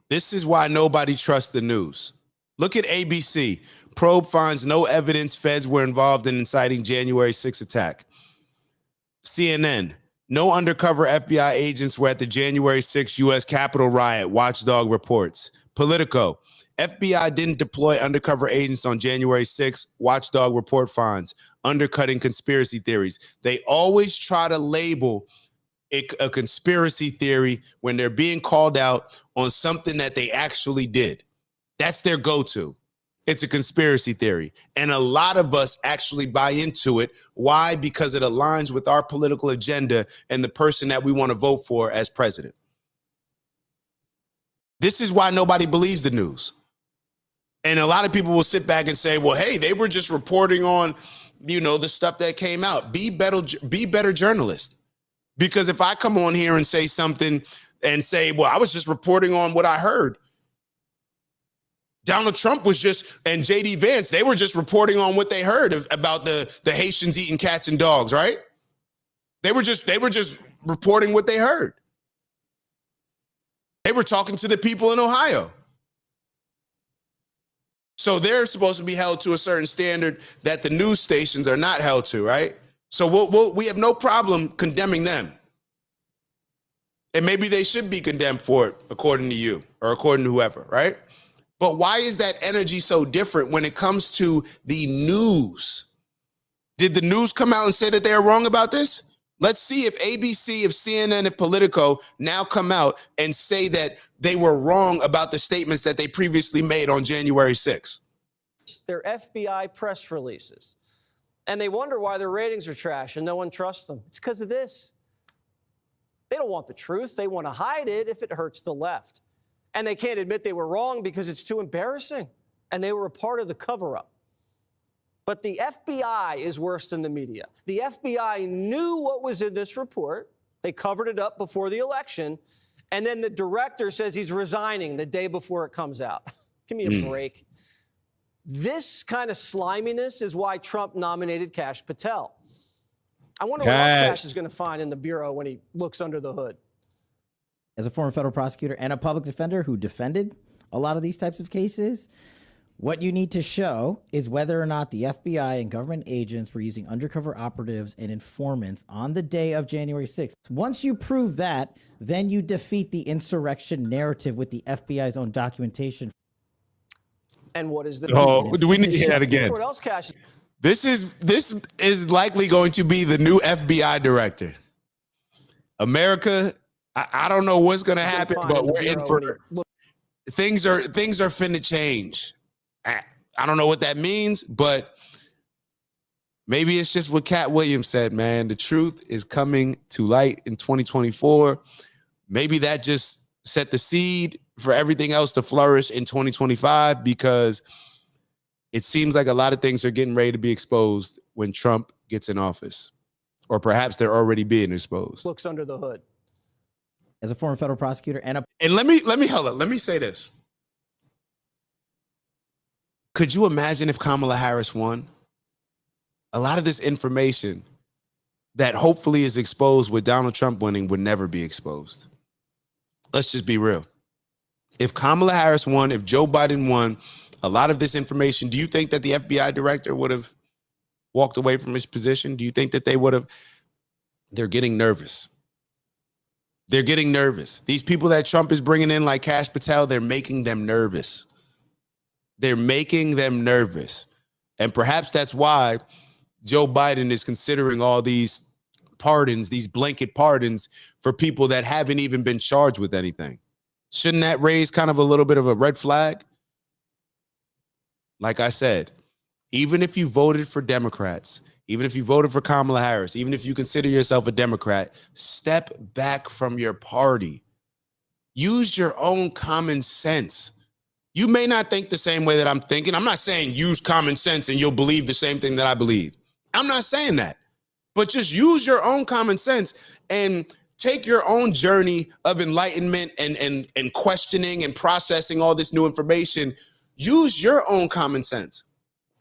This is why nobody trusts the news. Look at ABC. Probe finds no evidence feds were involved in inciting January 6th attack. CNN. No undercover FBI agents were at the January 6th U.S. Capitol riot, Watchdog reports. Politico. FBI didn't deploy undercover agents on January 6th, Watchdog report finds. Undercutting conspiracy theories. They always try to label a conspiracy theory when they're being called out on something that they actually did. That's their go-to. It's a conspiracy theory. And a lot of us actually buy into it. Why? Because it aligns with our political agenda and the person that we want to vote for as president. This is why nobody believes the news. And a lot of people will sit back and say, well, hey, they were just reporting on, you know, the stuff that came out. Be better journalist. Because if I come on here and say something and say, well, I was just reporting on what I heard, Donald Trump was just, and J.D. Vance, they were just reporting on what they heard about the Haitians eating cats and dogs, right? They were just reporting what they heard. They were talking to the people in Ohio. So they're supposed to be held to a certain standard that the news stations are not held to, right? So we have no problem condemning them. And maybe they should be condemned for it, according to you or according to whoever, right? But why is that energy so different when it comes to the news? Did the news come out and say that they are wrong about this? Let's see if ABC, if CNN, if Politico now come out and say that they were wrong about the statements that they previously made on January 6th. They're FBI press releases. And they wonder why their ratings are trash and no one trusts them. It's because of this. They don't want the truth. They want to hide it if it hurts the left. And they can't admit they were wrong because it's too embarrassing. And they were a part of the cover-up. But the FBI is worse than the media. The FBI knew what was in this report. They covered it up before the election. And then the director says he's resigning the day before it comes out. Give me a break. This kind of sliminess is why Trump nominated Kash Patel. I wonder what else Kash is going to find in the bureau when he looks under the hood. As a former federal prosecutor and a public defender who defended a lot of these types of cases, what you need to show is whether or not the FBI and government agents were using undercover operatives and informants on the day of January 6th. Once you prove that, then you defeat the insurrection narrative with the FBI's own documentation. And what is the... Oh, do we need to hear that again? What else, Kash? This is likely going to be the new FBI director. America, I don't know what's going to happen, but we're in for... Things are finna change. I don't know what that means, but maybe it's just what Cat Williams said, man. The truth is coming to light in 2024. Maybe that just set the seed for everything else to flourish in 2025, because it seems like a lot of things are getting ready to be exposed when Trump gets in office, or perhaps they're already being exposed. Looks under the hood. As a former federal prosecutor and let me hold up. Let me say this. Could you imagine if Kamala Harris won? A lot of this information that hopefully is exposed with Donald Trump winning would never be exposed. Let's just be real. If Kamala Harris won, if Joe Biden won, a lot of this information, do you think that the FBI director would have walked away from his position? Do you think that they would have? They're getting nervous. They're getting nervous. These people that Trump is bringing in, like Kash Patel, they're making them nervous. They're making them nervous. And perhaps that's why Joe Biden is considering all these pardons, these blanket pardons for people that haven't even been charged with anything. Shouldn't that raise kind of a little bit of a red flag? Like I said, even if you voted for Democrats, even if you voted for Kamala Harris, even if you consider yourself a Democrat, step back from your party. Use your own common sense. You may not think the same way that I'm thinking. I'm not saying use common sense and you'll believe the same thing that I believe. I'm not saying that. But just use your own common sense and take your own journey of enlightenment and questioning and processing all this new information. Use your own common sense.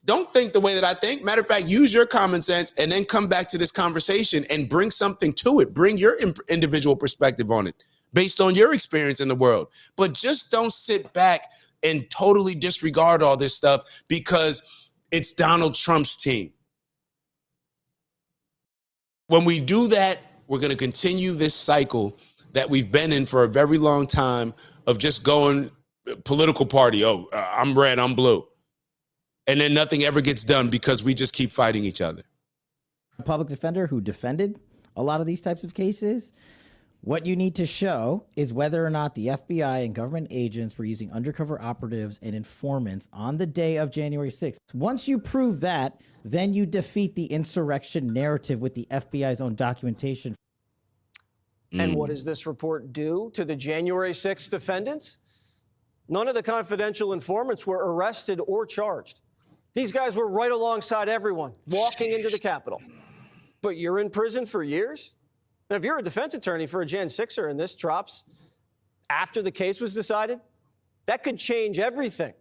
Don't think the way that I think. Matter of fact, use your common sense and then come back to this conversation and bring something to it. Bring your individual perspective on it based on your experience in the world. But just don't sit back and totally disregard all this stuff because it's Donald Trump's team. When we do that, we're going to continue this cycle that we've been in for a very long time of just going political party. Oh, I'm red, I'm blue. And then nothing ever gets done because we just keep fighting each other. A public defender who defended a lot of these types of cases, what you need to show is whether or not the FBI and government agents were using undercover operatives and informants on the day of January 6th. Once you prove that, then you defeat the insurrection narrative with the FBI's own documentation. And what does this report do to the January 6th defendants? None of the confidential informants were arrested or charged. These guys were right alongside everyone walking into the Capitol. But you're in prison for years? Now, if you're a defense attorney for a Jan 6er and this drops after the case was decided, that could change everything.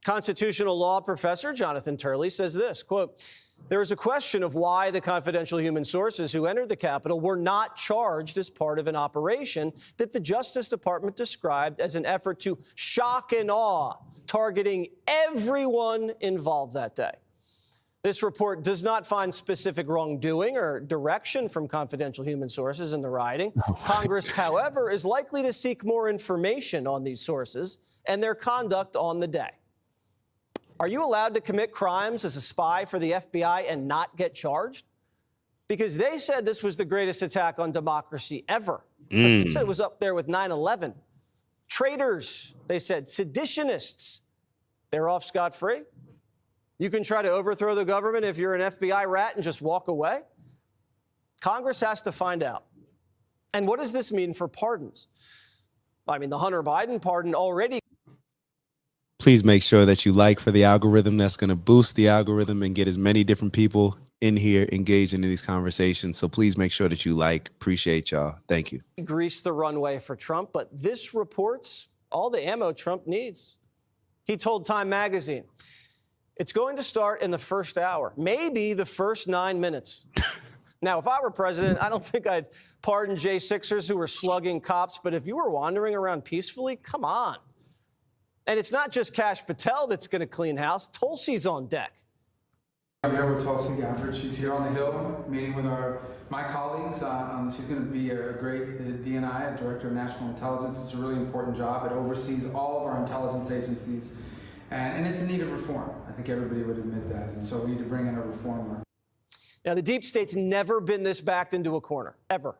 Constitutional law professor Jonathan Turley says this, quote, there is a question of why the confidential human sources who entered the Capitol were not charged as part of an operation that the Justice Department described as an effort to shock and awe, targeting everyone involved that day. This report does not find specific wrongdoing or direction from confidential human sources in the rioting. Congress, however, is likely to seek more information on these sources and their conduct on the day. Are you allowed to commit crimes as a spy for the FBI and not get charged? Because they said this was the greatest attack on democracy ever. They said it was up there with 9/11. Traitors, they said, seditionists, they're off scot-free. You can try to overthrow the government if you're an FBI rat and just walk away. Congress has to find out. And what does this mean for pardons? I mean, the Hunter Biden pardon already. Please make sure that you like for the algorithm. That's going to boost the algorithm and get as many different people in here engaging in these conversations. So please make sure that you like. Appreciate y'all. Thank you. Greased the runway for Trump, but this reports all the ammo Trump needs. He told Time Magazine, it's going to start in the first hour, maybe the first 9 minutes. Now, if I were president, I don't think I'd pardon J6ers who were slugging cops, but if you were wandering around peacefully, come on. And it's not just Kash Patel that's going to clean house. Tulsi's on deck. I'm here with Tulsi Gabbard. She's here on the Hill meeting with my colleagues. She's going to be a great DNI, Director of National Intelligence. It's a really important job. It oversees all of our intelligence agencies, and it's in need of reform. I think everybody would admit that, and so we need to bring in a reformer. Now, the deep state's never been this backed into a corner, ever.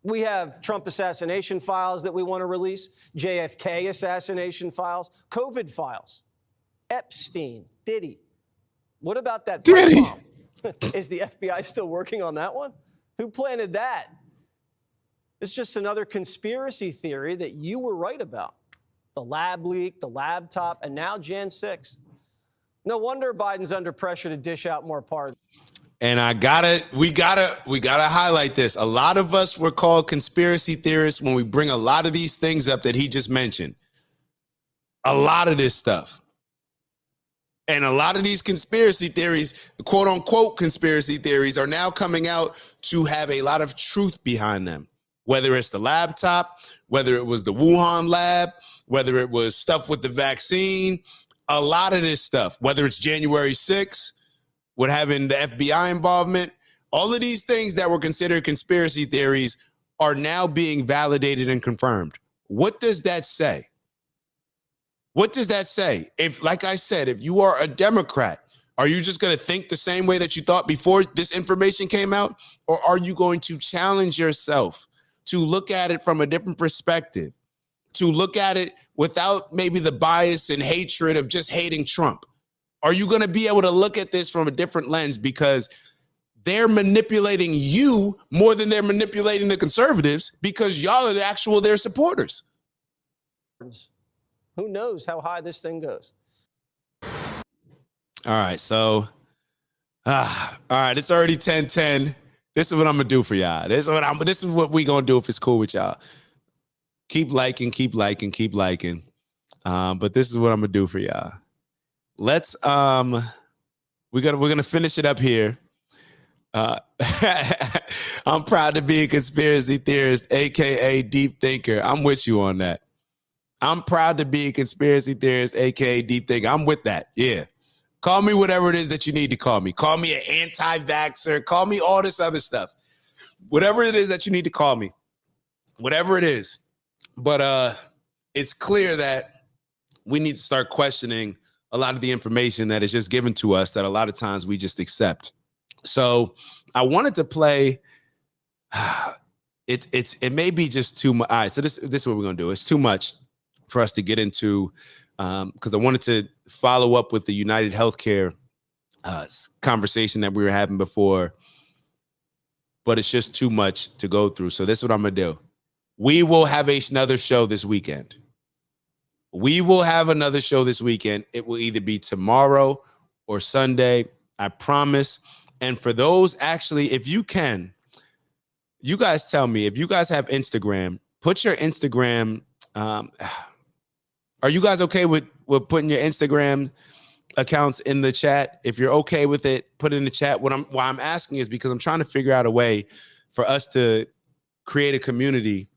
We have Trump assassination files that we want to release, JFK assassination files, COVID files, Epstein, Diddy. What about that pipe bomb? Is the FBI still working on that one? Who planted that? It's just another conspiracy theory that you were right about. The lab leak, the laptop, and now Jan 6. No wonder Biden's under pressure to dish out more pardons. And we gotta highlight this. A lot of us were called conspiracy theorists when we bring a lot of these things up that he just mentioned. A lot of this stuff. And a lot of these conspiracy theories, quote unquote conspiracy theories, are now coming out to have a lot of truth behind them. Whether it's the laptop, whether it was the Wuhan lab, whether it was stuff with the vaccine, a lot of this stuff, whether it's January 6th, with having the FBI involvement, all of these things that were considered conspiracy theories are now being validated and confirmed. What does that say? What does that say? If, like I said, if you are a Democrat, are you just going to think the same way that you thought before this information came out? Or are you going to challenge yourself to look at it from a different perspective, to look at it without maybe the bias and hatred of just hating Trump? Are you going to be able to look at this from a different lens because they're manipulating you more than they're manipulating the conservatives because y'all are their supporters? Who knows how high this thing goes? All right, so, all right, it's already 10:10. This is what I'm gonna do for y'all. This is what we gonna do if it's cool with y'all. Keep liking. But this is what I'm gonna do for y'all. Let's we're gonna finish it up here. I'm proud to be a conspiracy theorist, aka deep thinker. I'm with you on that. I'm proud to be a conspiracy theorist, aka deep thinker. I'm with that. Yeah. Call me whatever it is that you need to call me. Call me an anti-vaxxer. Call me all this other stuff. Whatever it is that you need to call me. Whatever it is. But it's clear that we need to start questioning a lot of the information that is just given to us that a lot of times we just accept. So I wanted to play, it may be just too much. All right, so this is what we're gonna do. It's too much for us to get into because I wanted to follow up with the United Healthcare conversation that we were having before, but it's just too much to go through. So this is what I'm gonna do. We will have another show this weekend. We will have another show this weekend. It will either be tomorrow or Sunday. I promise. And for those, actually, if you can, you guys tell me, if you guys have Instagram, put your Instagram. Are you guys okay with with putting your Instagram accounts in the chat. If you're okay with it, put it in the chat. Why I'm asking is because I'm trying to figure out a way for us to create a community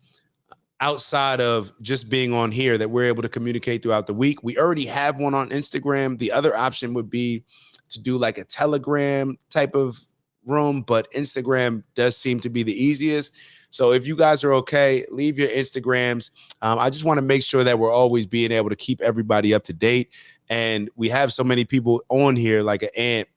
outside of just being on here that we're able to communicate throughout the week. We already have one on Instagram. The other option would be to do like a Telegram type of room, but Instagram does seem to be the easiest. So if you guys are okay, leave your Instagrams. I just want to make sure that we're always being able to keep everybody up to date. And we have so many people on here, like an Ant,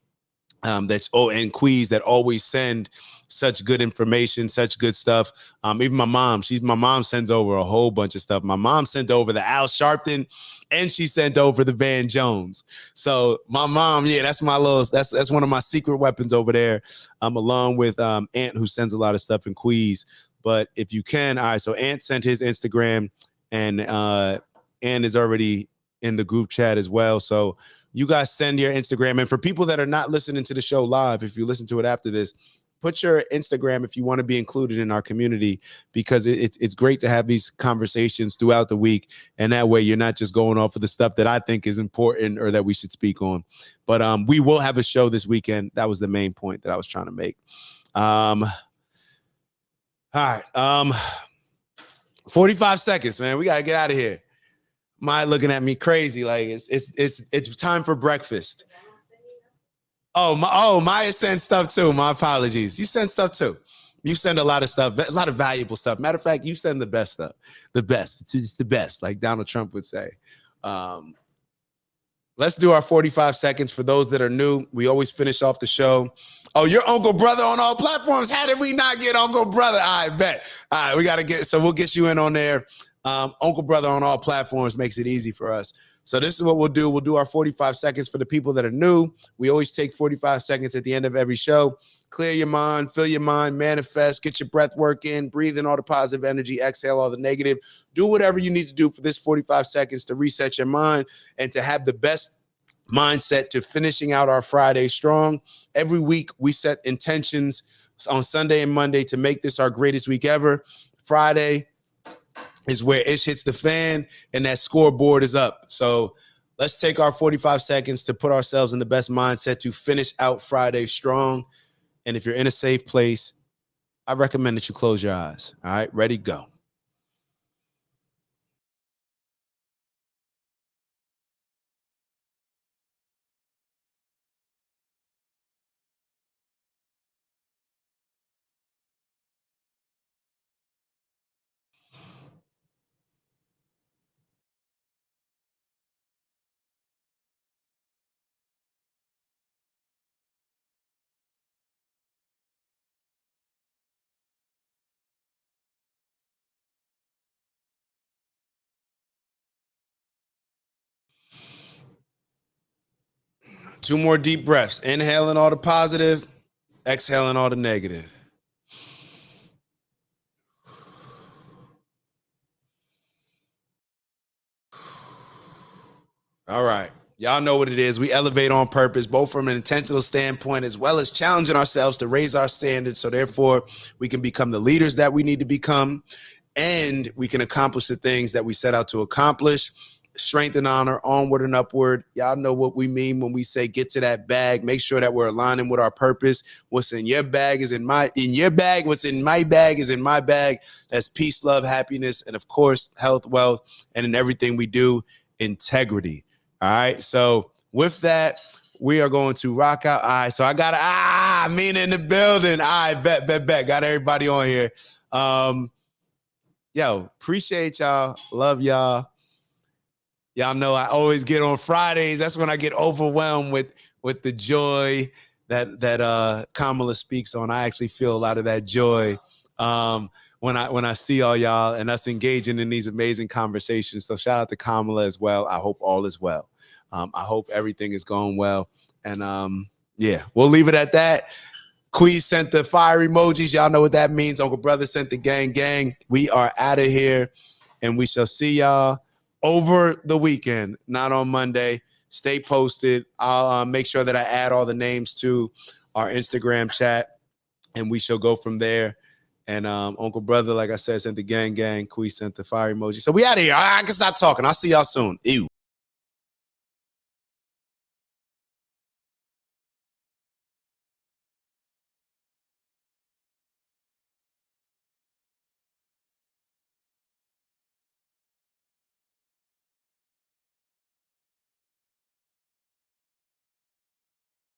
and Queez, that always send such good information, such good stuff. Even my mom sends over a whole bunch of stuff. My mom sent over the Al Sharpton, and she sent over the Van Jones. So my mom, that's one of my secret weapons over there. Along with Ant, who sends a lot of stuff, in Queez. But if you can, all right. So Ant sent his Instagram, and Ant is already in the group chat as well. So you guys send your Instagram. And for people that are not listening to the show live, if you listen to it after this, put your Instagram if you want to be included in our community, because it's great to have these conversations throughout the week. And that way you're not just going off of the stuff that I think is important or that we should speak on. But we will have a show this weekend. That was the main point that I was trying to make. All right. 45 seconds, man. We got to get out of here. Maya looking at me crazy like it's time for breakfast. Maya sent stuff too. My apologies. You send stuff too. You send a lot of stuff, a lot of valuable stuff. Matter of fact, you send the best stuff. The best. It's the best, like Donald Trump would say. Let's do our 45 seconds for those that are new. We always finish off the show. Oh, you're Uncle Brother on all platforms. How did we not get Uncle Brother? I bet. All right, we got to get, so we'll get you in on there. Uncle Brother on all platforms makes it easy for us. So this is what we'll do. We'll do our 45 seconds for the people that are new. We always take 45 seconds at the end of every show. Clear your mind, fill your mind, manifest, get your breath work in, breathe in all the positive energy, exhale all the negative. Do whatever you need to do for this 45 seconds to reset your mind and to have the best mindset to finishing out our Friday strong. Every week we set intentions on Sunday and Monday to make this our greatest week ever. Friday is where ish hits the fan and that scoreboard is up. So let's take our 45 seconds to put ourselves in the best mindset to finish out Friday strong. And if you're in a safe place, I recommend that you close your eyes. All right, ready, go. Two more deep breaths. Inhaling all the positive, exhaling all the negative. All right. Y'all know what it is. We elevate on purpose, both from an intentional standpoint as well as challenging ourselves to raise our standards. So therefore, we can become the leaders that we need to become, and we can accomplish the things that we set out to accomplish. Strength and honor, onward and upward. Y'all know what we mean when we say get to that bag. Make sure that we're aligning with our purpose. What's in your bag is in your bag. What's in my bag is in my bag. That's peace, love, happiness, and of course, health, wealth, and in everything we do, integrity. All right. So with that, we are going to rock out. All right. So I got Mina in the building. All right, bet. Got everybody on here. Appreciate y'all. Love y'all. Y'all know I always get on Fridays. That's when I get overwhelmed with the joy that Kamala speaks on. I actually feel a lot of that joy when I see all y'all and us engaging in these amazing conversations. So shout out to Kamala as well. I hope all is well. I hope everything is going well. And we'll leave it at that. Queez sent the fire emojis. Y'all know what that means. Uncle Brother sent the gang. We are out of here, and we shall see y'all over the weekend, not on Monday. Stay posted. I'll make sure that I add all the names to our Instagram chat, and we shall go from there. And Uncle Brother, like I said, sent the gang. Queez sent the fire emoji. So we out of here. I can stop talking. I'll see y'all soon. Ew.